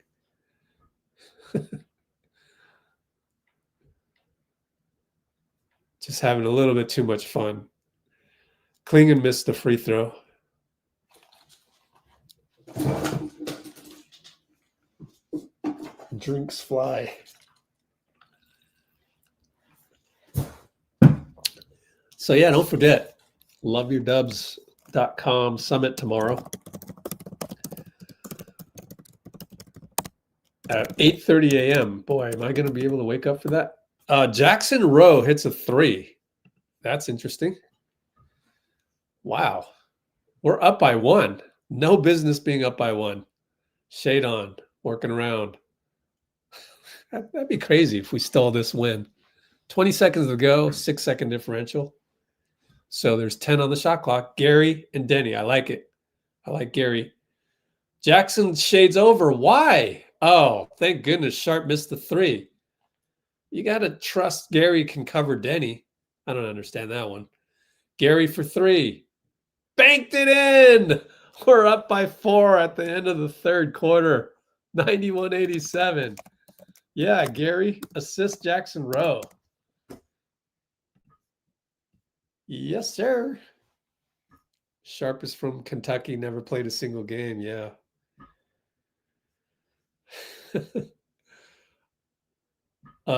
Just having a little bit too much fun. Klingan missed the free throw. Drinks fly. So yeah, don't forget, loveyourdubs.com summit tomorrow at 8:30 a.m. Boy, am I going to be able to wake up for that? Jackson Rowe hits a 3. That's interesting. Wow. We're up by 1. No business being up by 1. Shade on, working around. That'd be crazy if we stole this win. 20 seconds to go, 6-second differential. So there's 10 on the shot clock. Gary and Deni. I like it. I like Gary. Jackson shades over. Why? Oh, thank goodness Sharpe missed the 3. You got to trust Gary can cover Deni. I don't understand that one. Gary for 3. Banked it in. We're up by 4 at the end of the third quarter. 91-87. Yeah, Gary. Assist Jackson Rowe. Yes, sir. Sharpe is from Kentucky, never played a single game. Yeah.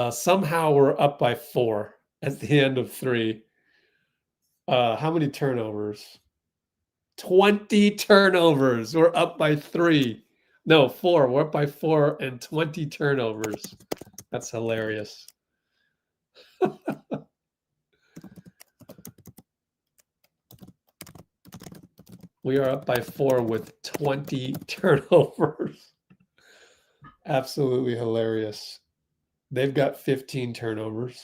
Somehow we're up by 4 at the end of 3. How many turnovers? 20 turnovers. We're up by 3. No, 4. We're up by 4 and 20 turnovers. That's hilarious. We are up by 4 with 20 turnovers. Absolutely hilarious. They've got 15 turnovers.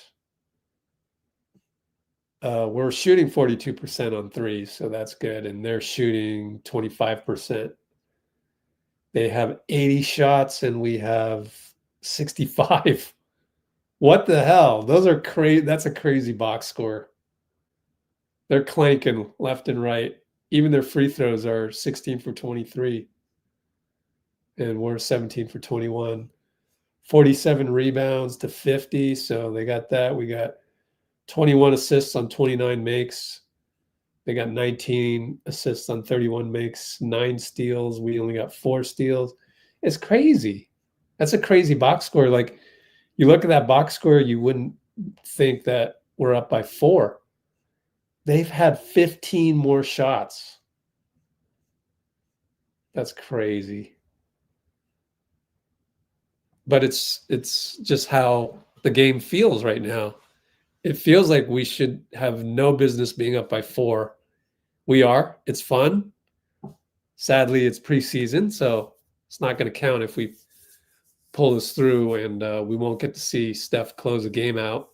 We're shooting 42% on threes, so that's good. And they're shooting 25%. They have 80 shots and we have 65. What the hell? Those are crazy. That's a crazy box score. They're clanking left and right. Even their free throws are 16 for 23. And we're 17 for 21. 47 rebounds to 50. So they got that. We got 21 assists on 29 makes. They got 19 assists on 31 makes, 9 steals. We only got 4 steals. It's crazy. That's a crazy box score. Like, you look at that box score, you wouldn't think that we're up by 4. They've had 15 more shots. That's crazy. But it's just how the game feels right now. It feels like we should have no business being up by 4. We are. It's fun. Sadly, it's preseason, so it's not going to count if we pull this through, and we won't get to see Steph close a game out.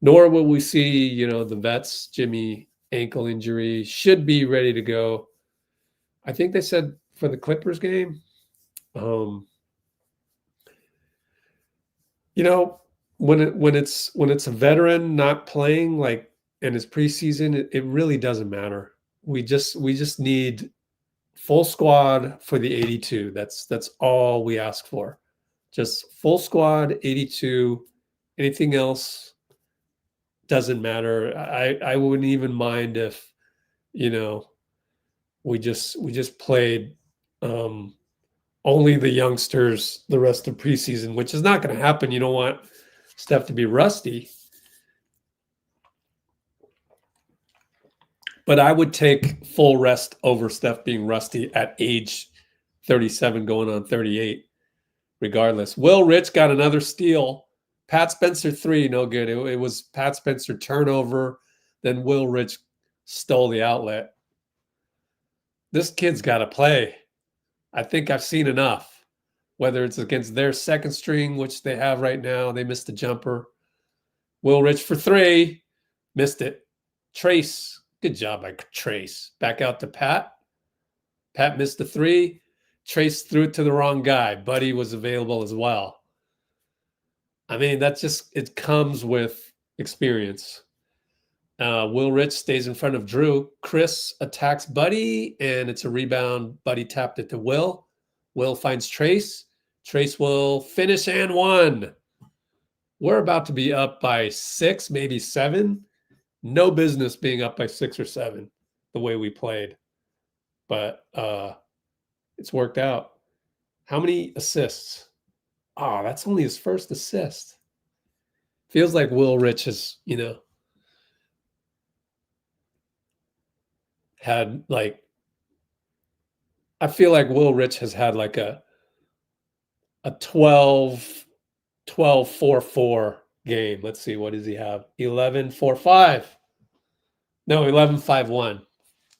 Nor will we see, the vets. Jimmy, ankle injury, should be ready to go. I think they said for the Clippers game. When it's a veteran not playing, like, and it's preseason, it really doesn't matter. We just need full squad for the 82. That's all we ask for. Just full squad, 82. Anything else doesn't matter. I wouldn't even mind if, we just played only the youngsters the rest of preseason, which is not going to happen. You don't want Steph to be rusty. But I would take full rest over Steph being rusty at age 37 going on 38, regardless. Will Rich got another steal. Pat Spencer 3, no good. It was Pat Spencer turnover. Then Will Rich stole the outlet. This kid's got to play. I think I've seen enough. Whether it's against their second string, which they have right now, they missed the jumper. Will Rich for 3, missed it. Trace, good job by Trace. Back out to Pat. Pat missed the 3. Trace threw it to the wrong guy. Buddy was available as well. I mean, it comes with experience. Will Rich stays in front of Drew. Kris attacks Buddy, and it's a rebound. Buddy tapped it to Will. Will finds Trace. Trace will finish and 1. We're about to be up by 6, maybe 7. No business being up by 6 or 7 the way we played. But it's worked out. How many assists? Oh, that's only his first assist. Feels like Will Rich has, had like, I feel like Will Rich has had like a 12-4-4 game. Let's see, what does he have? 11-4-5. No, 11-5-1.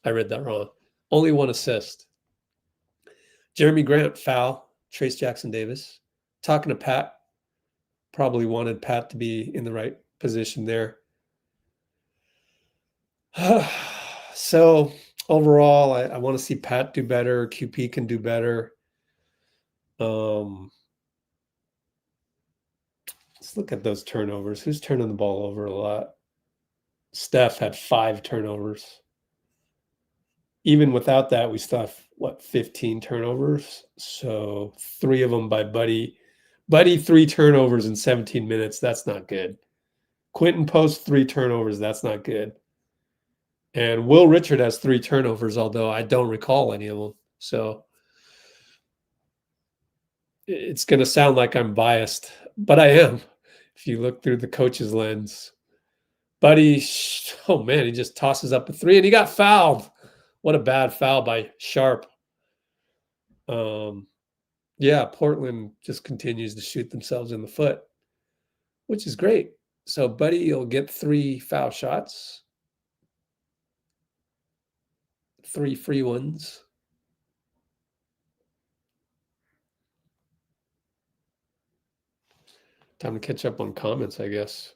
I read that wrong. Only 1 assist. Jeremy Grant, foul. Trace Jackson Davis. Talking to Pat. Probably wanted Pat to be in the right position there. So overall, I want to see Pat do better. QP can do better. Let's look at those turnovers. Who's turning the ball over a lot? Steph had 5 turnovers. Even without that, we still have, 15 turnovers? So 3 of them by Buddy. Buddy, 3 turnovers in 17 minutes. That's not good. Quentin Post, 3 turnovers. That's not good. And Will Richard has 3 turnovers, although I don't recall any of them. So it's going to sound like I'm biased, but I am. If you look through the coach's lens. Buddy, oh man, he just tosses up a 3 and he got fouled. What a bad foul by Sharpe. Yeah, Portland just continues to shoot themselves in the foot, which is great. So Buddy, you'll get 3 foul shots, 3 free ones. Time to catch up on comments, I guess.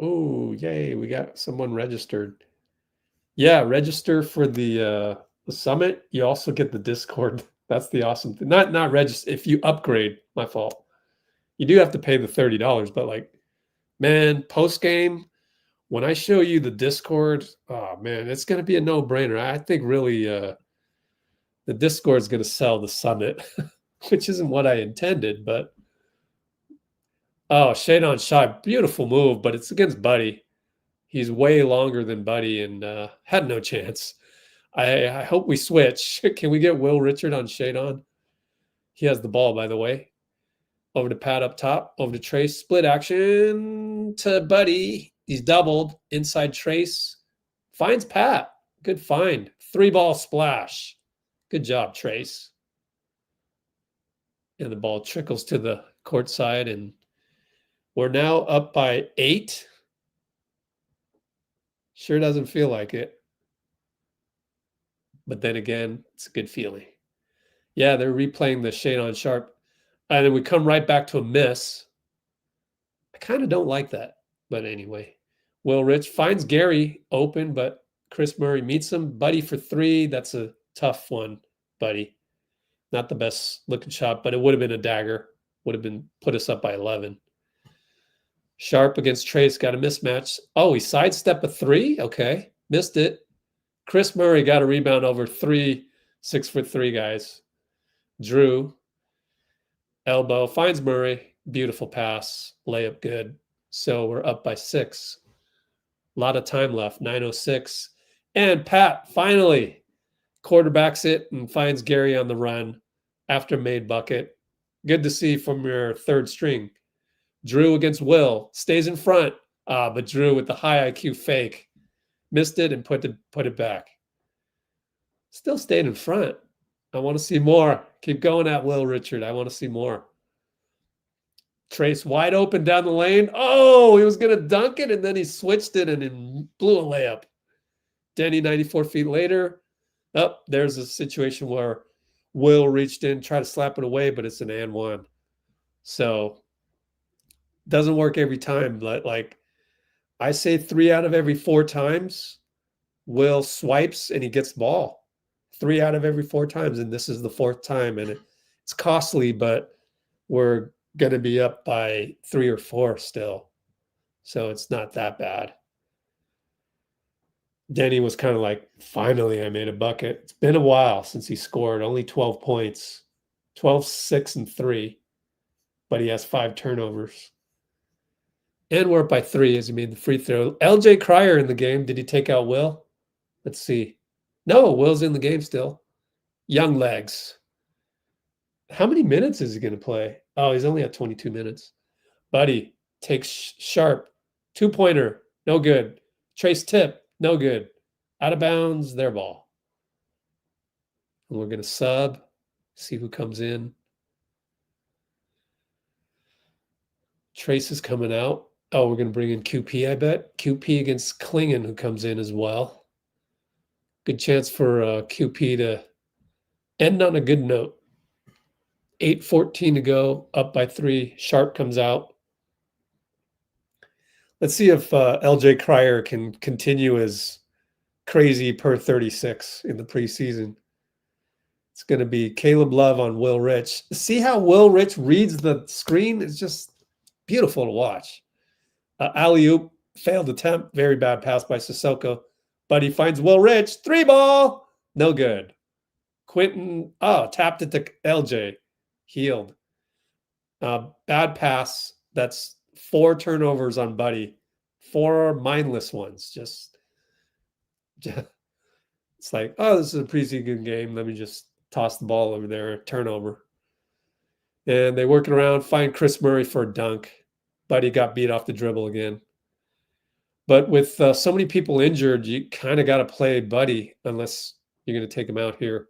Oh, yay, we got someone registered. Yeah, register for the summit. You also get the Discord. That's the awesome thing. Not register if you upgrade, my fault. You do have to pay the $30, but like, man, post game, when I show you the Discord, oh man, it's gonna be a no-brainer. I think really the Discord is gonna sell the summit, which isn't what I intended, but oh, shade on shot, beautiful move, but it's against Buddy. He's way longer than Buddy and had no chance. I hope we switch. Can we get Will Richard on shade on? He has the ball, by the way. Over to Pat up top, over to Trace. Split action to Buddy. He's doubled. Inside Trace. Finds Pat. Good find. 3-ball splash. Good job, Trace. And the ball trickles to the court side, and we're now up by 8. Sure doesn't feel like it. But then again, it's a good feeling. Yeah, they're replaying the shade on Sharpe. And then we come right back to a miss. I kind of don't like that. But anyway, Will Rich finds Gary open, but Kris Murray meets him. Buddy for 3. That's a tough one, Buddy. Not the best looking shot, but it would have been a dagger. Would have been put us up by 11. Sharpe against Trace got a mismatch. Oh, he sidestepped a 3? Okay. Missed it. Kris Murray got a rebound over 3 6'3" guys. Jrue. Elbow. Finds Murray. Beautiful pass. Layup good. So we're up by 6. A lot of time left. 9:06. And Pat finally quarterbacks it and finds Gary on the run after made bucket. Good to see from your third string. Jrue against Will. Stays in front. But Jrue with the high IQ fake. Missed it and put it back. Still stayed in front. I want to see more. Keep going at Will Richard. I want to see more. Trace wide open down the lane. Oh, he was going to dunk it, and then he switched it and it blew a layup. Deni 94 feet later. Oh, there's a situation where Will reached in, tried to slap it away, but it's an and one. So doesn't work every time. Like I say 3 out of every 4 times, Will swipes and he gets the ball. 3 out of every 4 times, and this is the 4th time, and it's costly, but we're going to be up by 3 or 4 still, so it's not that bad. Deni was kind of like, finally, I made a bucket. It's been a while since he scored. Only 12 points, 12, 6, and 3, but he has 5 turnovers. And we're up by 3 as he made the free throw. LJ Cryer in the game. Did he take out Will? Let's see. No, Will's in the game still. Young legs. How many minutes is he going to play? Oh, he's only at 22 minutes. Buddy takes Sharpe. 2-pointer. No good. Trace tip. No good. Out of bounds. Their ball. And we're going to sub. See who comes in. Trace is coming out. Oh, we're going to bring in QP, I bet. QP against Clingan, who comes in as well. Good chance for QP to end on a good note. 8:14 to go, up by 3. Sharpe comes out. Let's see if LJ Cryer can continue his crazy per 36 in the preseason. It's going to be Caleb Love on Will Rich. See how Will Rich reads the screen? It's just beautiful to watch. Alley-oop, failed attempt. Very bad pass by Sissoko. But he finds Will Rich. 3-ball. No good. Quentin, tapped it to LJ. Healed. Bad pass. That's 4 turnovers on Buddy. 4 mindless ones. Just it's like, oh, this is a preseason game. Let me just toss the ball over there. Turnover. And they work it around, find Kris Murray for a dunk. Buddy got beat off the dribble again. But with so many people injured, you kind of got to play Buddy unless you're going to take him out here.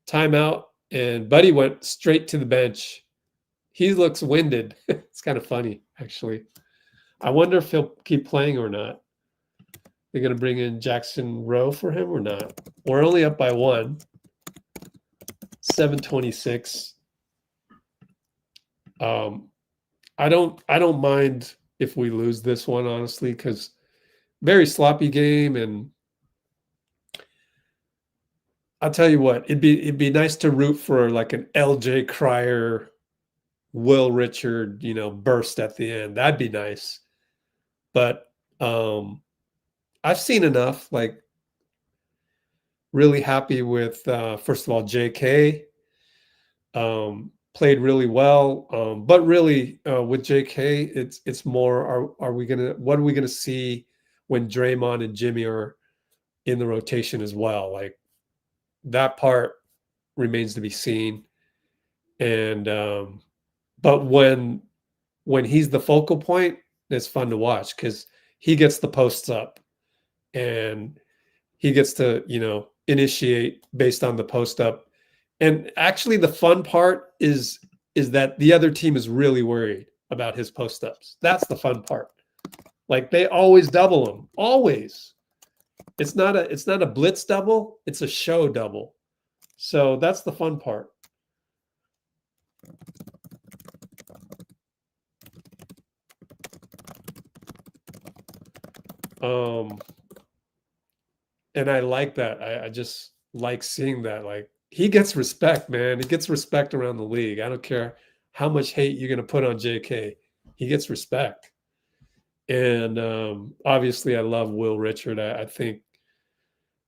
Timeout, and Buddy went straight to the bench. He looks winded. It's kind of funny, actually. I wonder if he'll keep playing or not. They're going to bring in jrue for him or not. We're only up by 1. 7:26. I don't mind if we lose this one, honestly, because very sloppy game, and I'll tell you what, it'd be nice to root for like an LJ Cryer, Will Richard, burst at the end. That'd be nice. But I've seen enough. Like, really happy with first of all JK. Played really well, but really with JK, it's more. What are we gonna see when Draymond and Jimmy are in the rotation as well? Like, that part remains to be seen. And but when he's the focal point, it's fun to watch because he gets the posts up and he gets to initiate based on the post up. And actually, the fun part is that the other team is really worried about his post ups. That's the fun part. Like, they always double him. Always. It's not a blitz double. It's a show double. So that's the fun part. And I like that. I just like seeing that. Like, he gets respect, man. He gets respect around the league. I don't care how much hate you're going to put on JK. He gets respect. And obviously, I love Will Richard. I think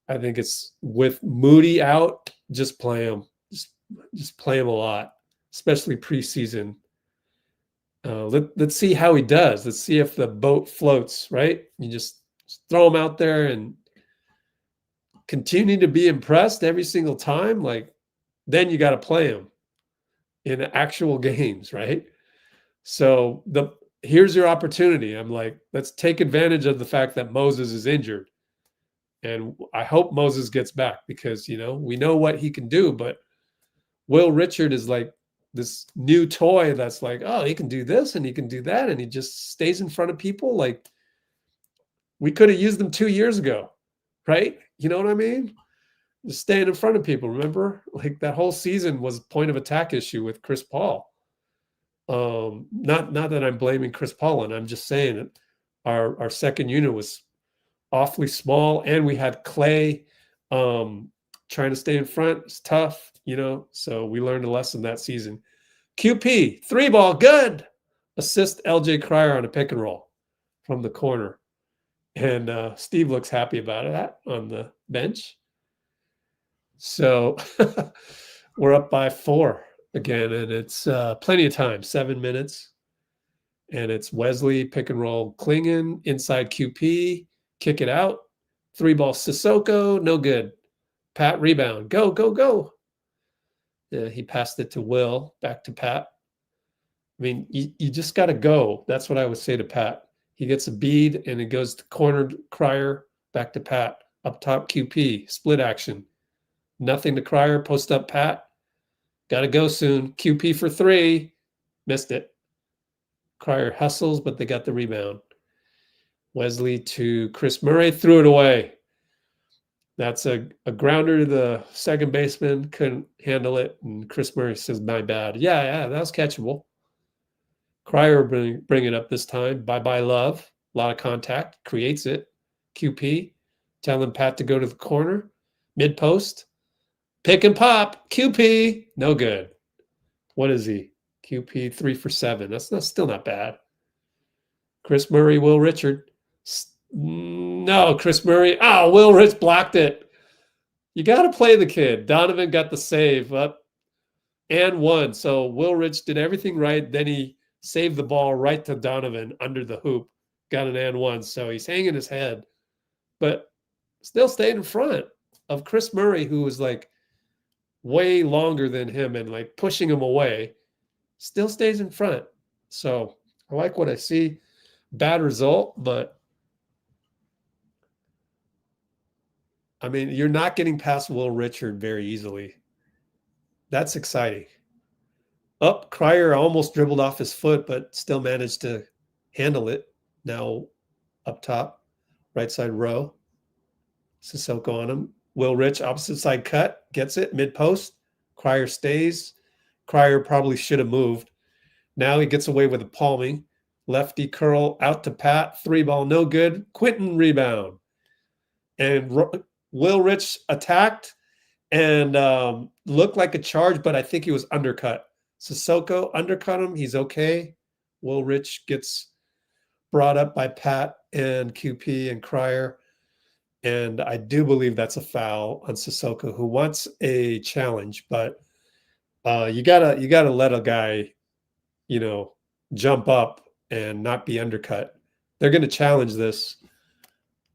it's with Moody out, just play him. Just play him a lot, especially preseason. Let's see how he does. Let's see if the boat floats, right? You just throw him out there and continue to be impressed every single time. Like, then you got to play him in actual games, right? So here's your opportunity. I'm like, let's take advantage of the fact that Moses is injured. And I hope Moses gets back because, we know what he can do. But Will Richard is like this new toy that's like, oh, he can do this and he can do that. And he just stays in front of people. Like, we could have used them 2 years ago, right? You know what I mean? Just staying in front of people. Remember? Like, that whole season was a point of attack issue with Chris Paul. Not that I'm blaming Chris Paul, and I'm just saying that our second unit was awfully small, and we had Clay trying to stay in front. It's tough, so we learned a lesson that season. QP, 3-ball, good. Assist LJ Cryer on a pick and roll from the corner. And Steve looks happy about that on the bench. So we're up by 4 again, and it's plenty of time, 7 minutes. And it's Wesley, pick and roll, Clingan, inside QP, kick it out. 3-ball, Sissoko, no good. Pat, rebound, go, go, go. He passed it to Will, back to Pat. I mean, you just got to go. That's what I would say to Pat. He gets a bead, and it goes to cornered Cryer, back to Pat. Up top, QP, split action. Nothing to Cryer, post up Pat. Got to go soon. QP for 3. Missed it. Cryer hustles, but they got the rebound. Wesley to Kris Murray, threw it away. That's a grounder to the second baseman, couldn't handle it, and Kris Murray says, my bad. Yeah, that was catchable. Cryer bring it up this time. Bye-bye, love. A lot of contact. Creates it. QP. Telling Pat to go to the corner. Mid-post. Pick and pop. QP. No good. What is he? QP 3 for 7. That's still not bad. Kris Murray, Will Richard. No, Kris Murray. Oh, Will Rich blocked it. You got to play the kid. Donovan got the save up and won. So Will Rich did everything right. Then he saved the ball right to Donovan under the hoop. Got an and one. So he's hanging his head, but still stayed in front of Kris Murray, who was like way longer than him and like pushing him away, still stays in front. So I like what I see. Bad result, but I mean, you're not getting past Will Richard very easily. That's exciting. Up, Cryer almost dribbled off his foot, but still managed to handle it. Now up top, right side row. Sissoko on him. Will Rich, opposite side cut, gets it, mid-post. Cryer stays. Cryer probably should have moved. Now he gets away with a palming. Lefty curl out to Pat. 3-ball, no good. Quinton rebound. And Will Rich attacked and looked like a charge, but I think he was undercut. Sissoko undercut him. He's okay. Will Rich gets brought up by Pat and QP and Cryer. And I do believe that's a foul on Sissoko, who wants a challenge, but you gotta let a guy, jump up and not be undercut. They're going to challenge this.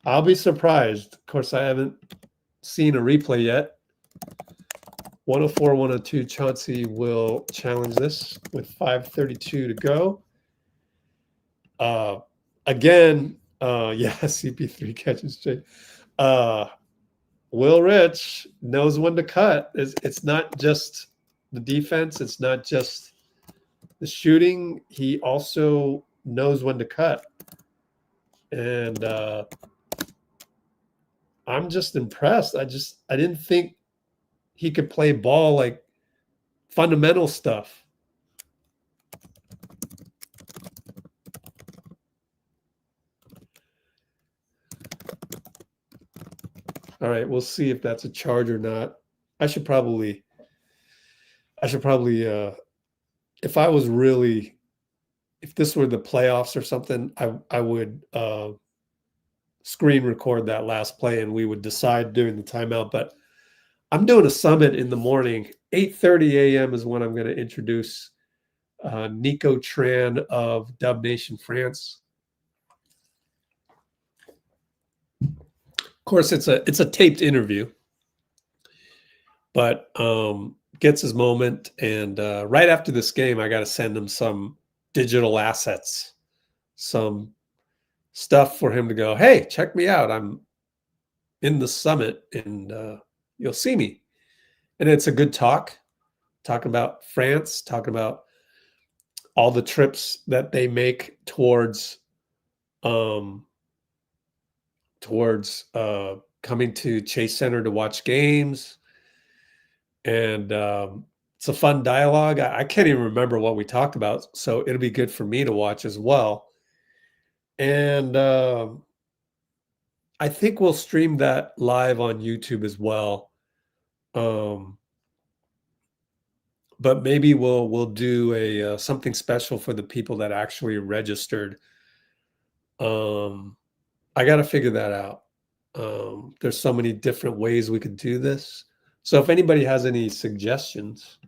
I'll be surprised. Of course, I haven't seen a replay yet. 104, 102, Chauncey will challenge this with 5:32 to go. Again, CP3 catches Jay. Will Rich knows when to cut. It's not just the defense. It's not just the shooting. He also knows when to cut. And I'm just impressed. I didn't think he could play ball, like fundamental stuff. All right, we'll see if that's a charge or not. I should probably if this were the playoffs or something, I would screen record that last play and we would decide during the timeout. But I'm doing a summit in the morning. 8:30 a.m. is when I'm going to introduce Nico Tran of Dub Nation France. Of course, it's a taped interview, but gets his moment. And right after this game, I got to send him some digital assets, some stuff for him to go, hey, check me out. I'm in the summit and you'll see me. And it's a good talking about France, talking about all the trips that they make towards coming to Chase Center to watch games. And it's a fun dialogue. I can't even remember what we talked about, so it'll be good for me to watch as well. And I think we'll stream that live on YouTube as well. But maybe we'll do a something special for the people that actually registered. I got to figure that out. There's so many different ways we could do this. So if anybody has any suggestions,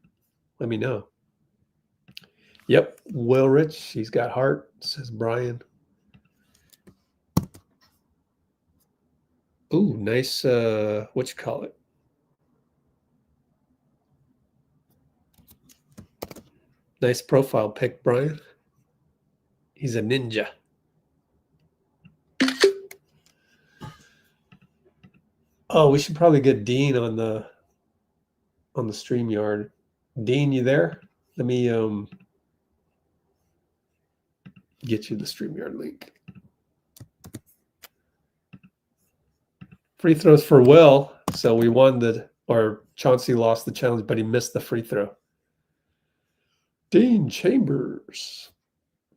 let me know. Yep, Will Rich, he's got heart, says Brian. Ooh, nice, what you call it? Nice profile pic, Brian. He's a ninja. Oh, we should probably get Dean on the StreamYard. Dean, you there? Let me get you the StreamYard link. Free throws for Will. So we won Chauncey lost the challenge, but he missed the free throw. Dean Chambers.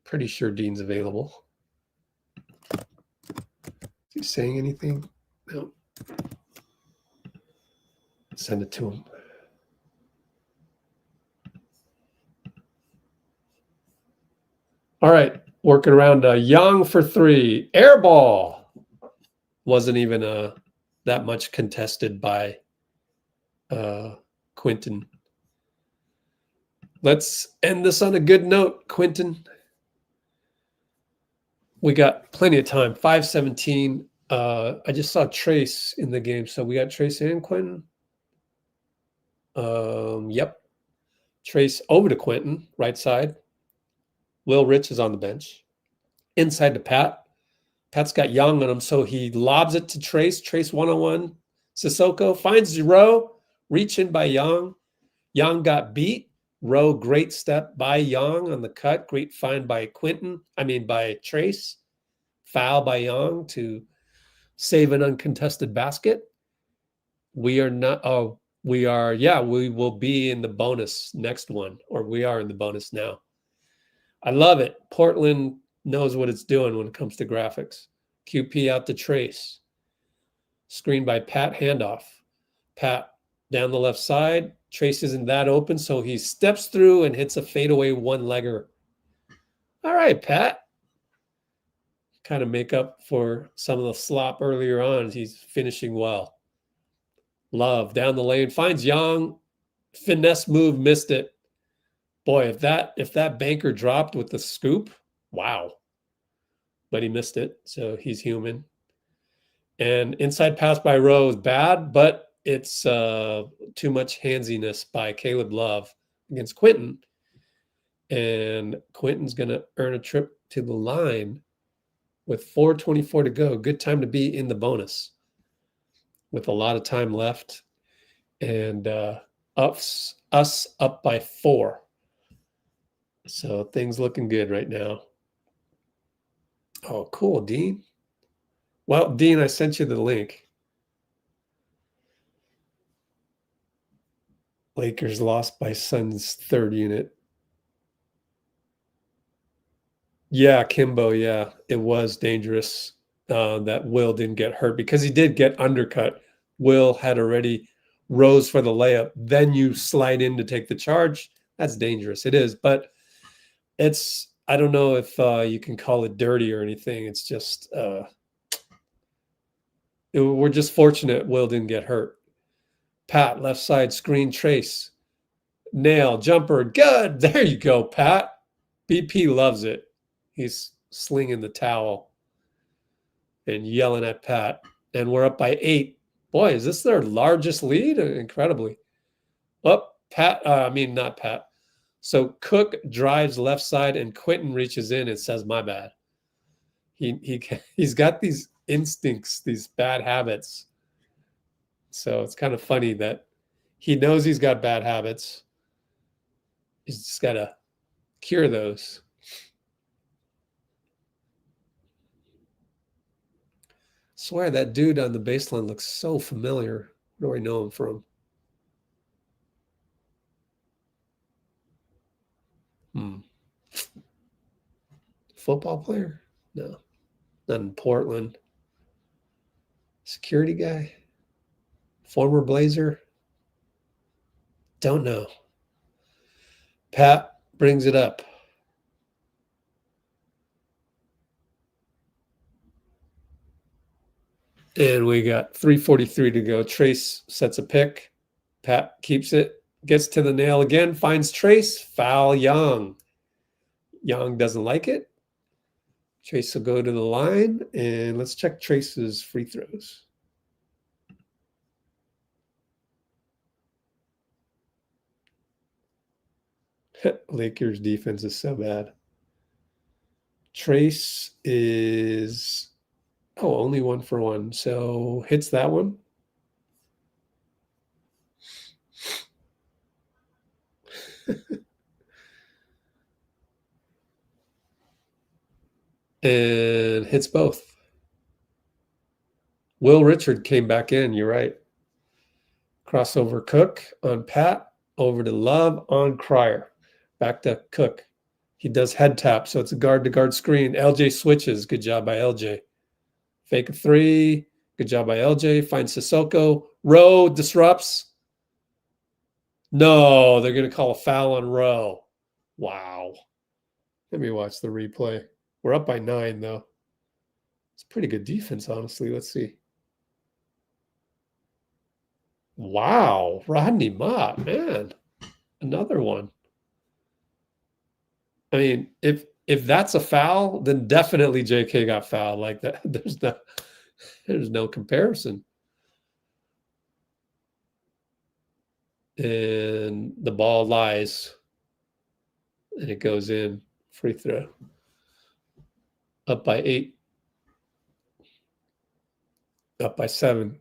Pretty sure Dean's available. Is he saying anything? No. Send it to him. All right, working around Young for three. Air ball. Wasn't even that much contested by Quinton. Let's end this on a good note, Quinton. We got plenty of time. 5:17. I just saw Trace in the game, so we got Trace and Quinton. Yep. Trace over to Quentin, right side. Will Rich is on the bench. Inside to Pat. Pat's got Young on him, so he lobs it to Trace. Trace one-on-one. Sissoko finds jrue. Reach in by Young. Young got beat. Rowe, great step by Young on the cut. Great find by by Trace. Foul by Young to save an uncontested basket. We will be in the bonus next one, or we are in the bonus now. I love it. Portland knows what it's doing when it comes to graphics. QP out to Trace. Screen by Pat, handoff. Pat down the left side. Trace isn't that open, so he steps through and hits a fadeaway one-legger. All right, Pat. Kind of make up for some of the slop earlier on. He's finishing well. Love down the lane. Finds Young. Finesse move, missed it. Boy, if that banker dropped with the scoop, wow. But he missed it, so he's human. And inside pass by Rowe is bad, but it's too much handsiness by Caleb Love against Quentin. And Quentin's going to earn a trip to the line with 4:24 to go. Good time to be in the bonus with a lot of time left. And us up by 4. So things looking good right now. Oh, cool, Dean. Well, Dean, I sent you the link. Lakers lost by Suns' third unit. Yeah, Kimbo, yeah. It was dangerous that Will didn't get hurt because he did get undercut. Will had already rose for the layup. Then you slide in to take the charge. That's dangerous. It is, but I don't know if you can call it dirty or anything. It's just we're just fortunate Will didn't get hurt. Pat, left side screen, Trace. Nail, jumper, good. There you go, Pat. BP loves it. He's slinging the towel and yelling at Pat. And we're up by 8. Boy, is this their largest lead? Incredibly. Oh, not Pat. So Cook drives left side and Quentin reaches in and says, my bad. He's got these instincts, these bad habits. So it's kind of funny that he knows he's got bad habits. He's just got to cure those. Swear that dude on the baseline looks so familiar. Where do I know him from? Football player? No. Not in Portland. Security guy? Former Blazer? Don't know. Pat brings it up. And we got 3:43 to go. Trace sets a pick. Pat keeps it. Gets to the nail again. Finds Trace. Foul Young. Young doesn't like it. Trace will go to the line. And let's check Trace's free throws. Lakers defense is so bad. Trace is... only 1 for 1. So hits that one. And hits both. Will Richard came back in. You're right. Crossover Cook on Pat. Over to Love on Cryer. Back to Cook. He does head tap, so it's a guard-to-guard screen. LJ switches. Good job by LJ. Fake a 3. Good job by LJ. Finds Sissoko. Rowe disrupts. No, they're going to call a foul on Rowe. Wow. Let me watch the replay. We're up by 9, though. It's pretty good defense, honestly. Let's see. Wow. Rodney Mott, man. Another one. I mean, if that's a foul, then definitely JK got fouled like that. There's no comparison. And the ball lies. And it goes in. Free throw. Up by 8. Up by 7.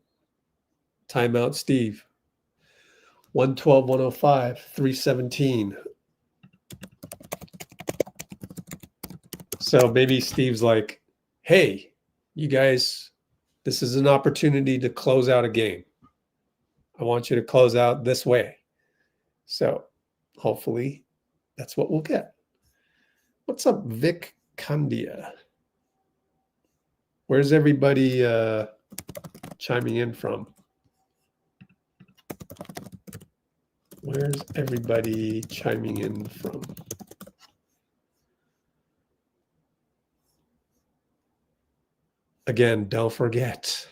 Timeout, Steve. 112, 105, 317. So maybe Steve's like, hey, you guys, this is an opportunity to close out a game. I want you to close out this way. So hopefully that's what we'll get. What's up, Vic Candia? Where's everybody chiming in from? Where's everybody chiming in from? Again, don't forget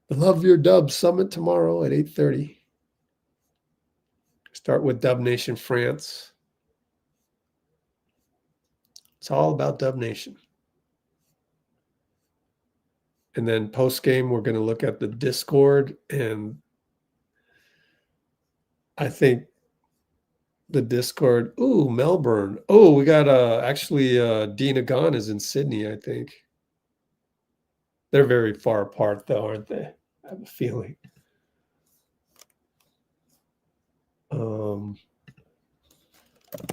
the Love Your Dub Summit tomorrow at 8:30. Start with Dub Nation France. It's all about Dub Nation. And then post-game, we're going to look at the Discord, and I think the Discord, ooh, Melbourne. Oh, we got actually Dina Gahn is in Sydney, I think. They're very far apart though, aren't they? I have a feeling.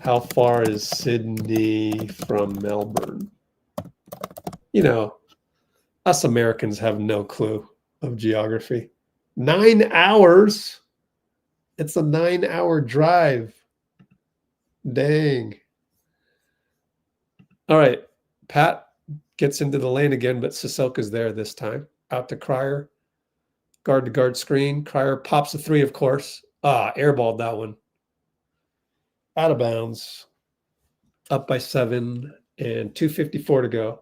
How far is Sydney from Melbourne? You know, us Americans have no clue of geography. 9 hours. It's a 9-hour drive. Dang. All right. Pat gets into the lane again, but Sisoka's there this time. Out to Cryer. Guard to guard screen. Cryer pops a 3, of course. Airballed that one. Out of bounds. Up by 7 and 2:54 to go.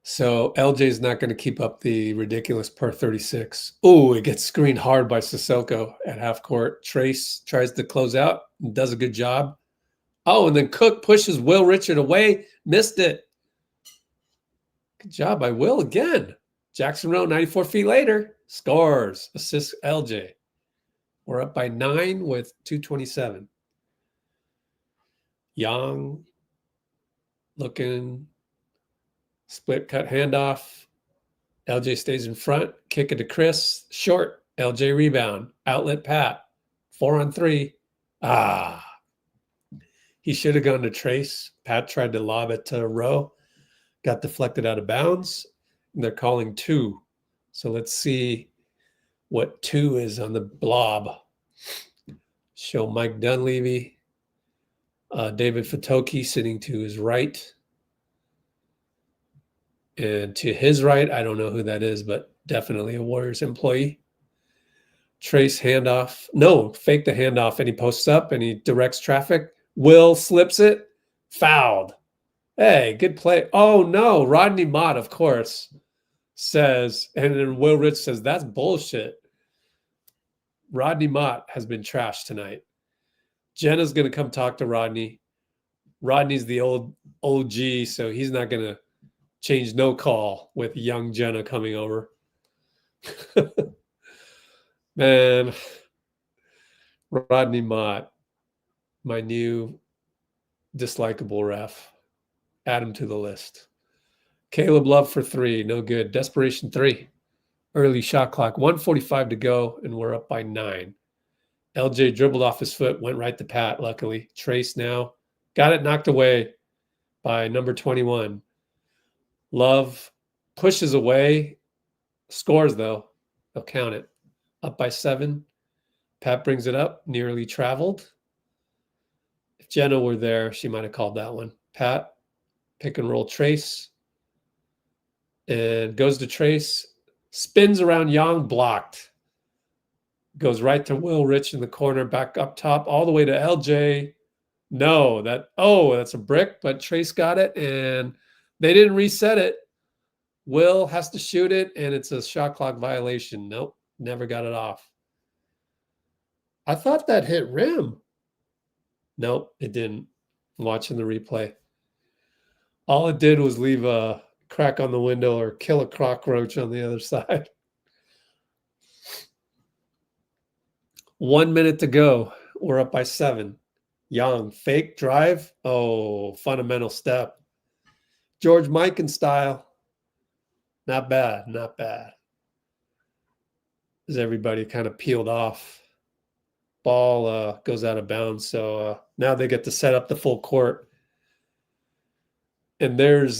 So LJ's not going to keep up the ridiculous per 36. Oh, it gets screened hard by Sissoko at half court. Trace tries to close out and does a good job. Oh, and then Cook pushes Will Richard away. Missed it. Good job by Will again. Jackson Rowe, 94 feet later, scores. Assist LJ. We're up by 9 with 2:27. Young looking. Split cut handoff. LJ stays in front. Kick it to Kris. Short. LJ rebound. Outlet Pat. 4-on-3. He should have gone to Trace. Pat tried to lob it to Rowe. Got deflected out of bounds. And they're calling 2. So let's see what 2 is on the blob. Show Mike Dunleavy. David Fatoki sitting to his right. And to his right, I don't know who that is, but definitely a Warriors employee. Trace handoff. No, fake the handoff, and he posts up and he directs traffic. Will slips it. Fouled. Hey, good play. Oh, no. Rodney Mott, of course, says, and then Will Rich says, that's bullshit. Rodney Mott has been trashed tonight. Jenna's going to come talk to Rodney. Rodney's the old OG, so he's not going to change no call with young Jenna coming over. Man, Rodney Mott, my new dislikable ref. Add him to the list. Caleb Love for 3, no good. Desperation 3. Early shot clock, 1:45 to go, and we're up by 9. LJ dribbled off his foot, went right to Pat, luckily. Trace now. Got it knocked away by number 21. Love pushes away. Scores, though. They'll count it. Up by 7. Pat brings it up. Nearly traveled. If Jenna were there, she might have called that one. Pat, pick and roll Trace. And goes to Trace. Spins around Young, blocked. Goes right to Will Rich in the corner, back up top, all the way to LJ. No, that's a brick, but Trace got it, and they didn't reset it. Will has to shoot it, and it's a shot clock violation. Nope, never got it off. I thought that hit rim. Nope, it didn't. I'm watching the replay. All it did was leave a crack on the window or kill a cockroach on the other side. 1 minute to go. We're up by 7. Young, fake drive. Oh, fundamental step. George Mikan style. Not bad, not bad. As everybody kind of peeled off. Ball goes out of bounds. So now they get to set up the full court. And there's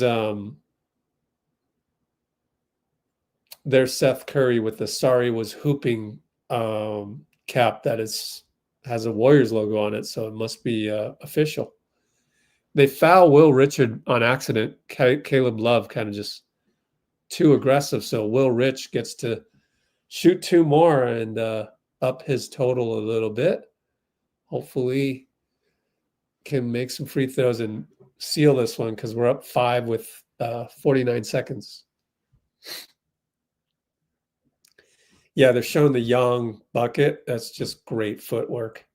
Seth Curry with the sorry was hooping cap that has a Warriors logo on it. So it must be official. They foul Will Richard on accident. Caleb Love kind of just too aggressive. So Will Rich gets to shoot 2 more and up his total a little bit. Hopefully can make some free throws and seal this one because we're up 5 with 49 seconds. Yeah, they're showing the Young bucket. That's just great footwork.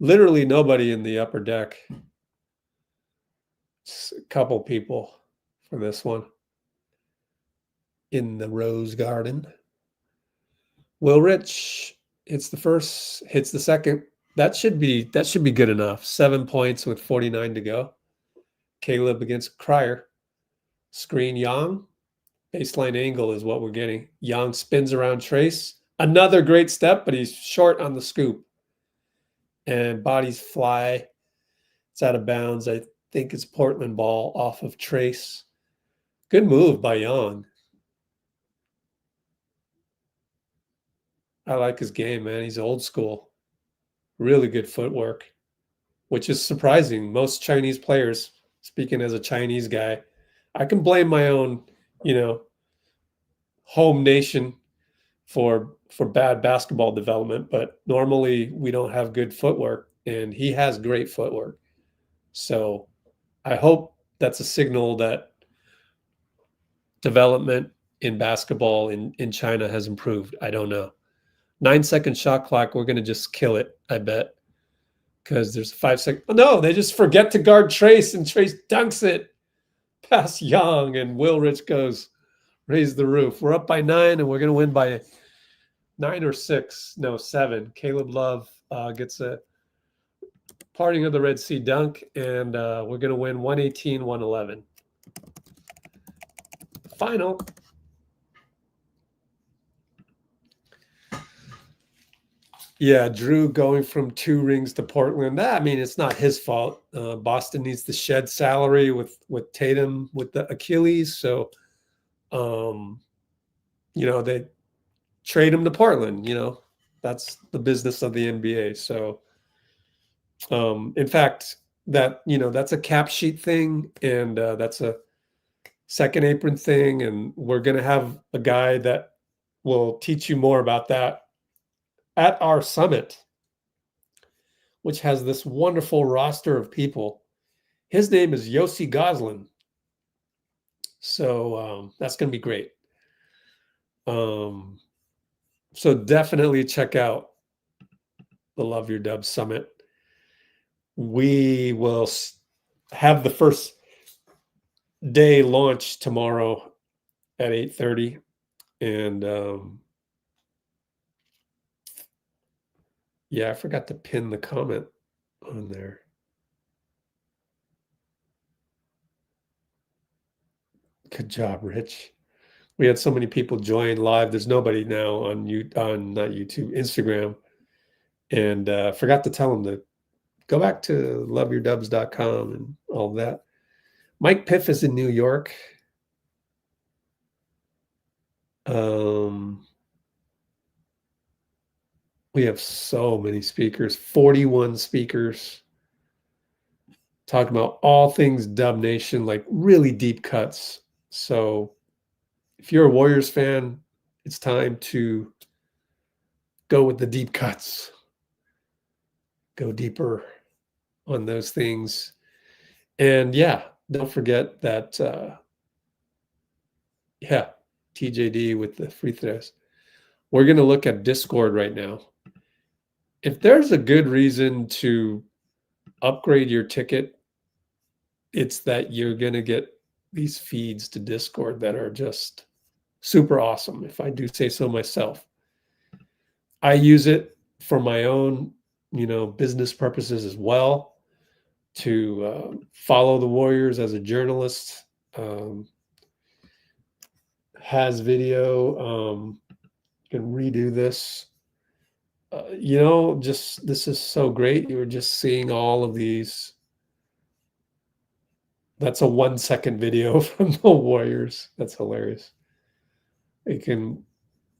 Literally nobody in the upper deck. Just a couple people for this one. In the Rose Garden. Will Rich hits the first, hits the second. That should be good enough. 7 points with 49 to go. Caleb against Cryer. Screen Young. Baseline angle is what we're getting. Young spins around Trace. Another great step, but he's short on the scoop. And bodies fly. It's out of bounds. I think it's Portland ball off of Trace. Good move by Young. I like his game, man. He's old school. Really good footwork, which is surprising. Most Chinese players, speaking as a Chinese guy, I can blame my own, home nation for bad basketball development, but normally we don't have good footwork, and he has great footwork. So I hope that's a signal that development in basketball in China has improved. I don't know. 9-second shot clock. We're going to just kill it, I bet, because there's 5 seconds. Oh, no, they just forget to guard Trace, and Trace dunks it past Young, and Will Rich goes, raise the roof. We're up by 9, and we're going to win by 9 or 6. No, 7. Caleb Love gets a parting of the Red Sea dunk, and we're going to win 118-111. Final. Yeah, Jrue going from 2 rings to Portland. It's not his fault. Boston needs to shed salary with Tatum with the Achilles. So, they trade him to Portland. That's the business of the NBA. So, in fact, that's a cap sheet thing, and that's a second apron thing. And we're going to have a guy that will teach you more about that at our summit, which has this wonderful roster of people. His name is Yossi Goslin. So that's going to be great. So definitely check out the Love Your Dub Summit. We will have the first day launch tomorrow at 8:30. And yeah, I forgot to pin the comment on there. Good job, Rich. We had so many people join live. There's nobody now on not YouTube, Instagram. And forgot to tell them to go back to loveyourdubs.com and all that. Mike Piff is in New York. We have so many speakers, 41 speakers, talking about all things Dub Nation, like really deep cuts. So if you're a Warriors fan, it's time to go with the deep cuts. Go deeper on those things. And yeah, don't forget that, TJD with the free throws. We're going to look at Discord right now. If there's a good reason to upgrade your ticket, it's that you're going to get these feeds to Discord that are just super awesome, if I do say so myself. I use it for my own, business purposes as well, to follow the Warriors as a journalist. Has video, can redo this. Just this is so great. You're just seeing all of these. That's a 1 second video from the Warriors. That's hilarious. You can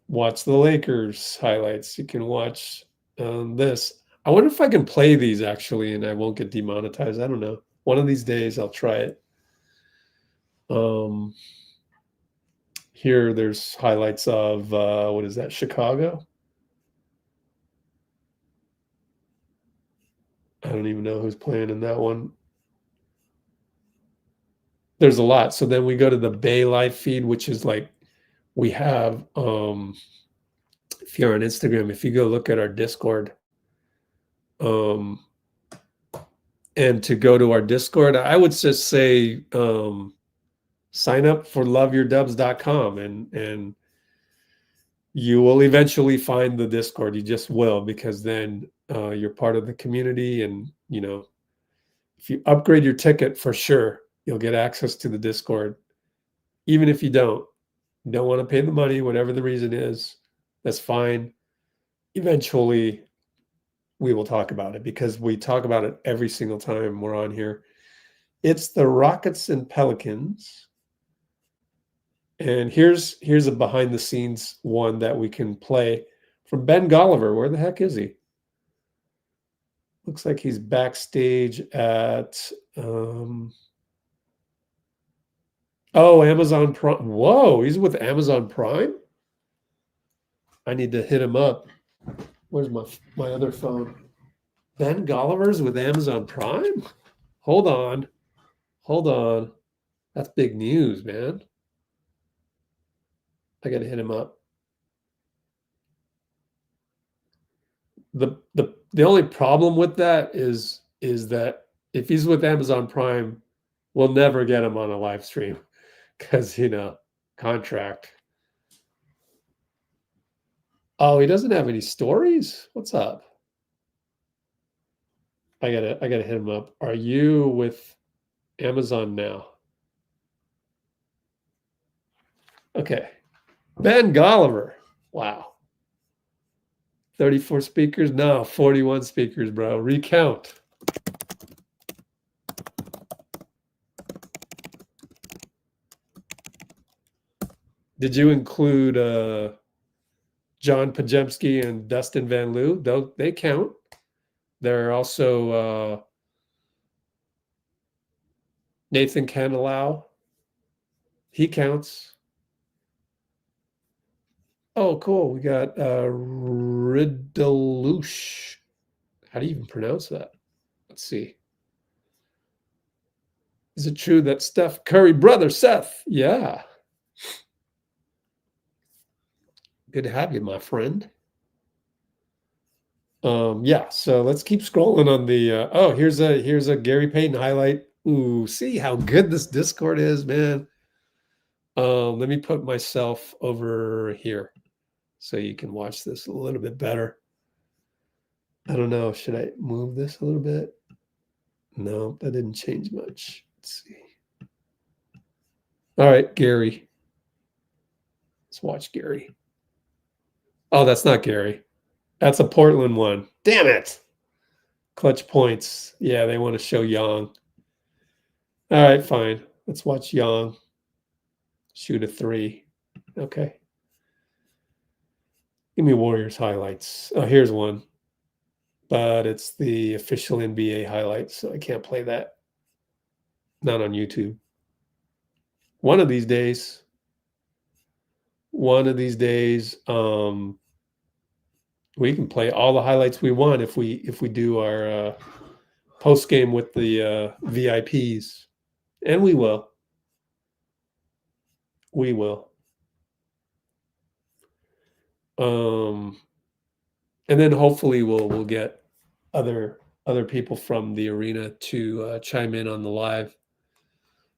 watch the Lakers highlights. You can watch this. I wonder if I can play these actually and I won't get demonetized. I don't know. One of these days I'll try it. Here there's highlights of, what is that, Chicago? I don't even know who's playing in that one. There's a lot. So then we go to the Bay live feed, which is like, we have, if you're on Instagram, if you go look at our Discord, and to go to our Discord, I would just say, sign up for loveyourdubs.com and you will eventually find the Discord. You just will, because then you're part of the community. And, if you upgrade your ticket, for sure, you'll get access to the Discord. Even if you don't want to pay the money, whatever the reason is, that's fine. Eventually, we will talk about it because we talk about it every single time we're on here. It's the Rockets and Pelicans. And here's a behind the scenes one that we can play from Ben Golliver. Where the heck is he? Looks like he's backstage at Amazon Prime. Whoa, he's with Amazon Prime? I need to hit him up. Where's my other phone? Ben Golliver's with Amazon Prime? Hold on. That's big news, man. I got to hit him up. The only problem with that is that if he's with Amazon Prime, we'll never get him on a live stream because, contract. Oh, he doesn't have any stories? What's up? I gotta hit him up. Are you with Amazon now? Okay. Ben Golliver. Wow. 34 speakers? No, 41 speakers, bro. Recount. Did you include John Pajemski and Dustin Van Loo? They count. There are also Nathan Canelau. He counts. Oh, cool. We got Ridelouche. How do you even pronounce that? Let's see. Is it true that Steph Curry brother Seth? Yeah. Good to have you, my friend. Yeah, so let's keep scrolling on the here's a Gary Payton highlight. Ooh, see how good this Discord is, man. Let me put myself over here so you can watch this a little bit better. I don't know, should I move this a little bit? No, that didn't change much. Let's see. All right, Gary. Let's watch Gary. Oh, that's not Gary. That's a Portland one. Damn it. Clutch points. Yeah, they want to show Young. All right, fine. Let's watch Young shoot a three. Okay. Give me Warriors highlights. Oh, here's one. But it's the official NBA highlights, so I can't play that. Not on YouTube. One of these days, we can play all the highlights we want if we do our post game with the VIPs, and we will. And then hopefully we'll get other people from the arena to chime in on the live.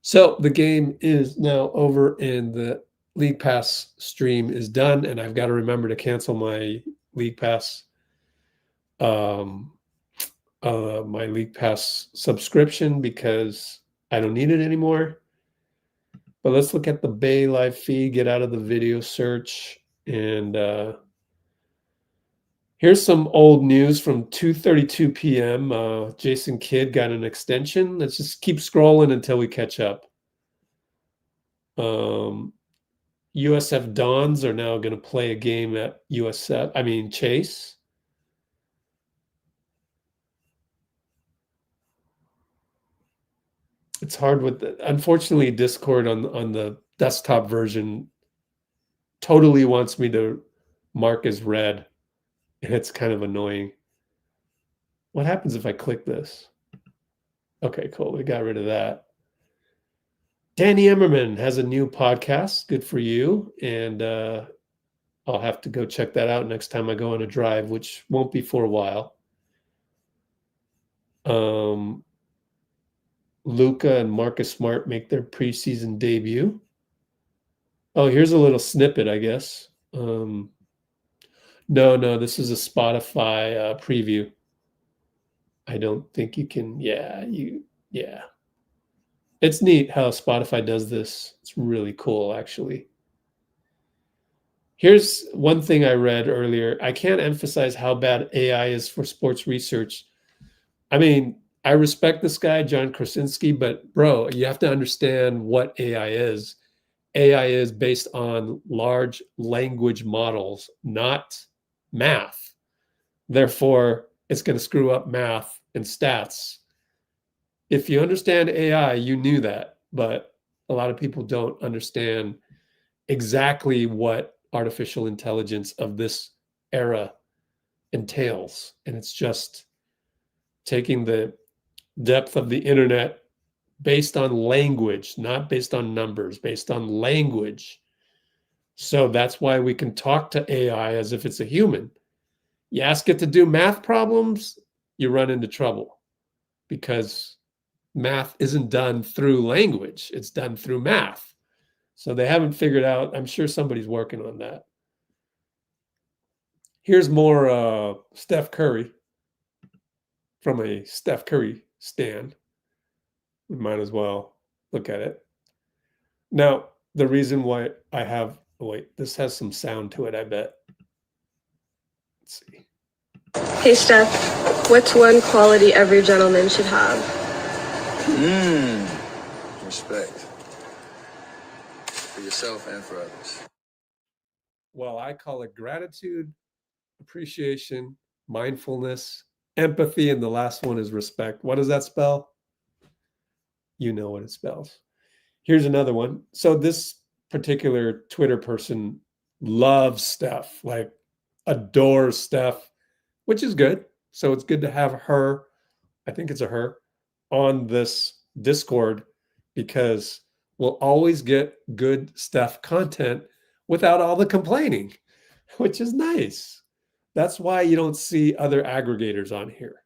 So the game is now over and the League Pass stream is done, and I've got to remember to cancel my League Pass my League Pass subscription because I don't need it anymore. But let's look at the Bay live feed, get out of the video search, and here's some old news from 2:32 p.m. Jason Kidd got an extension. Let's just keep scrolling until we catch up. USF Dons are now going to play a game at Chase. It's hard with unfortunately, Discord on the desktop version totally wants me to mark as red. And it's kind of annoying. What happens if I click this? Okay, cool. We got rid of that. Danny Emmerman has a new podcast. Good for you. And I'll have to go check that out next time I go on a drive, which won't be for a while. Luka and Marcus Smart make their preseason debut. Oh, here's a little snippet, I guess. No, this is a Spotify preview. I don't think you can. Yeah. It's neat how Spotify does this. It's really cool, actually. Here's one thing I read earlier. I can't emphasize how bad AI is for sports research. I mean, I respect this guy, John Krasinski, but bro, you have to understand what AI is. AI is based on large language models, not math. Therefore, it's going to screw up math and stats. If you understand AI, you knew that, but a lot of people don't understand exactly what artificial intelligence of this era entails. And it's just taking the depth of the internet based on language, not based on numbers, based on language. So that's why we can talk to AI as if it's a human. You ask it to do math problems, you run into trouble because math isn't done through language. It's done through math. So they haven't figured out. I'm sure somebody's working on that. Here's more Steph Curry from a Steph Curry stand. We might as well look at it. Now, the reason why I have, this has some sound to it, I bet. Let's see. Hey, Steph, what's one quality every gentleman should have? Respect. For yourself and for others. Well, I call it gratitude, appreciation, mindfulness, empathy, and the last one is respect. What does that spell? You know what it spells. Here's another one. So this particular Twitter person loves Steph, like adores Steph, which is good. So it's good to have her, I think it's a her, on this Discord because we'll always get good Steph content without all the complaining, which is nice. That's why you don't see other aggregators on here.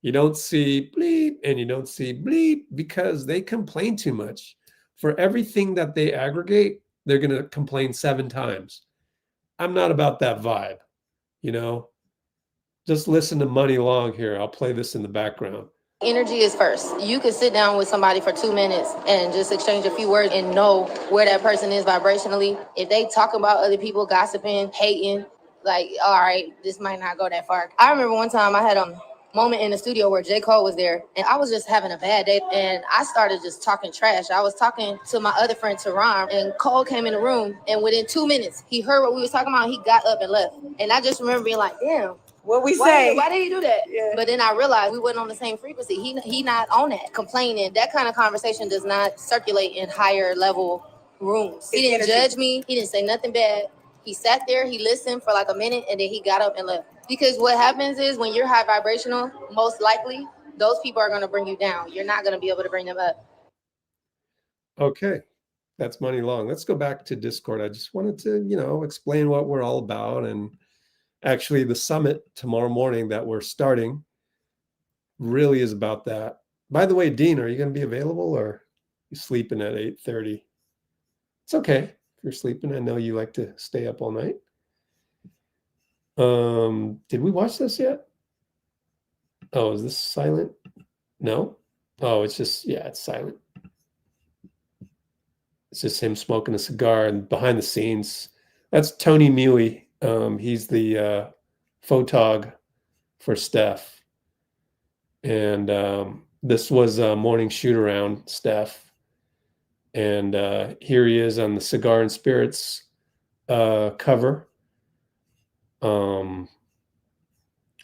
You don't see bleep and you don't see bleep because they complain too much. For everything that they aggregate, they're going to complain 7 times. I'm not about that vibe, you know. Just listen to Money Long here. I'll play this in the background. Energy is first. You could sit down with somebody for 2 minutes and just exchange a few words and know where that person is vibrationally. If they talk about other people, gossiping, hating, like, all right, this might not go that far. I remember one time I had a moment in the studio where J. Cole was there and I was just having a bad day and I started just talking trash. I was talking to my other friend Teron and Cole came in the room and within 2 minutes he heard what we was talking about. He got up and left. And I just remember being like, damn. What we say? Why did he do that? Yeah. But then I realized we wasn't on the same frequency. He not on that. Complaining, that kind of conversation does not circulate in higher level rooms. He didn't judge me. He didn't say nothing bad. He sat there, he listened for like a minute, and then he got up and left. Because what happens is when you're high vibrational, most likely, those people are going to bring you down. You're not going to be able to bring them up. Okay. That's Money Long. Let's go back to Discord. I just wanted to, explain what we're all about. And actually the summit tomorrow morning that we're starting really is about that. By the way, Dean, are you going to be available or? You're sleeping at 8:30. It's okay if you're sleeping. I know you like to stay up all night. Did we watch this yet? Oh, is this silent? No? Oh, it's just, yeah, it's silent. It's just him smoking a cigar, and behind the scenes, that's Tony Mealy. He's the photog for Steph. And this was a morning shoot around Steph. And here he is on the Cigar and Spirits cover.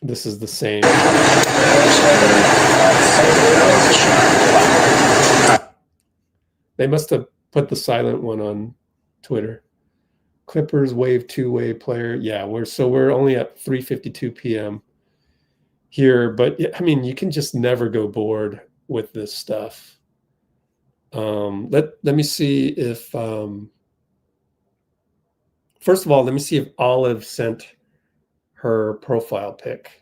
This is the same. They must have put the silent one on Twitter. Clippers wave two-way player. Yeah, we're only at 3:52 p.m. here, but I mean, you can just never go bored with this stuff. Let me see if first of all, let me see if Olive sent her profile pic.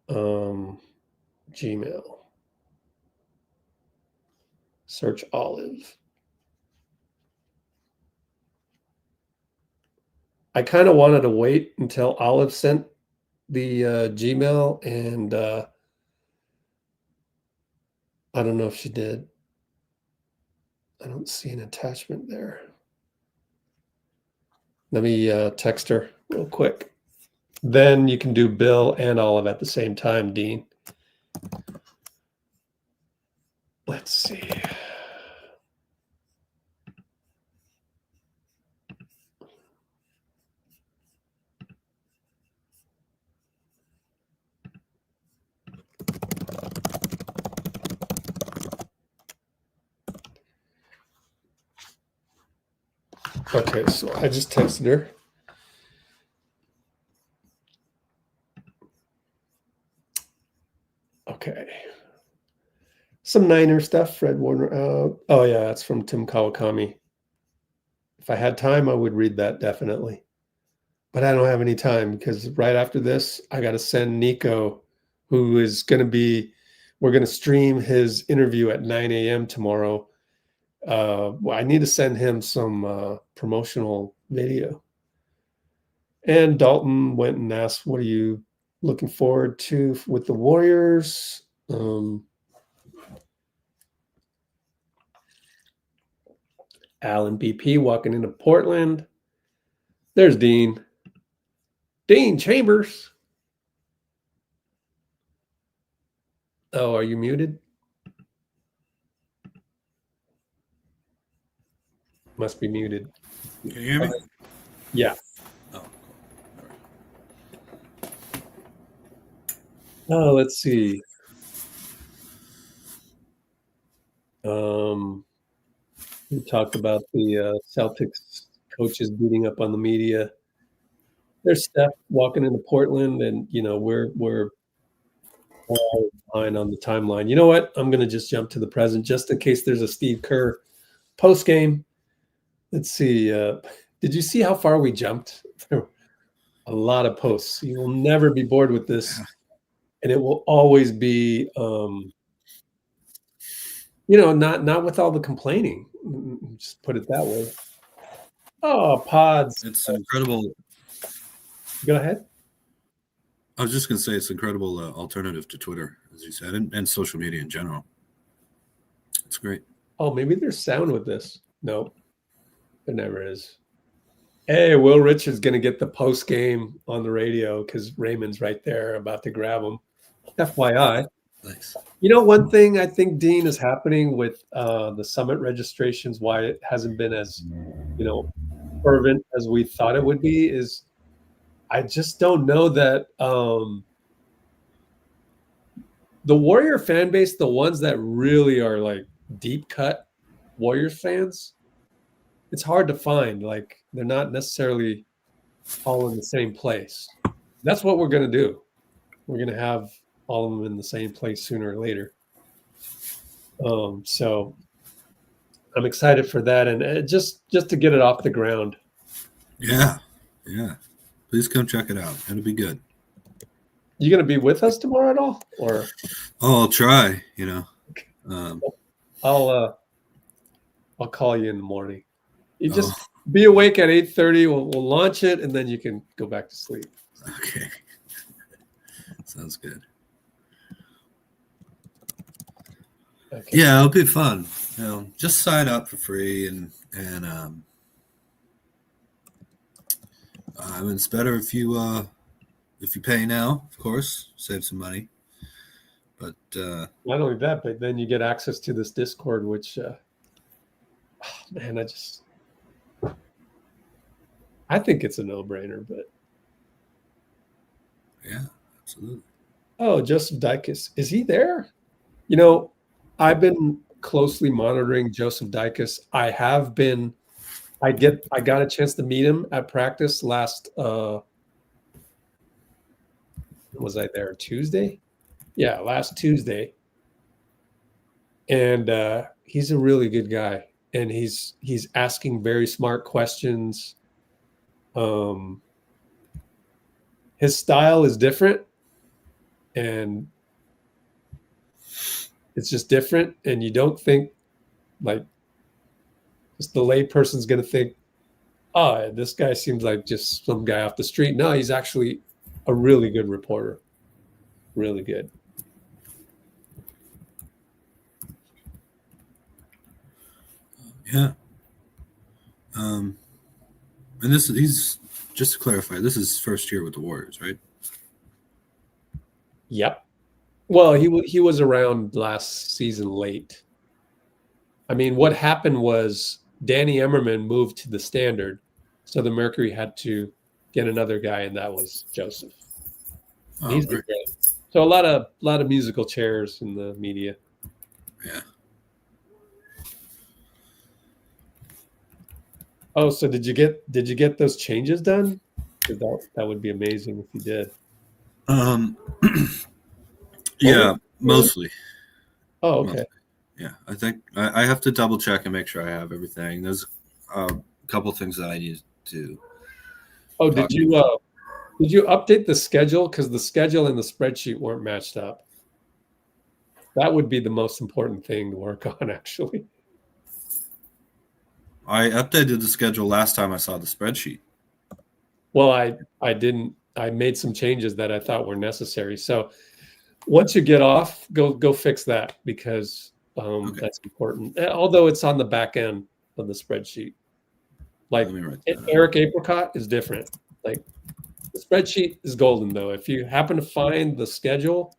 Gmail. Search Olive. I kind of wanted to wait until Olive sent the Gmail, and I don't know if she did. I don't see an attachment there. Let me text her real quick. Then you can do Bill and Olive at the same time, Dean. Let's see. Okay, so I just texted her. Okay. Some Niner stuff, Fred Warner. Oh, yeah, that's from Tim Kawakami. If I had time, I would read that definitely. But I don't have any time because right after this, I got to send Nico, who is going to be, we're going to stream his interview at 9 a.m. tomorrow. I need to send him some promotional video. And Dalton went and asked, what are you looking forward to with the Warriors? Alan BP walking into Portland. There's Dean. Dean Chambers. Oh, are you muted? Must be muted. Can you hear me? Yeah. Oh, Oh, let's see. We talked about the Celtics coaches beating up on the media. There's Steph walking into Portland, and we're all behind on the timeline. You know what? I'm going to just jump to the present, just in case there's a Steve Kerr post game. Let's see. Did you see how far we jumped? There were a lot of posts. You will never be bored with this, and it will always be, not with all the complaining. Just put it that way. Oh, Podz. it's incredible. Go ahead. I was just going to say it's incredible alternative to Twitter, as you said, and social media in general. It's great. Oh, maybe there's sound with this. No, there never is. Hey, Will Richard's going to get the post game on the radio because Raymond's right there about to grab him. FYI. Thanks. One thing I think, Dean, is happening with the summit registrations, why it hasn't been as, fervent as we thought it would be, is I just don't know that the Warrior fan base, the ones that really are like deep cut Warriors fans, it's hard to find. Like, they're not necessarily all in the same place. That's what we're going to do. We're going to have all of them in the same place sooner or later. So I'm excited for that, and just to get it off the ground. Yeah. Please come check it out. It'll be good. You going to be with us tomorrow at all, or? Oh, I'll try. I'll call you in the morning. You just be awake at 8:30. We'll launch it, and then you can go back to sleep. Okay. Sounds good. Okay. Yeah, it'll be fun. Just sign up for free, and it's better if you pay now, of course, save some money. But not only that, but then you get access to this Discord, which man, I think it's a no-brainer, but yeah, absolutely. Oh, Joseph Dicus, is he there? I've been closely monitoring Joseph Dicus. I got a chance to meet him at practice last was I there Tuesday? Yeah, last Tuesday. And he's a really good guy, and he's asking very smart questions. His style is different, and it's just different, and you don't think just the lay person's going to think, oh, this guy seems like just some guy off the street. No, he's actually a really good reporter. Really good. Yeah. And he's just to clarify, this is his first year with the Warriors, right? Yep. Well, he was around last season late. I mean, what happened was Danny Emmerman moved to the Standard, so the Mercury had to get another guy, and that was Joseph. He's been great. So a lot of musical chairs in the media. Yeah. Oh, so did you get those changes done? That would be amazing if you did. Yeah, mostly. Oh, okay. Mostly. Yeah, I think I have to double check and make sure I have everything. There's a couple things that I need to. Oh, did you update the schedule? Because the schedule and the spreadsheet weren't matched up. That would be the most important thing to work on, actually. I updated the schedule last time I saw the spreadsheet. Well, I didn't. I made some changes that I thought were necessary. So once you get off, go fix that, because Okay. that's important. Although it's on the back end of the spreadsheet. Like Let me write that down. Eric Apricot is different. Like the spreadsheet is golden, though. If you happen to find the schedule,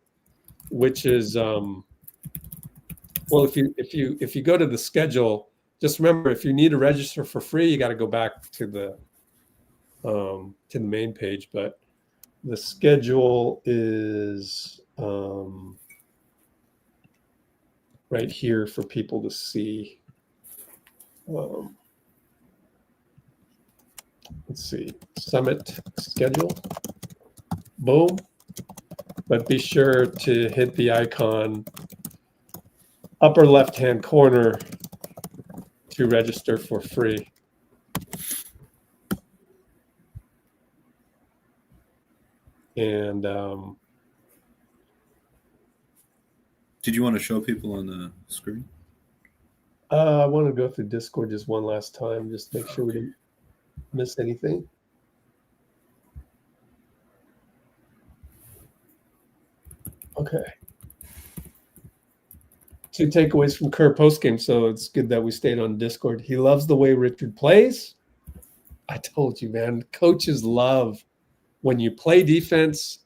which is well, if you go to the schedule, just remember, if you need to register for free, you got to go back to the main page. But the schedule is right here for people to see. Let's see, Summit schedule. Boom. But be sure to hit the icon upper left-hand corner to register for free. And Did you want to show people on the screen? I want to go through Discord just one last time, just make sure we didn't miss anything. Okay. 2 takeaways from Kerr postgame, so it's good that we stayed on Discord. He loves the way Richard plays. I told you, man, coaches love when you play defense,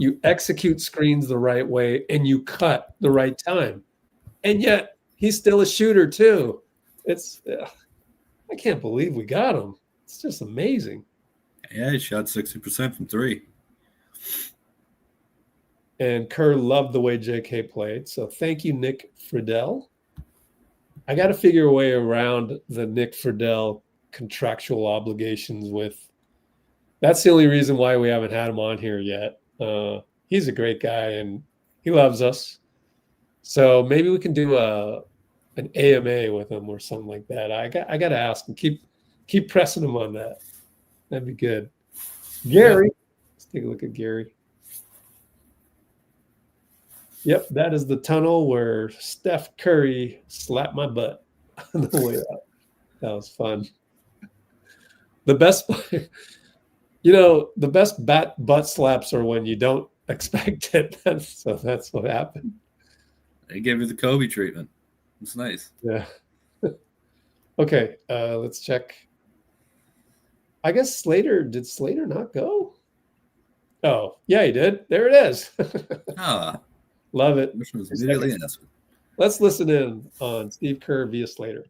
you execute screens the right way, and you cut the right time. And yet, he's still a shooter too. I can't believe we got him. It's just amazing. Yeah, he shot 60% from 3. And Kerr loved the way JK played. So thank you, Nick Friedel. I got to figure a way around the Nick Friedel contractual obligations with. That's the only reason why we haven't had him on here yet. He's a great guy and he loves us. So maybe we can do an AMA with him or something like that. I got to ask him. Keep pressing him on that. That'd be good. Gary, let's take a look at Gary. Yep, that is the tunnel where Steph Curry slapped my butt on the way out. That was fun. The best, the best butt slaps are when you don't expect it. So that's what happened. They gave you the Kobe treatment. It's nice. Yeah. Okay, let's check. I guess did Slater not go? Oh, yeah, he did. There it is. Love it. Immediately answered. Let's listen in on Steve Kerr via Slater.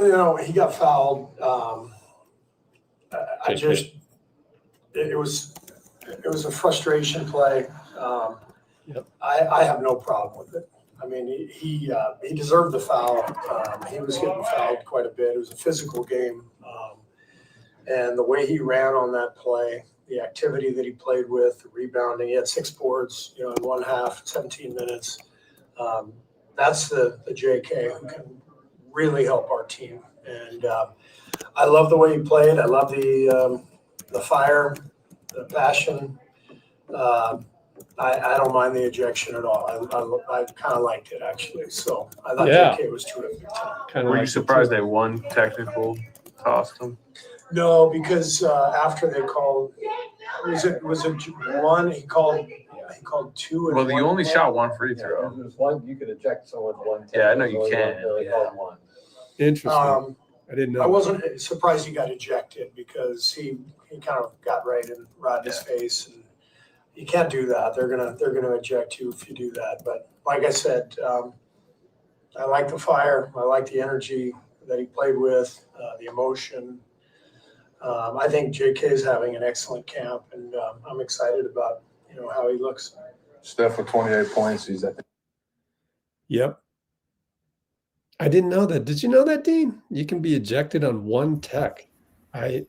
He got fouled. It was a frustration play. Yep. I have no problem with it. I mean, he deserved the foul. He was getting fouled quite a bit. It was a physical game. And the way he ran on that play, the activity that he played with, the rebounding, he had 6 boards, in one half, 17 minutes. That's the JK who can really help our team. And I love the way he played. I love the fire, the passion. I don't mind the ejection at all. I kind of liked it, actually. So I thought JK was terrific. Were you surprised they won technical tossed him? No, because after they called, was it one? He called 2. Well, you only shot 1 free throw. There's one, you could eject someone 1 Yeah, I know you can. One. Interesting. I didn't know. I wasn't surprised he got ejected because he kind of got right in Rodney's face, and you can't do that. They're gonna eject you if you do that. But like I said, I like the fire. I like the energy that he played with, the emotion. I think JK is having an excellent camp, and I'm excited about how he looks. Steph with 28 points. He's at the Yep. I didn't know that. Did you know that, Dean? You can be ejected on 1 tech.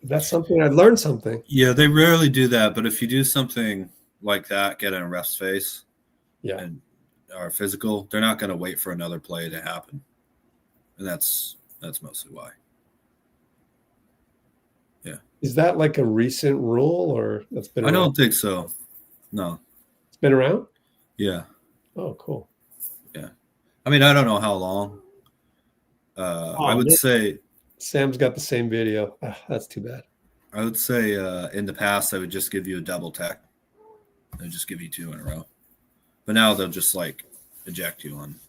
That's something I learned something. Yeah, they rarely do that, but if you do something like that, get in a ref's face, and are physical, they're not going to wait for another play to happen, and that's mostly why. Yeah. Is that like a recent rule, or that's been around? I don't think so. No. It's been around? Yeah. Oh, cool. Yeah. I mean, I don't know how long. I would say Sam's got the same video. That's too bad. I would say in the past, I would just give you a double tech. They'll just give you 2 in a row. But now they'll just eject you on.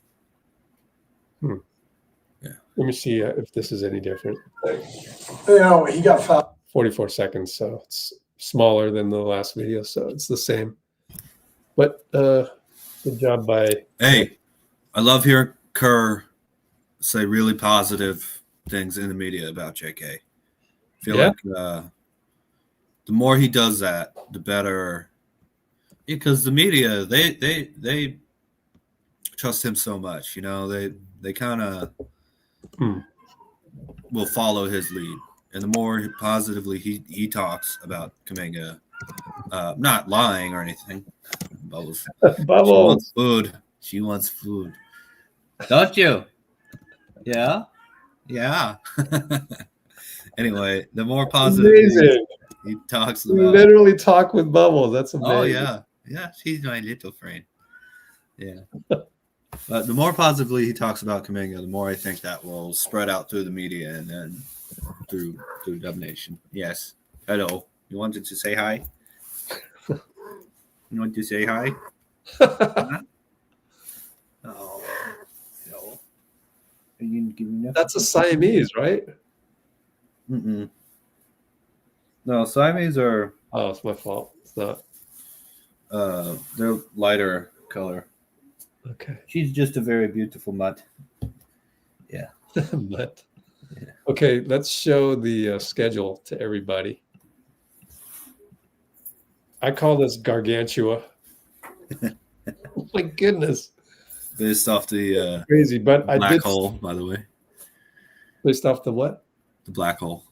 Yeah. Let me see if this is any different. He got fouled. 44 seconds, so it's smaller than the last video, so it's the same. But good job by. Hey, I love hearing Kerr say really positive things in the media about JK. I feel like the more he does that, the better. Because the media, they trust him so much. They kind of will follow his lead. And the more positively he talks about Kuminga, not lying or anything. Bubbles. She wants food. She wants food. Don't you? Yeah. Yeah. Anyway, the more positive he talks about. You literally talk with Bubbles. That's amazing. Oh, yeah. Yeah, she's my little friend. Yeah. But the more positively he talks about Kuminga, the more I think that will spread out through the media and then through Dub Nation. Yes. Hello. You wanted to say hi? You want to say hi? Huh? Oh. No. Are you gonna give me nothing? That's a Siamese, right? Mm-mm. No, Siamese are. Oh, it's my fault. It's not. They're lighter color. Okay. She's just a very beautiful mutt. Yeah. Mutt. Yeah. Okay, let's show the schedule to everybody. I call this Gargantua. Oh my goodness. Based off the crazy, but black hole, by the way. Based off the what? The black hole.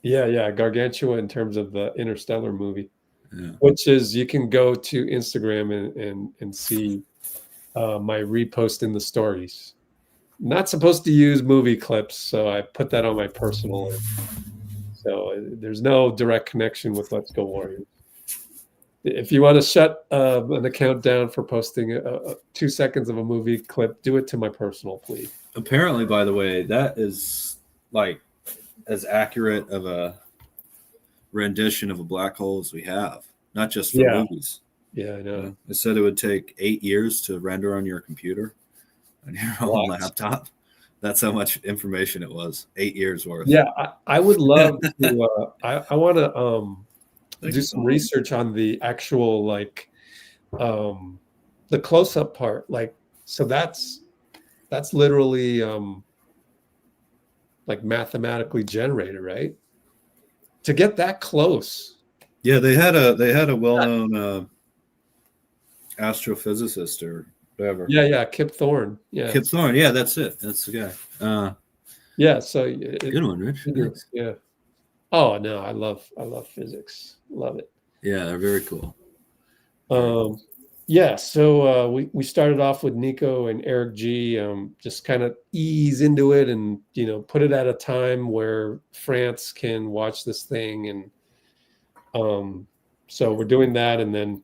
Yeah, Gargantua in terms of the Interstellar movie. Yeah. Which is, you can go to Instagram and see my repost in the stories. Not supposed to use movie clips, so I put that on my personal. So there's no direct connection with Let's Go Warriors. If you want to shut an account down for posting 2 seconds of a movie clip, do it to my personal, please. Apparently, by the way, that is like as accurate of a rendition of a black hole as we have, not just for movies. Yeah, I know. It said it would take 8 years to render on your computer, on your own laptop. That's how much information it was. 8 years worth. Yeah, I would love to. I want to do some research on the actual the close-up part. Like, so that's literally like mathematically generated, right? To get that close. Yeah, they had a well-known astrophysicist or whatever. Yeah, Kip Thorne. Yeah, Kip Thorne. Yeah, that's it. That's the guy. Yeah, so good one, Rich. Yeah. Oh no, I love physics. Love it. Yeah, they're very cool. Yeah, so we started off with Nico and Eric G. Just kind of ease into it, and put it at a time where France can watch this thing, and so we're doing that, and then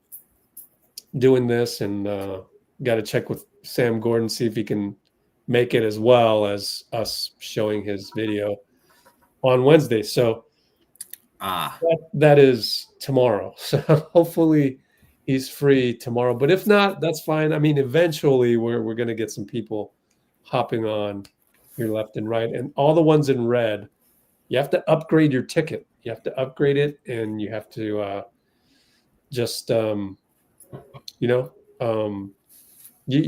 doing this, and got to check with Sam Gordon, see if he can make it as well as us showing his video on Wednesday. So that is tomorrow. So hopefully he's free tomorrow. But if not, that's fine. I mean, eventually we're going to get some people hopping on here left and right. And all the ones in red, you have to upgrade your ticket. You have to upgrade it, and you have to just, you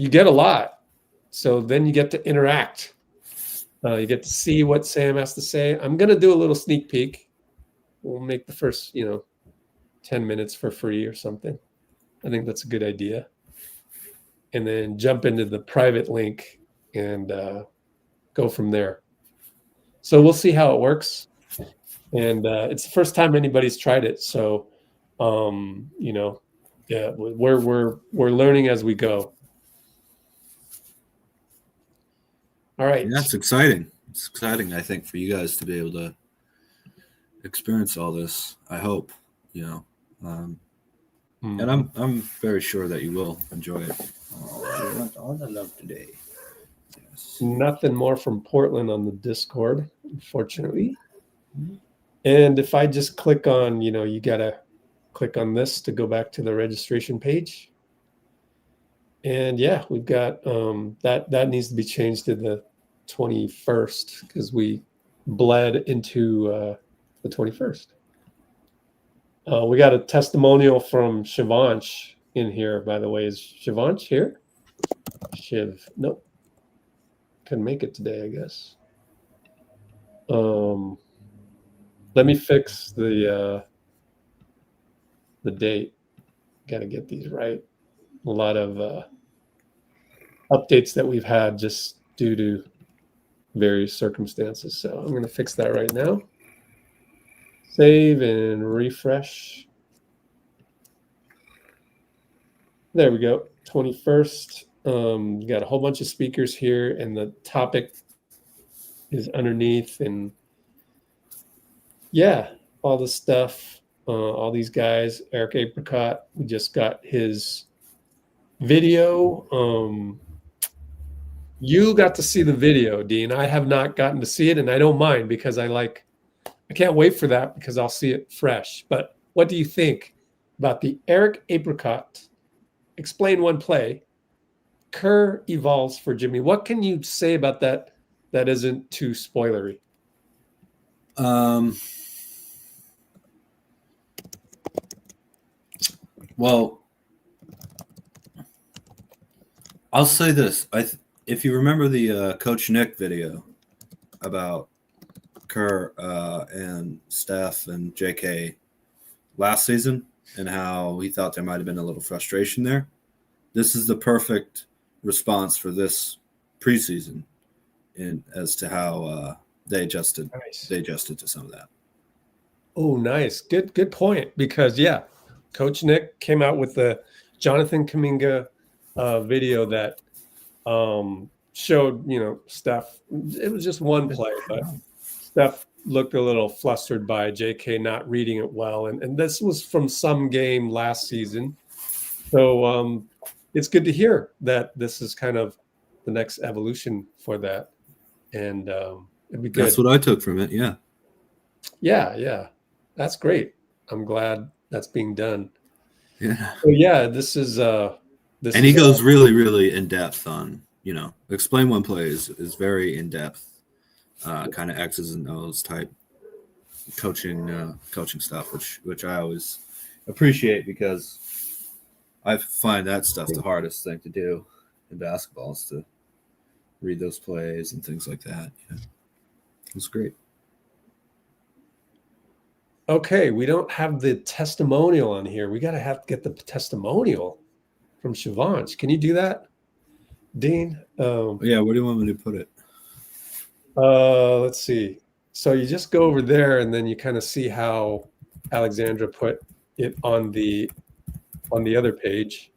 get a lot. So then you get to interact. You get to see what Sam has to say. I'm going to do a little sneak peek. We'll make the first, 10 minutes for free or something. I think that's a good idea. And then jump into the private link and go from there. So we'll see how it works. And it's the first time anybody's tried it. So, yeah, we're learning as we go. All right. That's exciting. It's exciting, I think, for you guys to be able to experience all this. I hope, and I'm very sure that you will enjoy it. Oh, I want all the love today. Yes. Nothing more from Portland on the Discord, unfortunately. And if I just click on, you gotta click on this to go back to the registration page. And yeah, we've got that needs to be changed to the 21st because we bled into the 21st. We got a testimonial from Shivansh in here, by the way. Is Shivansh here? Shiv. Nope. Couldn't make it today, I guess. Let me fix the date. Got to get these right. A lot of updates that we've had just due to various circumstances. So I'm going to fix that right now. Save and refresh. There we go. 21st. You got a whole bunch of speakers here, and the topic is underneath. And yeah, all the stuff. All these guys. Eric Apricot. We just got his video. You got to see the video, Dean. I have not gotten to see it, and I don't mind because I can't wait for that because I'll see it fresh. But what do you think about the Eric Apricot explain one play? Kerr evolves for Jimmy. What can you say about that that isn't too spoilery? Well, I'll say this. If you remember the Coach Nick video about Kerr and Steph and JK last season and how he thought there might have been a little frustration there, this is the perfect response for this preseason as to how they adjusted. Nice. They adjusted to some of that. Oh, nice. Good point. Because, yeah, Coach Nick came out with the Jonathan Kuminga video that showed, Steph. It was just one play, but Steph, looked a little flustered by JK not reading it well. And this was from some game last season. So it's good to hear that this is kind of the next evolution for that. And it'd be good. That's what I took from it. Yeah. Yeah. That's great. I'm glad that's being done. Yeah. So yeah, this is this And he is, goes really, really in depth on, explain one play is very in depth, kind of X's and O's type coaching stuff, which I always appreciate because I find that stuff the hardest thing to do in basketball is to read those plays and things like that. Yeah. It was great. Okay, we don't have the testimonial on here. We have to get the testimonial from Shivansh. Can you do that, Dean? Yeah, where do you want me to put it? Let's see. So you just go over there, and then you kind of see how Alexandra put it on the other page,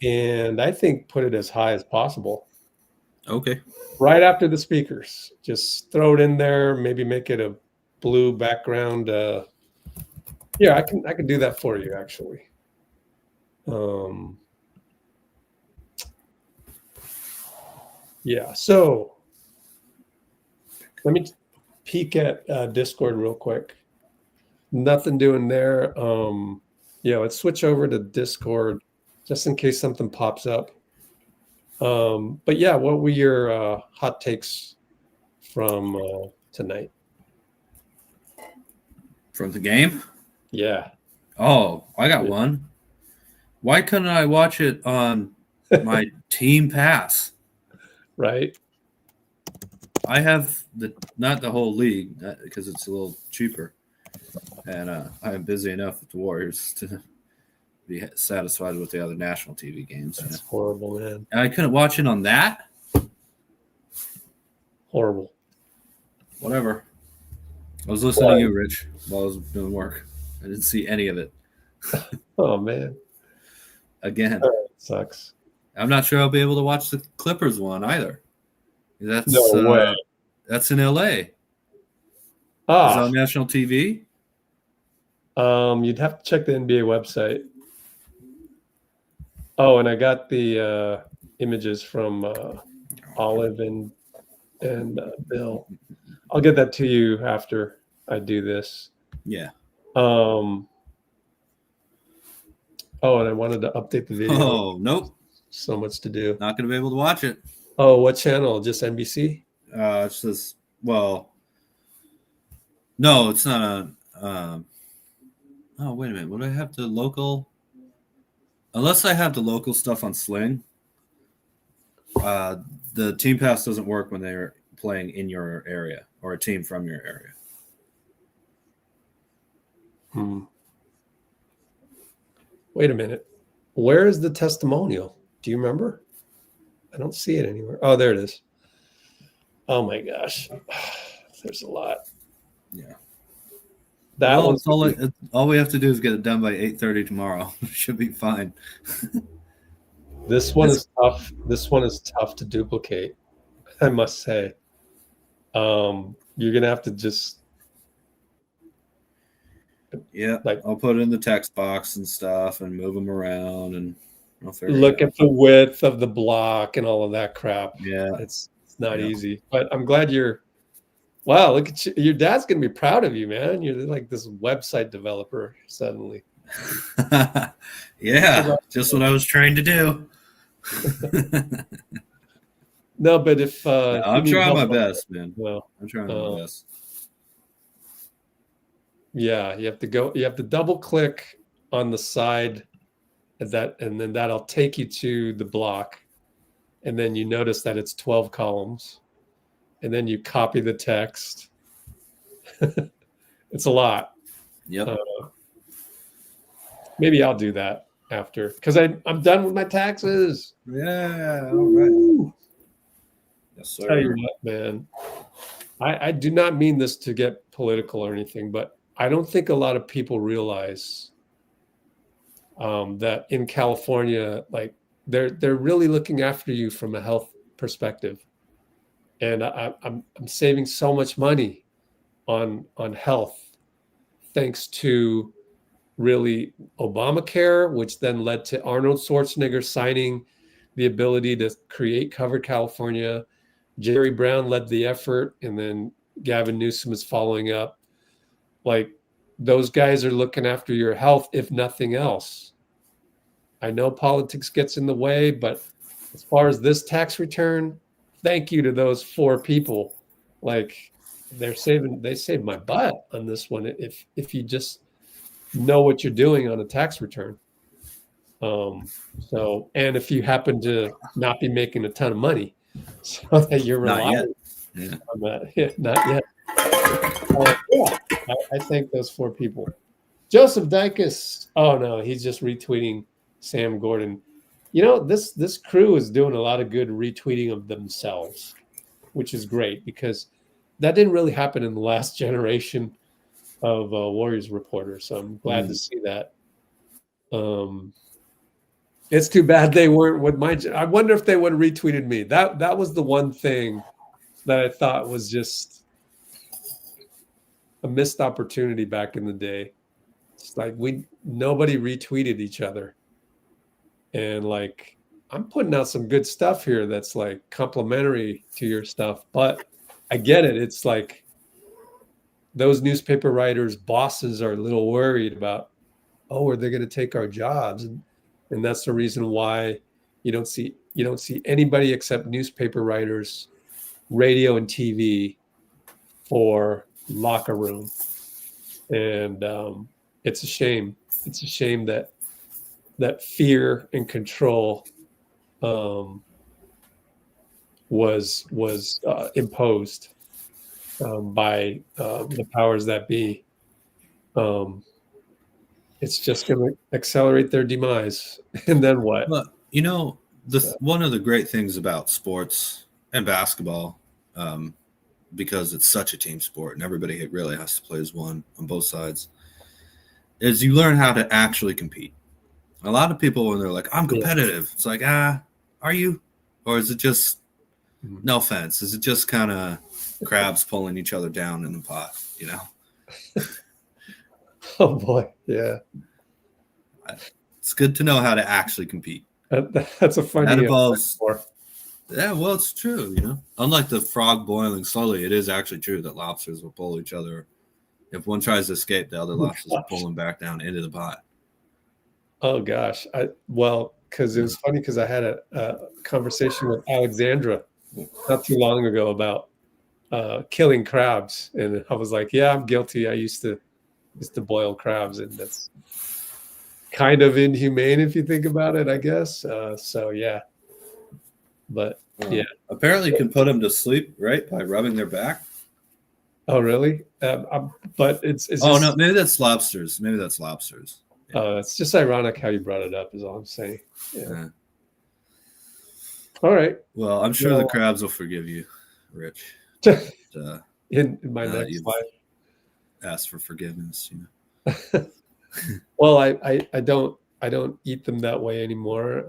and I think put it as high as possible. Okay. Right after the speakers, just throw it in there. Maybe make it a blue background. Yeah, I can do that for you actually. Yeah, so let me peek at Discord real quick. Nothing doing there. Yeah, let's switch over to Discord just in case something pops up. But yeah, what were your hot takes from tonight? From the game? Yeah. Oh, I got one. Why couldn't I watch it on my Team Pass? Right. I have not the whole league because it's a little cheaper, and I'm busy enough with the Warriors to be satisfied with the other national TV games. That's horrible, man. And I couldn't watch it on that. Horrible. Whatever. I was listening to you, Rich, while I was doing work. I didn't see any of it. Oh man. Again, sucks. I'm not sure I'll be able to watch the Clippers one either. That's No way. That's in LA. Is it on national TV? You'd have to check the NBA website. Oh, and I got the images from Olive and Bill. I'll get that to you after I do this. Yeah. Oh, and I wanted to update the video. Oh, nope. So much to do. Not going to be able to watch it. Oh, what channel? Just NBC? It says, well, no, it's not on. Oh, wait a minute. Would I have the local? Unless I have the local stuff on Sling, the Team Pass doesn't work when they're playing in your area or a team from your area. Wait a minute. Where is the testimonial? Do you remember? I don't see it anywhere. Oh, there it is. Oh my gosh. There's a lot. Yeah. That one's all we have to do is get it done by 8:30 tomorrow. Should be fine. This one is tough. This one is tough to duplicate, I must say. You're gonna have to just I'll put it in the text box and stuff and move them around and I'll look at the width of the block and all of that crap. Yeah. It's not easy. But I'm glad wow, look at you. Your dad's gonna be proud of you, man. You're like this website developer suddenly. Yeah, just what I was trying to do. No, but if I'm trying my best, man. Well, I'm trying my best. Yeah, you have to double click on the side of that, and then that'll take you to the block. And then you notice that it's 12 columns. And then you copy the text. It's a lot. Yep. Maybe I'll do that after because I'm done with my taxes. Yeah. All right. Yes, sir. Tell you what, man. I do not mean this to get political or anything, but I don't think a lot of people realize that in California, like they're really looking after you from a health perspective. And I'm saving so much money on health, thanks to really Obamacare, which then led to Arnold Schwarzenegger signing the ability to create Covered California. Jerry Brown led the effort, and then Gavin Newsom is following up. Like, those guys are looking after your health, if nothing else. I know politics gets in the way, but as far as this tax return, thank you to those 4 people. Like, they saved my butt on this one. If you just know what you're doing on a tax return. So, and if you happen to not be making a ton of money, so that you're relying on that. Yeah, not yet. I thank those 4 people. Joseph Dykes. Oh no, he's just retweeting Sam Gordon. You know, this crew is doing a lot of good retweeting of themselves, which is great because that didn't really happen in the last generation of Warriors reporters. So I'm glad to see that. It's too bad they weren't with my. I wonder if they would have retweeted me. That was the one thing that I thought was just a missed opportunity back in the day. It's like nobody retweeted each other, and like I'm putting out some good stuff here that's like complimentary to your stuff, but I get it. It's like those newspaper writers' bosses are a little worried about, are they going to take our jobs? And that's the reason why you don't see anybody except newspaper writers, radio and TV for locker room. And it's a shame. It's a shame that fear and control was imposed by the powers that be. It's just going to accelerate their demise. And then what? Well, you know, one of the great things about sports and basketball, because it's such a team sport and everybody really has to play as one on both sides, is you learn how to actually compete. A lot of people, when they're like, I'm competitive, it's like, are you? Or is it just, no offense, is it just kind of crabs pulling each other down in the pot, you know? Oh boy, yeah. It's good to know how to actually compete. That's a funny. That involves. Yeah, well, it's true. You know, unlike the frog boiling slowly, it is actually true that lobsters will pull each other. If one tries to escape, the other lobsters will pull them back down into the pot. Oh gosh, because it was funny because I had a conversation with Alexandra not too long ago about killing crabs, and I was like, "Yeah, I'm guilty. I used to boil crabs, and that's kind of inhumane if you think about it, I guess." So yeah, but yeah. Apparently, you can put them to sleep, right, by rubbing their back. Oh really? But it's oh just, no, maybe that's lobsters. Maybe that's lobsters. Yeah. It's just ironic how you brought it up. Is all I'm saying. Yeah. All right. Well, I'm sure the crabs will forgive you, Rich. In my next life. Ask for forgiveness, you know. Well, I don't eat them that way anymore.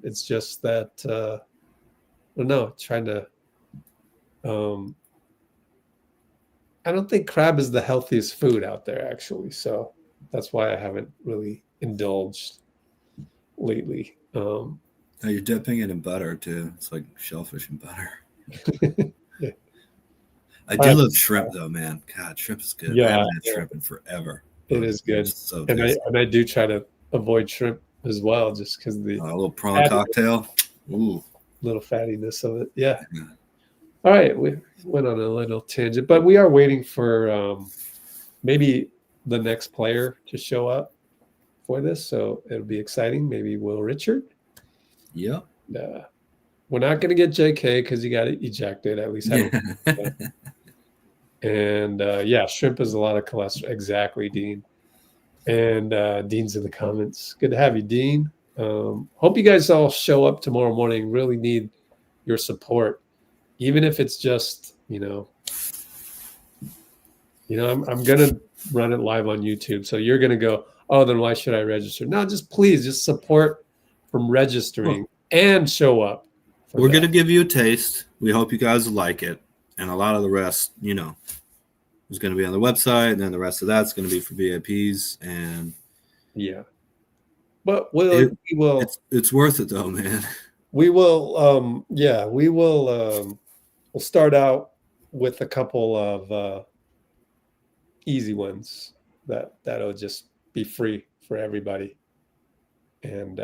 It's just that I don't know, trying to I don't think crab is the healthiest food out there actually, so that's why I haven't really indulged lately. Now you're dipping it in butter too. It's like shellfish and butter. Yeah. I do love shrimp though, man. God, shrimp is good. Yeah, I haven't had shrimp in forever. It is good. So and I do try to avoid shrimp as well, just because the a little prawn cocktail. Ooh. Little fattiness of it. Yeah. All right. We went on a little tangent, but we are waiting for maybe the next player to show up for this. So it'll be exciting. Maybe Will Richard. Yep. We're not going to get JK because he got ejected. At least. And shrimp is a lot of cholesterol. Exactly, Dean. And Dean's in the comments. Good to have you, Dean. Hope you guys all show up tomorrow morning. Really need your support, even if it's just I'm gonna run it live on YouTube. So you're gonna go, oh, then why should I register? No, just support from registering and show up. We're gonna give you a taste. We hope you guys like it, and a lot of the rest, is going to be on the website, and then the rest of that's going to be for VIPs. And Yeah. But we will. It's worth it though, man. We will. We'll start out with a couple of easy ones that'll just be free for everybody, and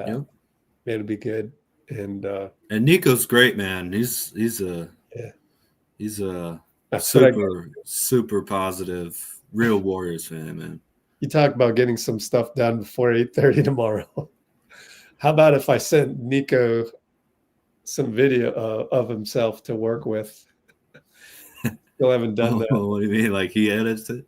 it'll be good. And Nico's great, man. He's a that's what super positive, real Warriors fan, man. You talk about getting some stuff done before 8:30 tomorrow. How about if I sent Nico some video of himself to work with? Still haven't done that. What do you mean? Like he edits it?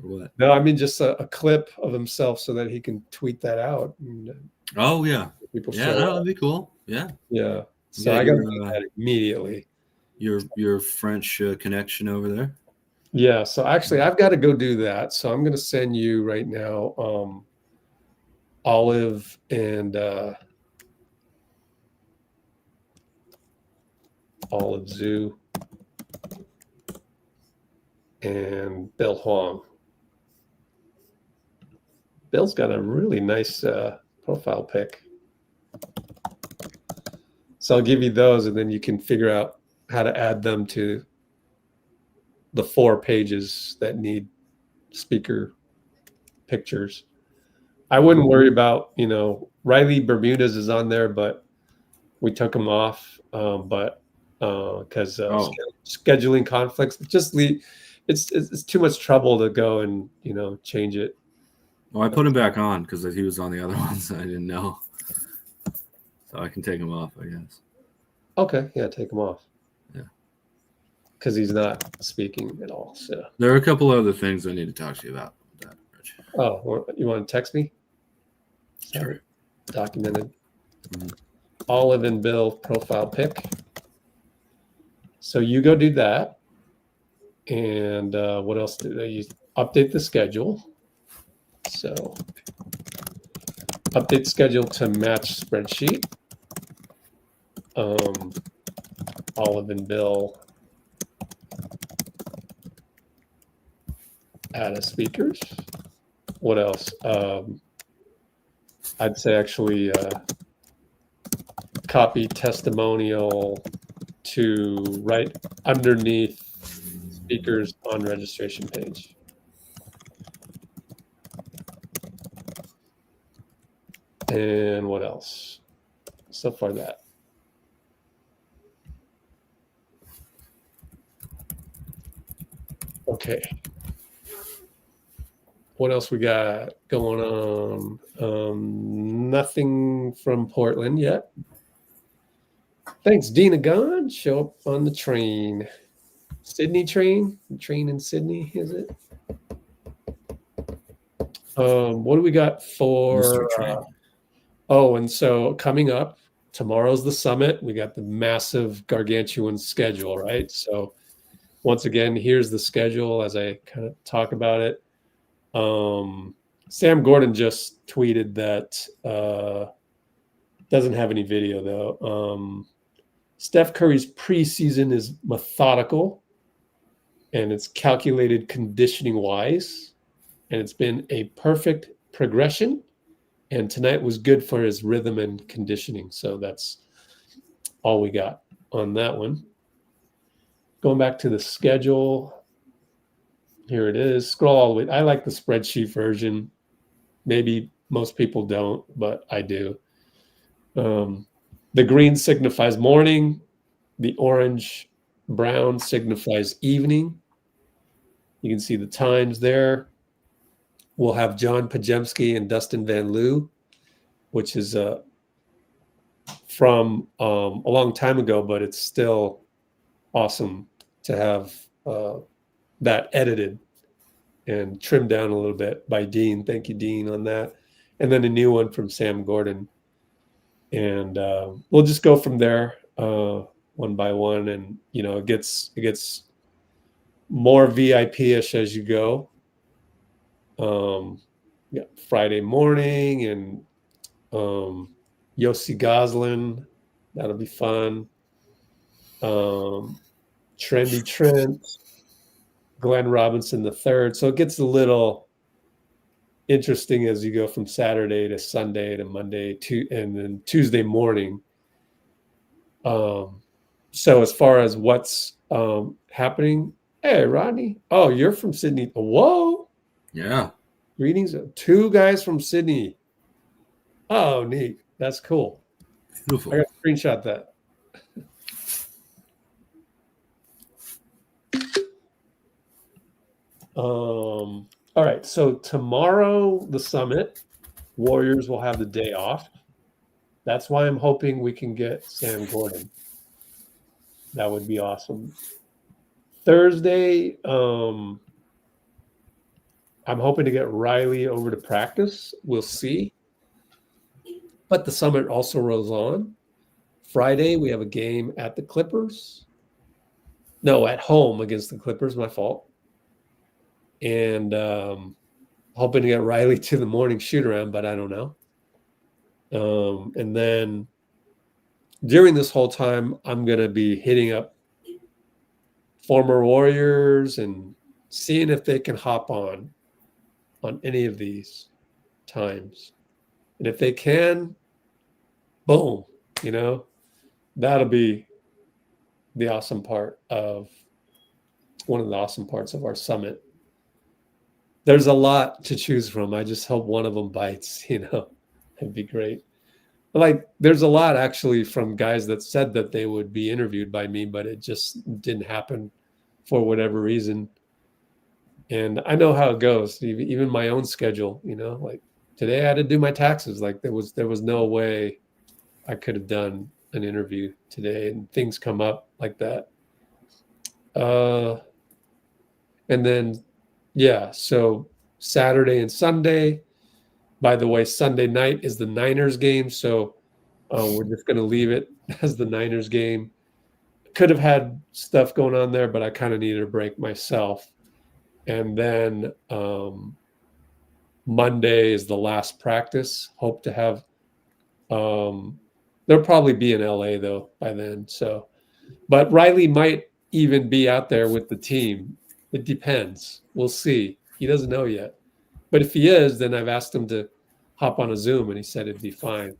Or what? No, I mean just a clip of himself so that he can tweet that out. And oh, yeah. People that would be cool. Yeah. Yeah. So I got to do that immediately. Your French connection over there? Yeah. So actually, I've got to go do that. So I'm going to send you right now Olive and Olive Zoo and Bill Huang. Bill's got a really nice profile pic. So I'll give you those, and then you can figure out how to add them to the 4 pages that need speaker pictures. I wouldn't worry about, Riley Bermudez is on there, but we took him off. But because scheduling conflicts, it's too much trouble to go and change it. Well, I put him back on because he was on the other ones. I didn't know, so I can take him off, I guess. Okay, yeah, take him off. Yeah, because he's not speaking at all. So there are a couple other things I need to talk to you about. Oh, you want to text me? Sure. Documented. Olive and Bill profile pic. So you go do that. And what else do they use? Update the schedule. So update schedule to match spreadsheet. Olive and Bill add a speakers. What else? I'd say actually copy testimonial to right underneath speakers on registration page. And what else? So far that. Okay. What else we got going on? Nothing from Portland yet. Thanks, Dina Gone. Show up on the train. Sydney train? Train in Sydney, is it? What do we got for? And so coming up, tomorrow's the summit. We got the massive gargantuan schedule, right? So once again, here's the schedule as I kind of talk about it. Sam Gordon just tweeted that doesn't have any video though. Steph Curry's preseason is methodical and it's calculated conditioning wise, and it's been a perfect progression. And tonight was good for his rhythm and conditioning. So that's all we got on that one. Going back to the schedule. Here it is. Scroll all the way. I like the spreadsheet version. Maybe most people don't, but I do. The green signifies morning. The orange brown signifies evening. You can see the times there. We'll have John Pajemski and Dustin Van Loo, which is from a long time ago, but it's still awesome to have that edited and trimmed down a little bit by Dean. Thank you, Dean, on that. And then a new one from Sam Gordon. And we'll just go from there one by one. And, it gets more VIP-ish as you go. Friday morning and Yossi Goslin. That'll be fun. Trendy Trent. Glenn Robinson the third. So it gets a little interesting as you go from Saturday to Sunday to Monday to and then Tuesday morning. So as far as what's happening, hey Rodney, oh, you're from Sydney. Whoa, Yeah. greetings. 2 guys from Sydney. Oh, neat. That's cool. Beautiful. I got to screenshot that. All right. So tomorrow, the summit, Warriors will have the day off. That's why I'm hoping we can get Sam Gordon. That would be awesome. Thursday, I'm hoping to get Riley over to practice. We'll see. But the summit also rolls on. Friday, we have a game at the Clippers. No, at home against the Clippers, my fault. And hoping to get Riley to the morning shoot around, but I don't know. And then during this whole time, I'm going to be hitting up former Warriors and seeing if they can hop on any of these times. And if they can, boom, that'll be the awesome part of one of the awesome parts of our summit. There's a lot to choose from. I just hope one of them bites, it'd be great. Like there's a lot actually from guys that said that they would be interviewed by me, but it just didn't happen for whatever reason. And I know how it goes, even my own schedule, like today I had to do my taxes. Like there was no way I could have done an interview today, and things come up like that. And then, yeah, so Saturday and Sunday. By the way, Sunday night is the Niners game, so we're just going to leave it as the Niners game. Could have had stuff going on there, but I kind of needed a break myself. And then Monday is the last practice. Hope to have they'll probably be in LA though by then. So, but Riley might even be out there with the team. It depends. We'll see. He doesn't know yet. But if he is, then I've asked him to hop on a Zoom, and he said it'd be fine.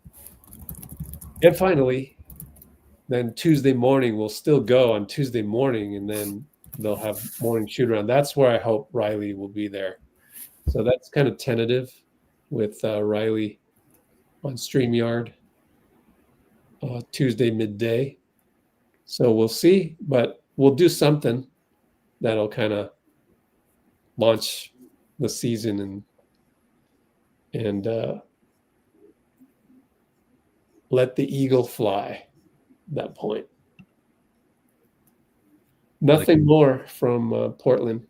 And finally, then Tuesday morning, we'll still go on Tuesday morning, and then they'll have morning shoot around. That's where I hope Riley will be there. So that's kind of tentative with Riley on StreamYard Tuesday midday. So we'll see, but we'll do something that'll kind of launch the season and let the eagle fly at that point. Nothing more from Portland.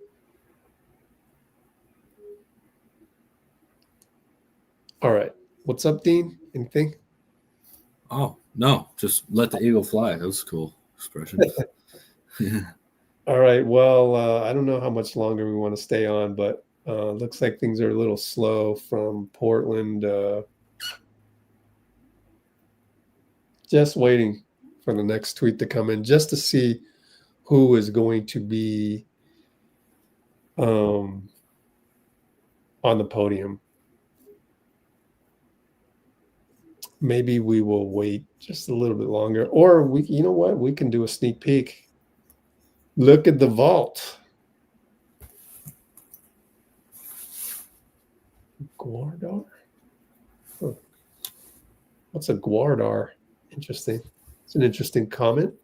All right. What's up, Dean? Anything? Oh, no. Just let the eagle fly. That was a cool expression. Yeah. All right. Well, I don't know how much longer we want to stay on, but looks like things are a little slow from Portland. Just waiting for the next tweet to come in just to see who is going to be on the podium. Maybe we will wait just a little bit longer, or you know what? We can do a sneak peek. Look at the vault. Guardar? Huh. What's a Guardar? Interesting. It's an interesting comment.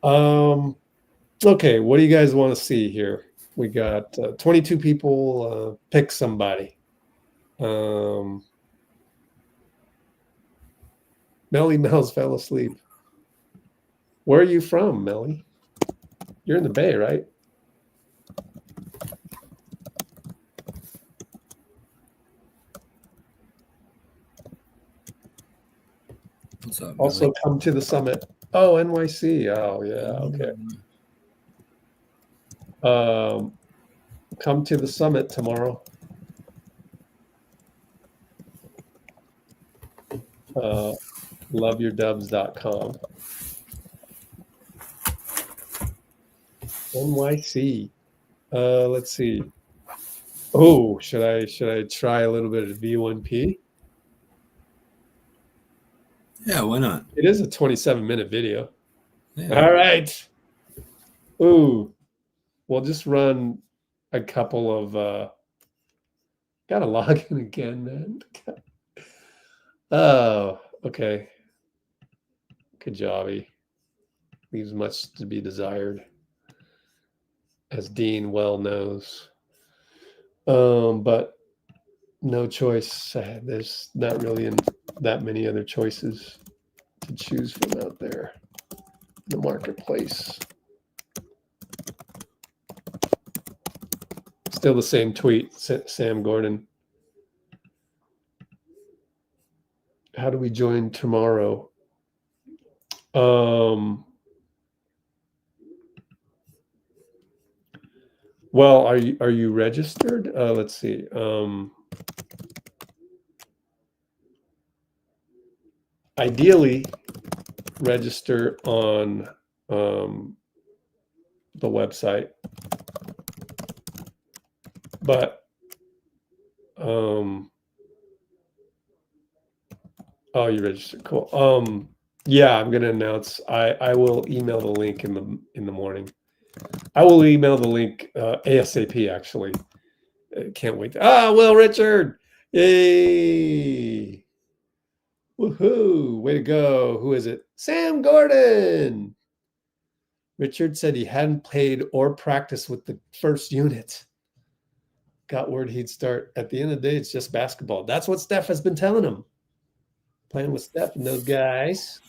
Okay, what do you guys want to see here? We got 22 people. Pick somebody. Melly Mel's fell asleep. Where are you from, Melly? You're in the Bay, right? What's up, Also, Billy? come to the summit. Oh, NYC. Oh, yeah. Okay. Come to the summit tomorrow. Loveyourdubs.com. NYC. Let's see. Oh, should I try a little bit of V1P? Yeah, why not? It is a 27-minute video. Yeah. All right. Ooh, we'll just run a couple of. Gotta log in again, man. Oh, okay. Good jobby. Leaves much to be desired, as Dean well knows. But no choice. There's not really that many other choices to choose from out there in the marketplace. Still the same tweet, Sam Gordon. How do we join tomorrow? Well, are you registered? Let's see. Ideally, register on the website, but oh, you registered. Cool. Yeah, I'm gonna announce. I will email the link in the morning. I will email the link ASAP. Actually, can't wait. Will Richard, yay! Woohoo! Way to go! Who is it? Sam Gordon. Richard said he hadn't played or practiced with the first unit. Got word he'd start. At the end of the day, it's just basketball. That's what Steph has been telling him. Playing with Steph and those guys.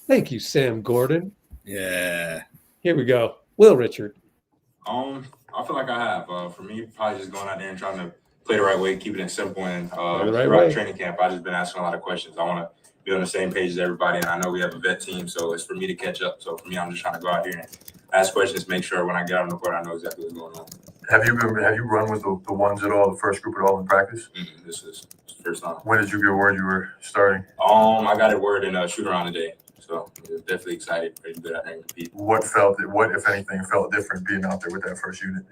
Thank you, Sam Gordon. Yeah. Here we go. Will Richard. I feel like I have. For me, probably just going out there and trying to play the right way, keep it simple, and throughout training camp, I've just been asking a lot of questions. I want to be on the same page as everybody, and I know we have a vet team, so it's for me to catch up. So for me, I'm just trying to go out here and ask questions, make sure when I get out on the court, I know exactly what's going on. Have you run with the ones at all, the first group at all in practice? Mm-hmm. This is the first time. When did you get word you were starting? I got it word in a shoot around today. So definitely excited, pretty good out there and compete. What, if anything, felt different being out there with that first unit?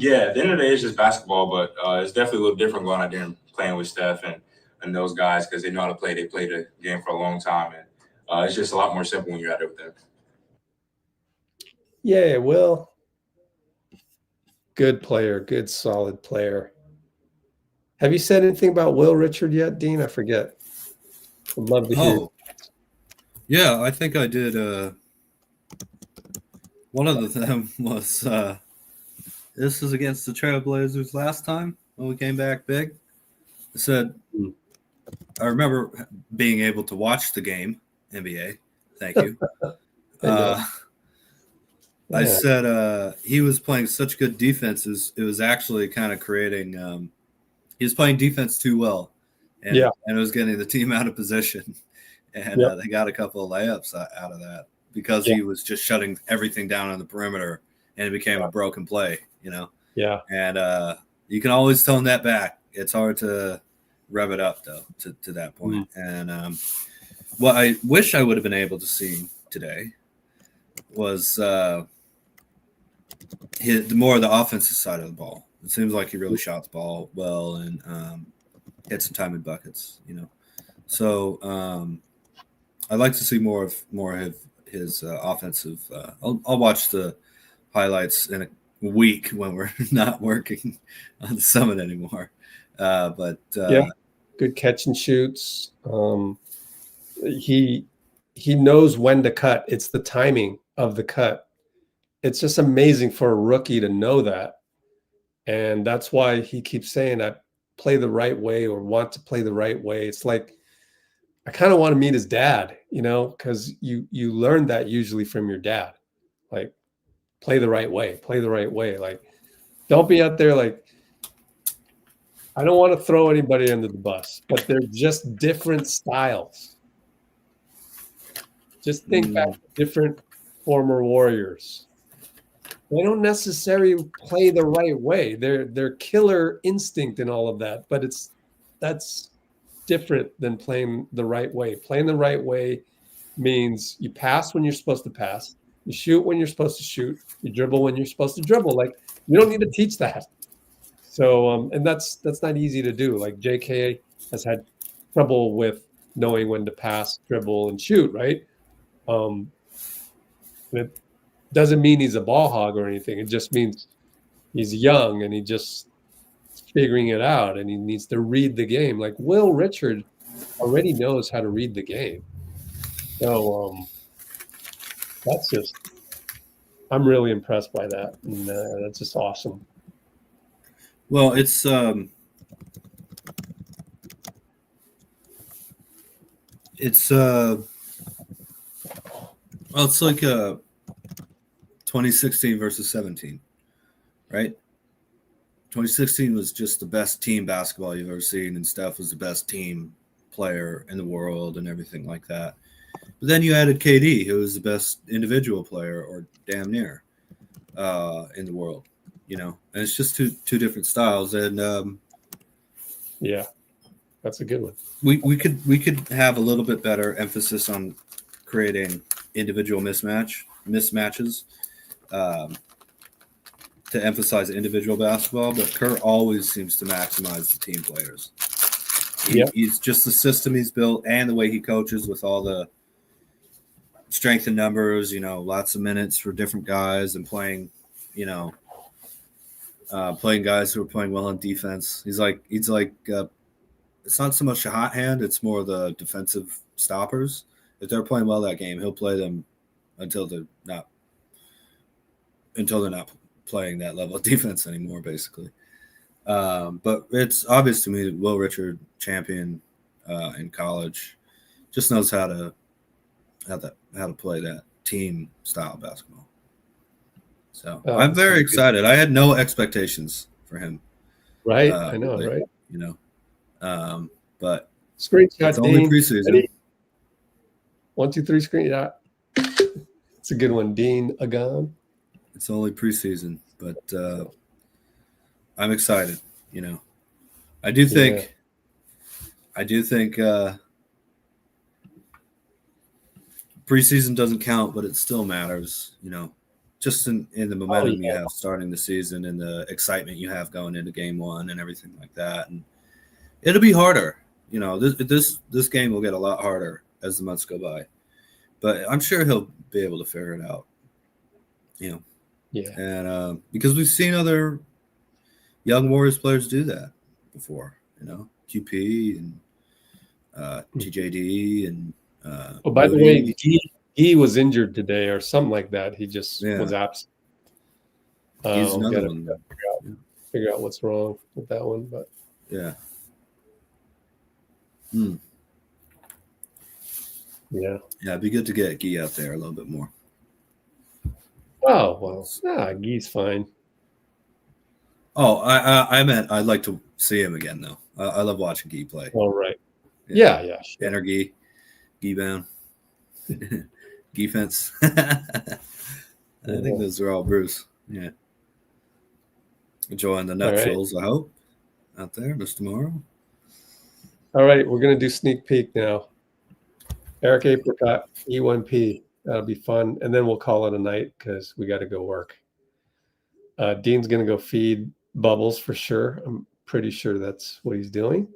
Yeah, at the end of the day, it's just basketball, but it's definitely a little different going out there and playing with Steph and those guys because they know how to play. They played the game for a long time, and it's just a lot more simple when you're out there with them. Yeah, Will. Good player, good solid player. Have you said anything about Will Richard yet, Dean? I forget. I'd love to hear. Yeah, I think I did. One of them was this is against the Trailblazers last time when we came back big. I said, I remember being able to watch the game, NBA. Thank you. I said he was playing such good defenses. It was actually kind of creating he was playing defense too well. And it was getting the team out of position. And they got a couple of layups out of that because he was just shutting everything down on the perimeter, and it became a broken play, you know? Yeah. And you can always tone that back. It's hard to rev it up, though, to that point. And what I wish I would have been able to see today was the more of the offensive side of the ball. It seems like he really shot the ball well and hit some time in buckets, you know? So I'd like to see more of his offensive. I'll watch the highlights in a week when we're not working on the summit anymore. But good catch and shoots. He knows when to cut. It's the timing of the cut. It's just amazing for a rookie to know that, and that's why he keeps saying I play the right way or want to play the right way. It's like I kind of want to meet his dad, you know, because you learn that usually from your dad. Like, play the right way. Like, don't be out there like, I don't want to throw anybody under the bus, but they're just different styles. Just think back to different former Warriors. They don't necessarily play the right way. They're killer instinct and all of that, but that's different than playing the right way. Playing the right way means you pass when you're supposed to pass. You shoot when you're supposed to shoot. You dribble when you're supposed to dribble. Like, you don't need to teach that. So, and that's not easy to do. Like, JK has had trouble with knowing when to pass, dribble, and shoot, right? It doesn't mean he's a ball hog or anything. It just means he's young and he just figuring it out, and he needs to read the game. Like, Will Richard already knows how to read the game. So that's just, I'm really impressed by that, and that's just awesome. Well, it's like 2016 versus 17, right? 2016 was just the best team basketball you've ever seen, and Steph was the best team player in the world and everything like that. But then you added KD, who was the best individual player, or damn near, in the world. You know, and it's just two different styles, and yeah, that's a good one. We could have a little bit better emphasis on creating individual mismatches to emphasize individual basketball, but Kerr always seems to maximize the team players. He's just the system he's built and the way he coaches with all the strength in numbers, you know, lots of minutes for different guys and playing, you know, playing guys who are playing well on defense. He's like it's not so much a hot hand, it's more the defensive stoppers. If they're playing well that game, he'll play them until they're not playing that level of defense anymore, basically. But it's obvious to me that Will Richard, champion in college, just knows how to play that team style basketball. So I'm very excited. I had no expectations for him. Right, I know, right? You know, but screenshot. It's only preseason. 1, 2, 3 screenshot. It's a good one, Dean Agon. It's only preseason, but I'm excited. You know, I do think preseason doesn't count, but it still matters. You know, just in the momentum you have starting the season and the excitement you have going into game one and everything like that. And it'll be harder. You know, this game will get a lot harder as the months go by, but I'm sure he'll be able to figure it out. You know, yeah. And because we've seen other young Warriors players do that before. You know, QP and TJD and. Oh, by the way, he was injured today or something like that. He just was absent. He's another one. Figure out what's wrong with that one, but yeah. Yeah, it'd be good to get Guy out there a little bit more. Oh well, Guy's fine. Oh, I meant I'd like to see him again though. I love watching Guy play. All right. Yeah. Sure. Energy. Bound, defense. I think those are all Bruce. Yeah. Enjoying the nuptials, right. I hope. Out there this tomorrow. All right, we're gonna do sneak peek now. Eric Apricot E1P. That'll be fun. And then we'll call it a night because we gotta go work. Dean's gonna go feed Bubbles for sure. I'm pretty sure that's what he's doing.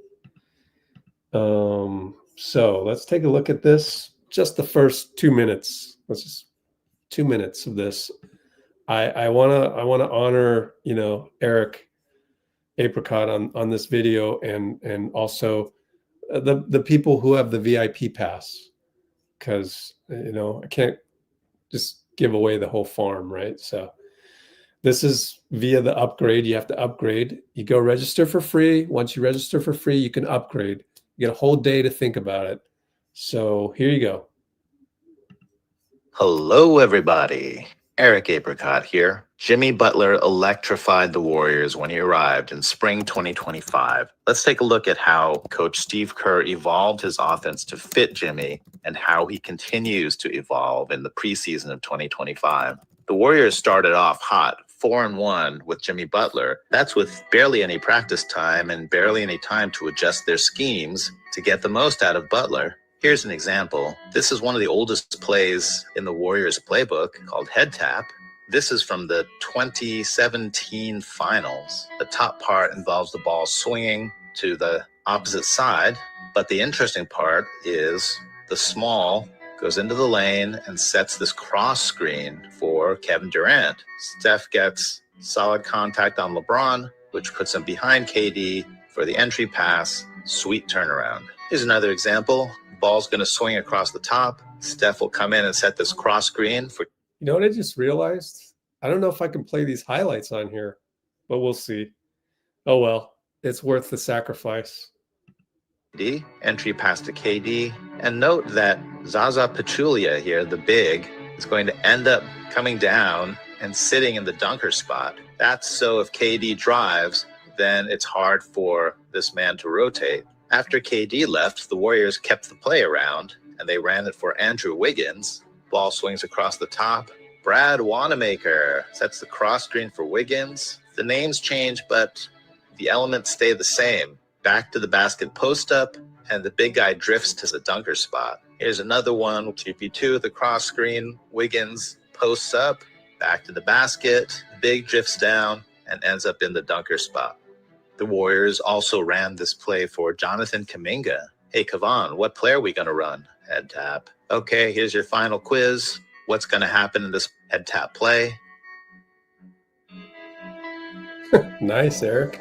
So let's take a look at this. Just the first 2 minutes. Let's just 2 minutes of this. I wanna honor, you know, Eric Apricot on this video and also the people who have the VIP pass, because you know I can't just give away the whole farm, right? So this is via the upgrade. You have to upgrade. You go register for free. Once you register for free, you can upgrade. You get a whole day to think about it. So here you go. Hello, everybody. Eric Apricot here. Jimmy Butler electrified the Warriors when he arrived in spring 2025. Let's take a look at how Coach Steve Kerr evolved his offense to fit Jimmy and how he continues to evolve in the preseason of 2025. The Warriors started off hot, 4-1 with Jimmy Butler. That's with barely any practice time and barely any time to adjust their schemes to get the most out of Butler. Here's an example. This is one of the oldest plays in the Warriors playbook called head tap. This is from the 2017 finals. The top part involves the ball swinging to the opposite side, but the interesting part is the small goes into the lane and sets this cross screen for Kevin Durant. Steph gets solid contact on LeBron, which puts him behind KD for the entry pass. Sweet turnaround. Here's another example. Ball's going to swing across the top. Steph will come in and set this cross screen for. You know what I just realized? I don't know if I can play these highlights on here, but we'll see. Oh, well, it's worth the sacrifice. KD, entry pass to KD. And note that Zaza Pachulia here, the big, is going to end up coming down and sitting in the dunker spot. That's so if KD drives, then it's hard for this man to rotate. After KD left, the Warriors kept the play around, and they ran it for Andrew Wiggins. Ball swings across the top. Brad Wanamaker sets the cross screen for Wiggins. The names change, but the elements stay the same. Back to the basket post up, and the big guy drifts to the dunker spot. Here's another one, 2v2, the cross screen. Wiggins posts up, back to the basket. The big drifts down and ends up in the dunker spot. The Warriors also ran this play for Jonathan Kuminga. Hey, Kavan, what play are we going to run? Head tap. Okay, here's your final quiz. What's going to happen in this head tap play? Nice, Eric.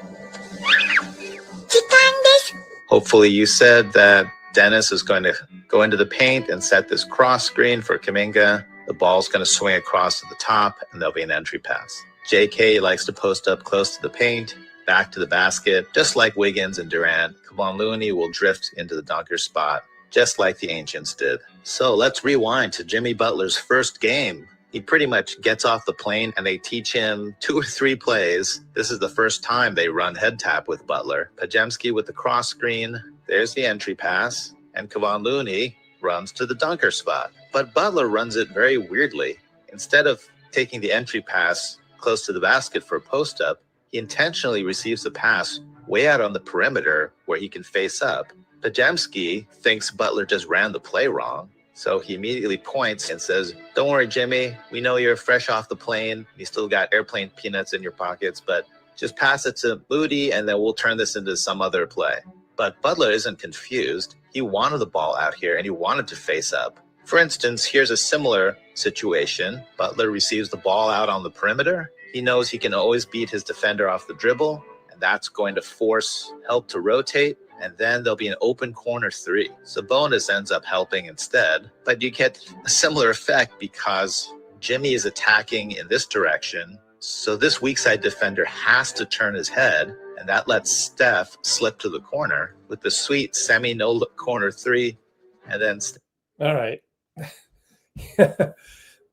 Hopefully you said that Dennis is going to go into the paint and set this cross screen for Kuminga. The ball's going to swing across to the top, and there'll be an entry pass. JK likes to post up close to the paint, back to the basket, just like Wiggins and Durant. Kevon Looney will drift into the dunker spot, just like the ancients did. So let's rewind to Jimmy Butler's first game. He pretty much gets off the plane and they teach him 2 or 3 plays. This is the first time they run head tap with Butler. Pajemski with the cross screen. There's the entry pass. And Kevon Looney runs to the dunker spot. But Butler runs it very weirdly. Instead of taking the entry pass close to the basket for a post-up, he intentionally receives the pass way out on the perimeter where he can face up. Pajemski thinks Butler just ran the play wrong, so he immediately points and says, "Don't worry, Jimmy. We know you're fresh off the plane. You still got airplane peanuts in your pockets, but just pass it to Moody and then we'll turn this into some other play." But Butler isn't confused. He wanted the ball out here and he wanted to face up. For instance, here's a similar situation. Butler receives the ball out on the perimeter. He knows he can always beat his defender off the dribble, and that's going to force help to rotate, and then there'll be an open corner 3. Sabonis ends up helping instead, but you get a similar effect because Jimmy is attacking in this direction, so this weak side defender has to turn his head, and that lets Steph slip to the corner with the sweet semi-no-look corner 3, and then... All right.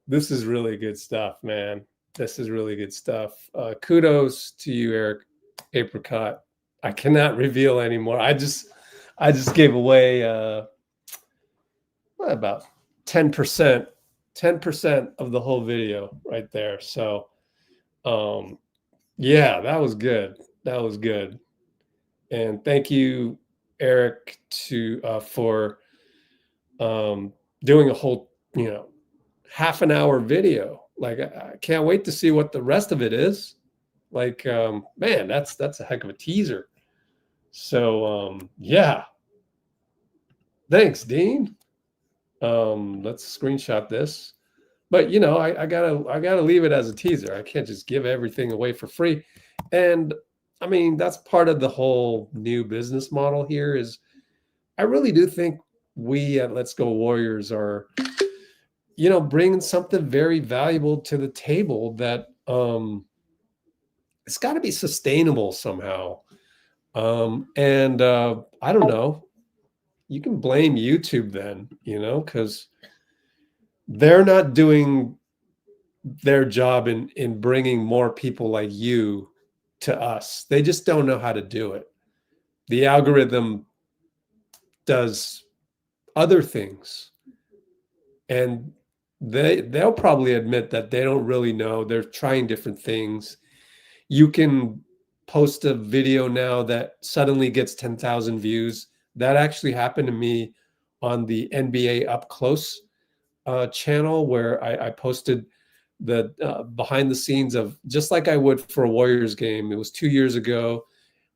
This is really good stuff, man. This is really good stuff. Kudos to you, Eric Apricot. I cannot reveal anymore. I just gave away about 10% of the whole video right there. So, yeah, that was good. That was good. And thank you, Eric, for doing a whole, half an hour video. Like, I can't wait to see what the rest of it is. Like, man, that's a heck of a teaser. So, yeah. Thanks, Dean. Let's screenshot this. But, I gotta leave it as a teaser. I can't just give everything away for free. And I mean, that's part of the whole new business model here is I really do think we at Let's Go Warriors are, bringing something very valuable to the table that it's got to be sustainable somehow. And I don't know. You can blame YouTube then, because they're not doing their job in bringing more people like you to us. They just don't know how to do it. The algorithm does other things, and they'll probably admit that they don't really know. They're trying different things. You can post a video now that suddenly gets 10,000 views. That actually happened to me on the NBA Up Close channel, where I posted the behind the scenes of, just like I would for a Warriors game. It was 2 years ago.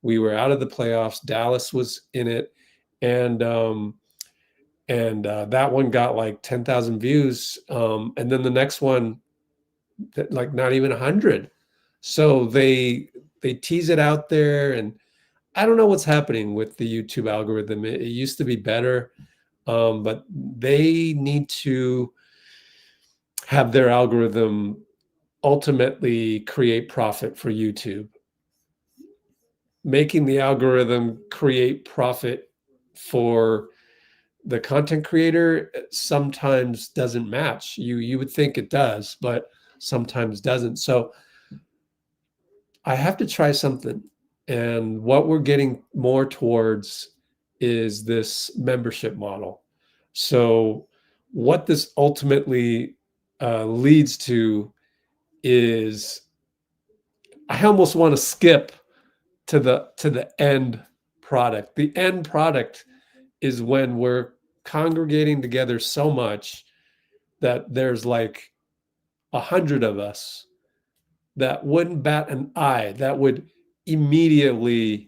We were out of the playoffs. Dallas was in it. And that one got like 10,000 views. And then the next one, like not even 100. So they tease it out there, and I don't know what's happening with the YouTube algorithm. It used to be better, but they need to have their algorithm ultimately create profit for YouTube. Making the algorithm create profit for the content creator sometimes doesn't match. You would think it does, but sometimes doesn't. So I have to try something. And what we're getting more towards is this membership model. So what this ultimately leads to is, I almost want to skip to the end product. The end product is when we're congregating together so much that there's like 100 of us that wouldn't bat an eye, that would immediately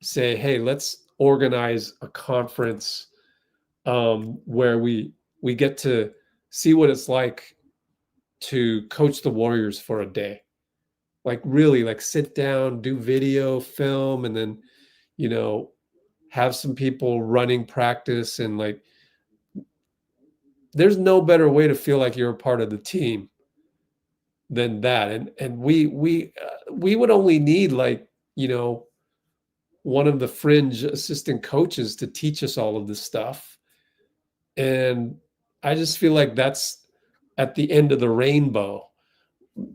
say, hey, let's organize a conference where we get to see what it's like to coach the Warriors for a day. Like really, like sit down, do video, film, and then, you know, have some people running practice. And like, there's no better way to feel like you're a part of the team than that. And we would only need, like, you know, one of the fringe assistant coaches to teach us all of this stuff. And I just feel like that's at the end of the rainbow.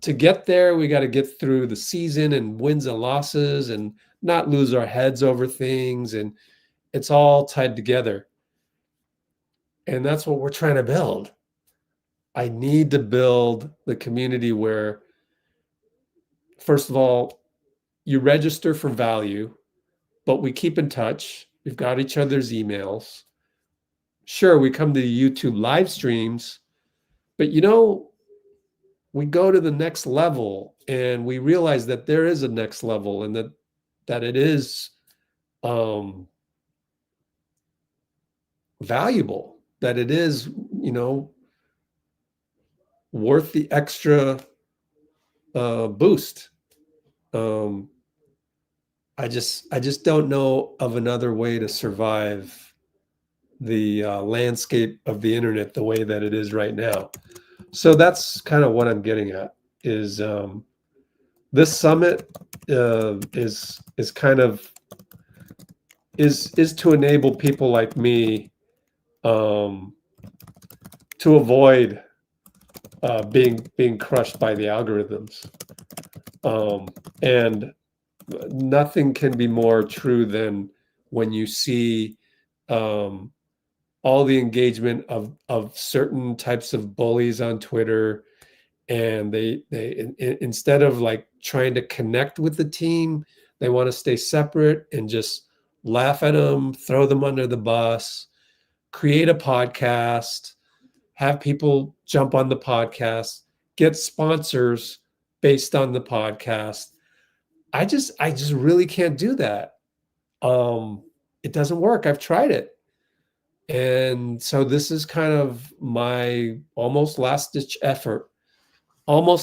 To get there, we got to get through the season and wins and losses and not lose our heads over things. And it's all tied together. And that's what we're trying to build. I need to build the community where, first of all, you register for value, but we keep in touch. We've got each other's emails. Sure, we come to the YouTube live streams, but, you know, we go to the next level and we realize that there is a next level, and that it is valuable, that it is, you know, worth the extra boost. I just don't know of another way to survive the landscape of the internet the way that it is right now. So that's kind of what I'm getting at, is this summit is kind of is to enable people like me to avoid being crushed by the algorithms. And nothing can be more true than when you see all the engagement of certain types of bullies on Twitter, and they instead of like trying to connect with the team, they want to stay separate and just laugh at them, throw them under the bus, create a podcast, have people jump on the podcast, get sponsors based on the podcast. I just really can't do that. It doesn't work. I've tried it. And so this is kind of my almost last ditch effort to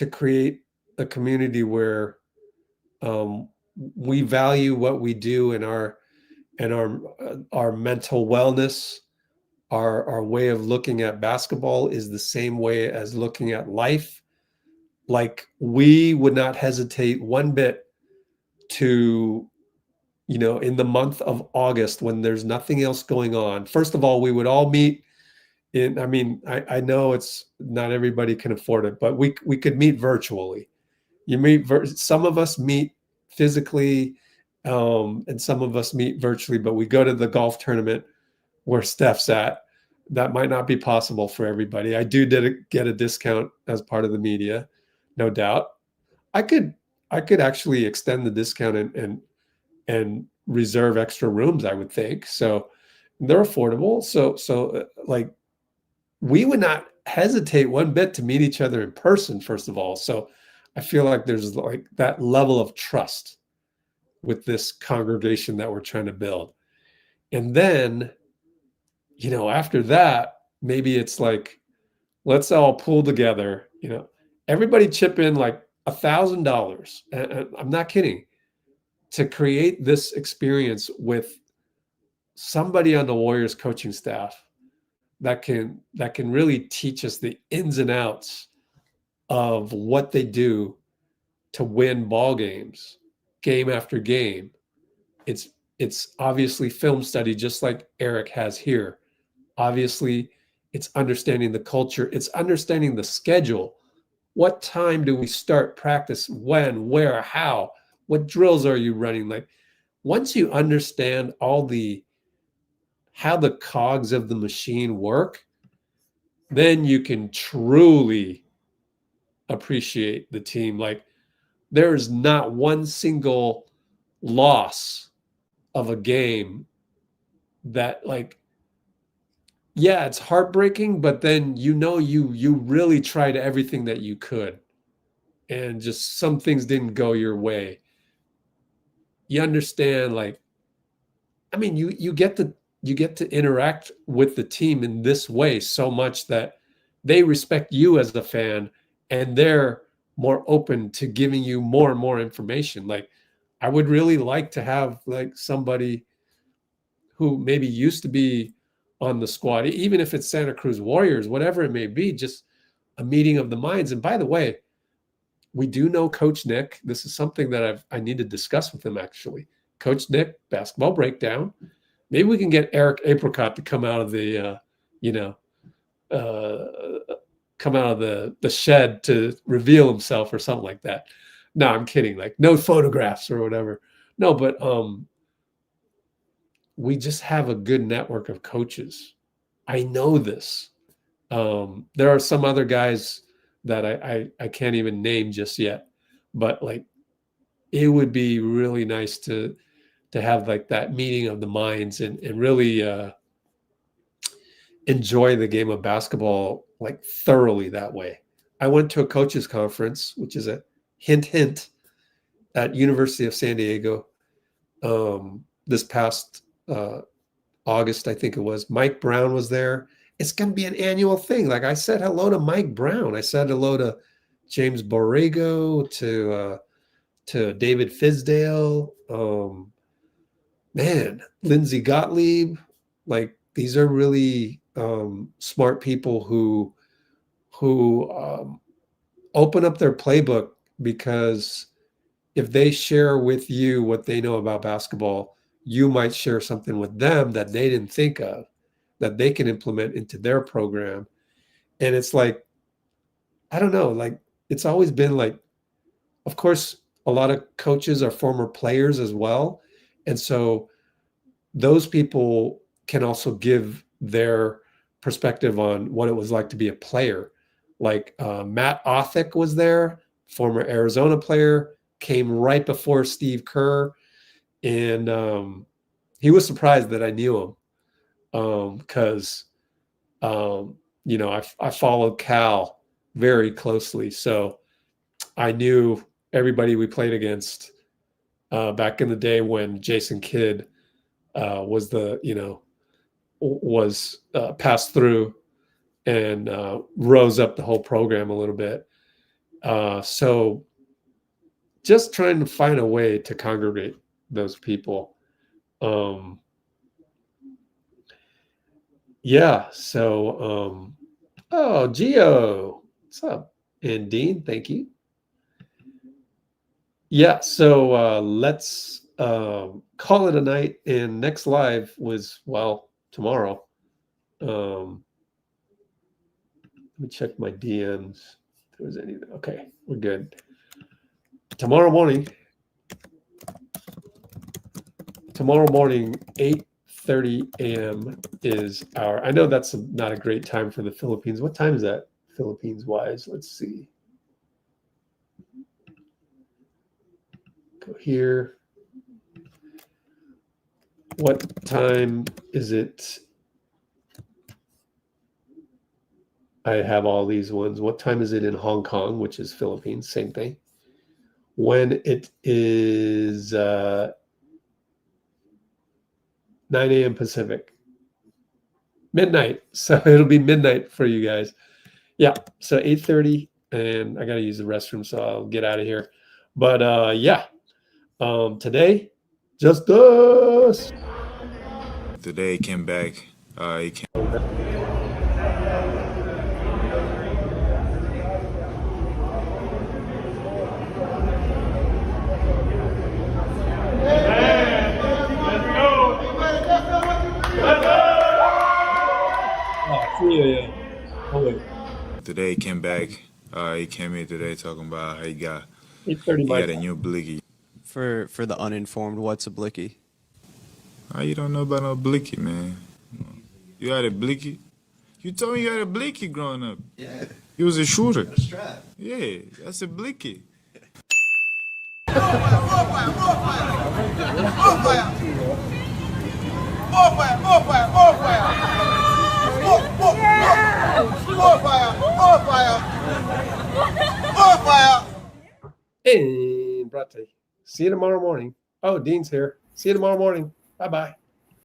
create a community where we value what we do, and our mental wellness, our way of looking at basketball is the same way as looking at life. Like, we would not hesitate one bit to, you know, in the month of August, when there's nothing else going on. First of all, we would all meet in, I mean, I know it's not everybody can afford it, but we could meet virtually. Some of us meet physically, and some of us meet virtually, but we go to the golf tournament where Steph's at. That might not be possible for everybody. I do get a discount as part of the media, no doubt. I could I could actually extend the discount and reserve extra rooms, I would think. So they're affordable. So like we would not hesitate one bit to meet each other in person, first of all. So I feel like there's like that level of trust with this congregation that we're trying to build. And then, you know, after that, maybe it's like, let's all pull together, you know, everybody chip in like $1,000. And I'm not kidding, to create this experience with somebody on the Warriors coaching staff that can really teach us the ins and outs of what they do to win ball games, game after game. It's obviously film study, just like Eric has here. Obviously, it's understanding the culture. It's understanding the schedule. What time do we start practice? When, where, how? What drills are you running? Like, once you understand how the cogs of the machine work, then you can truly appreciate the team. Like, there's not one single loss of a game that, like, yeah, it's heartbreaking, but then you really tried everything that you could, and just some things didn't go your way. You understand, like, I mean, you get to interact with the team in this way so much that they respect you as a fan, and they're more open to giving you more and more information. Like, I would really like to have like somebody who maybe used to be on the squad, even if it's Santa Cruz Warriors, whatever it may be, just a meeting of the minds. And by the way, we do know Coach Nick. This is something that I need to discuss with him, actually. Coach Nick, basketball breakdown. Maybe we can get Eric Apricot to come out of the, come out of the shed to reveal himself or something like that. No, I'm kidding. Like, no photographs or whatever. No, but we just have a good network of coaches. I know this. There are some other guys that I can't even name just yet, but like, it would be really nice to have like that meeting of the minds and really enjoy the game of basketball like thoroughly that way. I went to a coaches conference, which is a hint at University of San Diego this past August, I think it was. Mike Brown was there. It's going to be an annual thing. Like, I said hello to Mike Brown. I said hello to James Borrego, to David Fizdale, Lindsey Gottlieb. Like, these are really smart people who open up their playbook, because if they share with you what they know about basketball, you might share something with them that they didn't think of, that they can implement into their program. And it's like, I don't know, like, it's always been like, of course, a lot of coaches are former players as well. And so those people can also give their perspective on what it was like to be a player. Like Matt Othick was there, former Arizona player, came right before Steve Kerr. And he was surprised that I knew him because, I followed Cal very closely. So I knew everybody we played against back in the day when Jason Kidd was passed through and rose up the whole program a little bit. So just trying to find a way to congregate those people. Gio, what's up? And Dean, thank you. So let's call it a night. And next live was, tomorrow. Let me check my DMs. If there was anything. Okay, we're good. Tomorrow morning, 8:30 a.m. is our, I know that's not a great time for the Philippines. What time is that Philippines wise? Let's see. here. What time is it? I have all these ones. What time is it in Hong Kong, which is Philippines? Same thing. When it is 9 a.m. Pacific. Midnight. So it'll be midnight for you guys. Yeah. So 8:30, and I got to use the restroom, so I'll get out of here. But yeah, today, just us. Today he came back. He came. Today he came back. He came here today talking about how he got a new blicky. For the uninformed, what's a blicky? You don't know about no blicky, man. You had a blicky? You told me you had a blicky growing up. Yeah. You was a shooter. A strap. Yeah, that's a blicky. And Brate. See you tomorrow morning. Oh, Dean's here. See you tomorrow morning. Bye-bye.